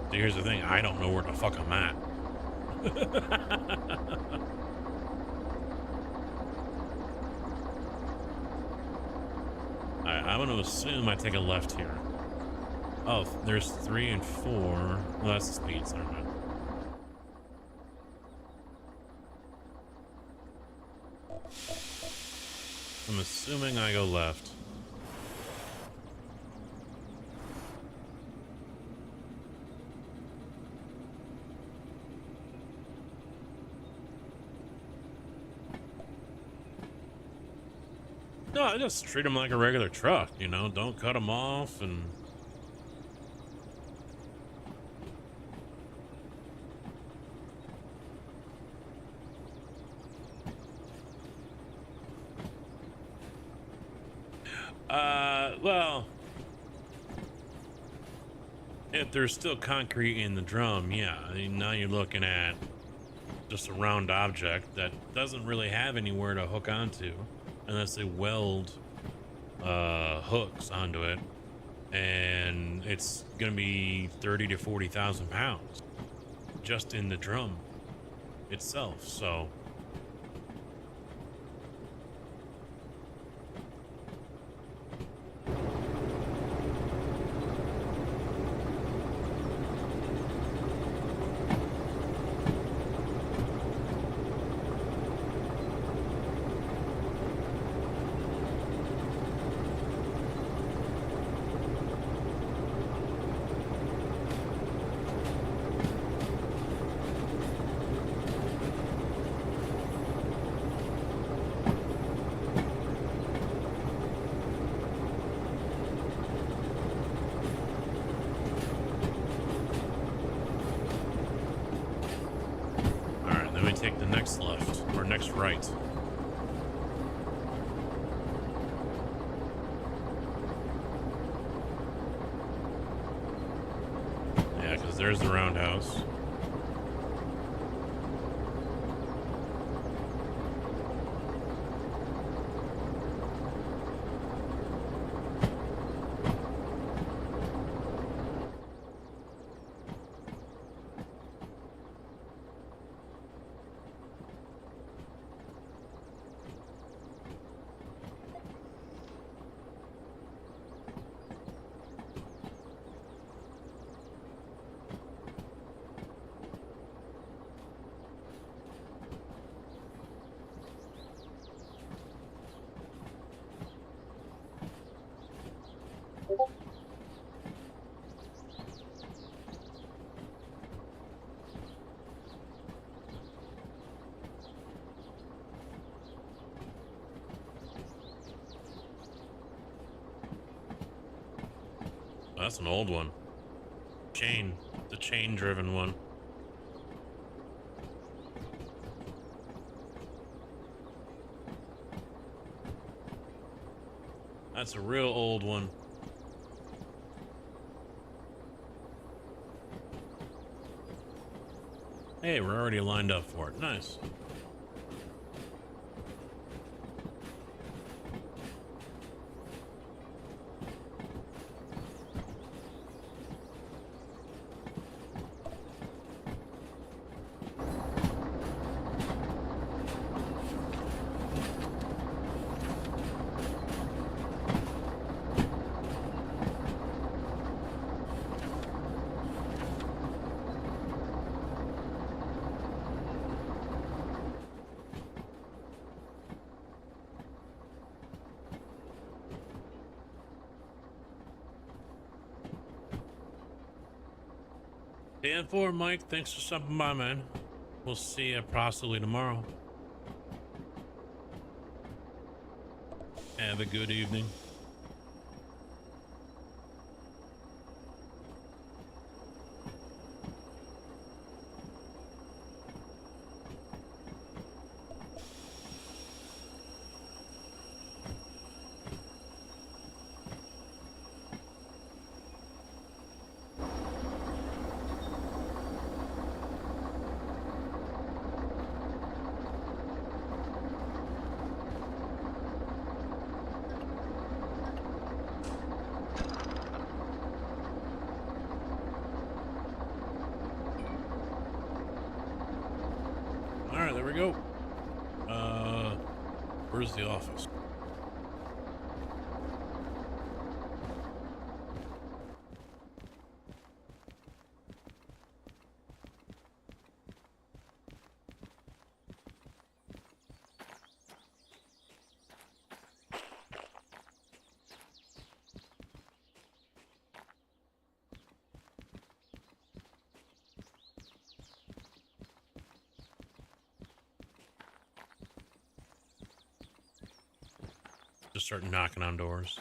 S1: So here's the thing, I don't know where the fuck I'm at. I'm going to assume I take a left here. Oh, there's 3 and 4. Well, that's the speed, never mind. I'm assuming I go left. No, I just treat them like a regular truck, you know, don't cut them off and... Well, if there's still concrete in the drum, yeah. I mean, now you're looking at just a round object that doesn't really have anywhere to hook onto unless they weld hooks onto it, and it's gonna be 30 to 40,000 pounds just in the drum itself. So then we take the next left or next right. Yeah, because there's the roundhouse. That's an old one. The chain driven one. That's a real old one. Hey, we're already lined up for it. Nice. Dan 4, Mike, thanks for stopping by, man. We'll see you possibly tomorrow. Have a good evening. Alright, there we go. Where's the office? Just start knocking on doors.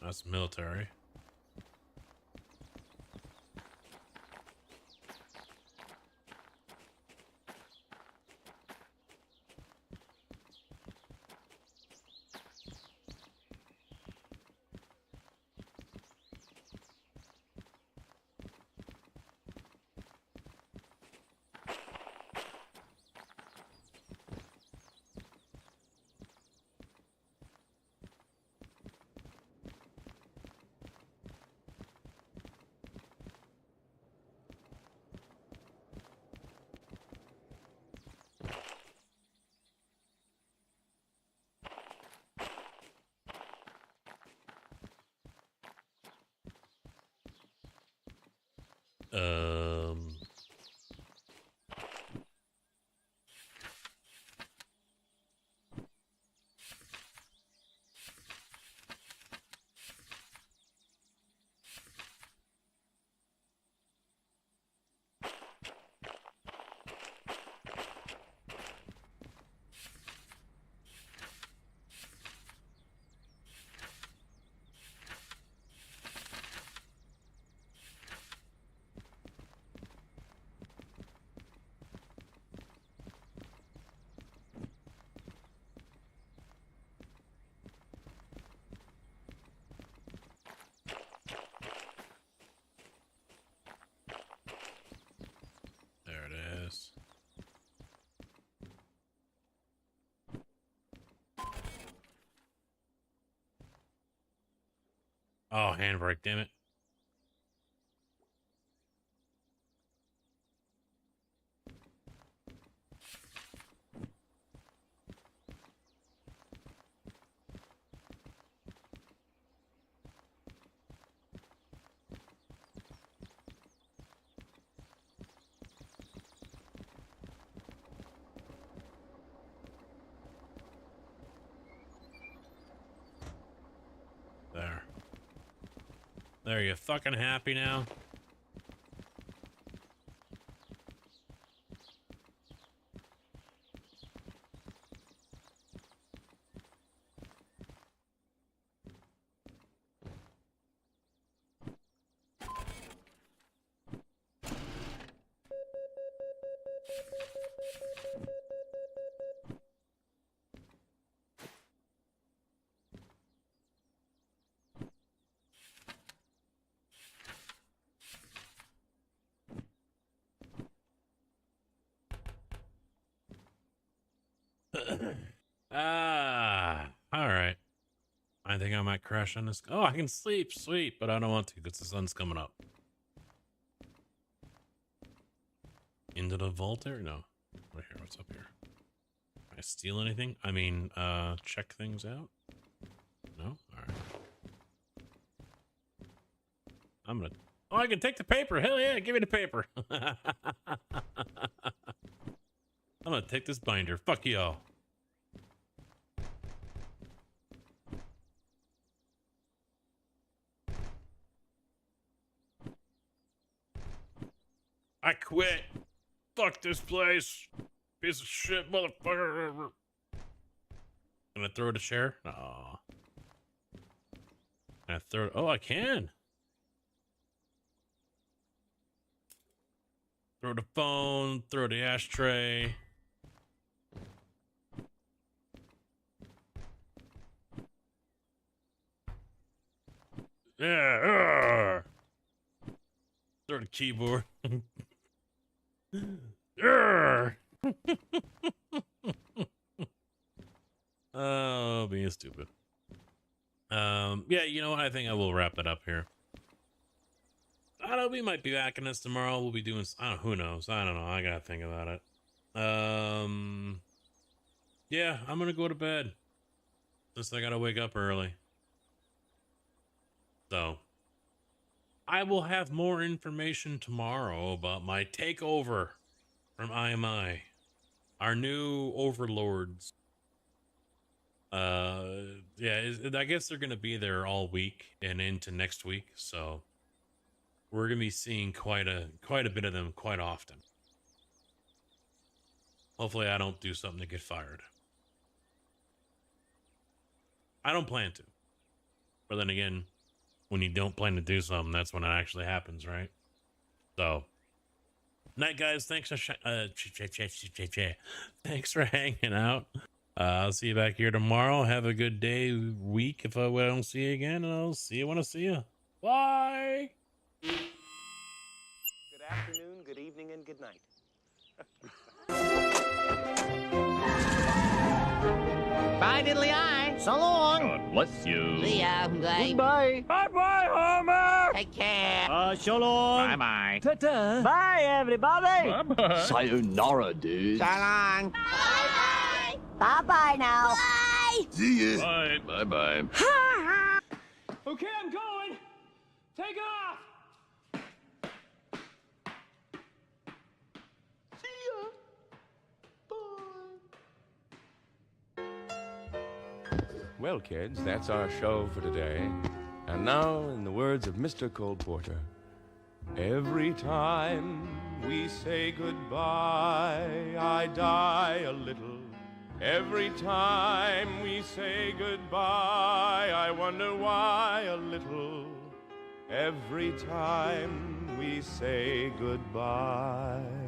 S1: That's military. Um. There it is. Oh, handbrake, damn it. There. There, you fucking happy now? All right. I think I might crash on this. Oh, I can sleep, sweet, but I don't want to because the sun's coming up. Into the vault area? No. Right here, what's up here? Can I steal anything? I mean, check things out? No? All right. I'm gonna... Oh, I can take the paper. Hell yeah, give me the paper. I'm gonna take this binder. Fuck y'all. I quit. Fuck this place. Piece of shit, motherfucker. Can I throw it a chair? Aw. Can I throw it? Oh, I can. Throw the phone, throw the ashtray. Yeah. Throw the keyboard. Oh, being stupid. Yeah, you know what? I think I will wrap it up here. I don't know, we might be back in this tomorrow. We'll be doing, I don't know, who knows? I don't know. I gotta think about it. Yeah, I'm gonna go to bed. Since I gotta wake up early. So, I will have more information tomorrow about my takeover from IMI. Our new overlords. Yeah, I guess they're gonna be there all week and into next week, so we're gonna be seeing quite a bit of them quite often. Hopefully I don't do something to get fired. I don't plan to. But then again, when you don't plan to do something, that's when it actually happens, right? So, night, guys. Thanks for thanks for hanging out. I'll see you back here tomorrow. Have a good day, week. If I don't see you again, and I'll see you when I see you. Bye.
S5: Good afternoon, good evening, and good night.
S6: Bye, diddly eye. So long.
S7: God bless you.
S6: See ya. Bye.
S7: Goodbye.
S4: Bye-bye, Homer!
S6: Take care.
S7: So long.
S8: Bye-bye.
S7: Ta-ta. Bye, everybody.
S8: Bye-bye.
S3: Sayonara, dude.
S6: So long.
S9: Bye-bye. Bye-bye now. Bye.
S3: See ya.
S8: Bye. Bye-bye.
S4: Okay, I'm going. Take off.
S5: Well, kids, that's our show for today. And now, in the words of Mr. Cole Porter, every time we say goodbye, I die a little. Every time we say goodbye, I wonder why a little. Every time we say goodbye.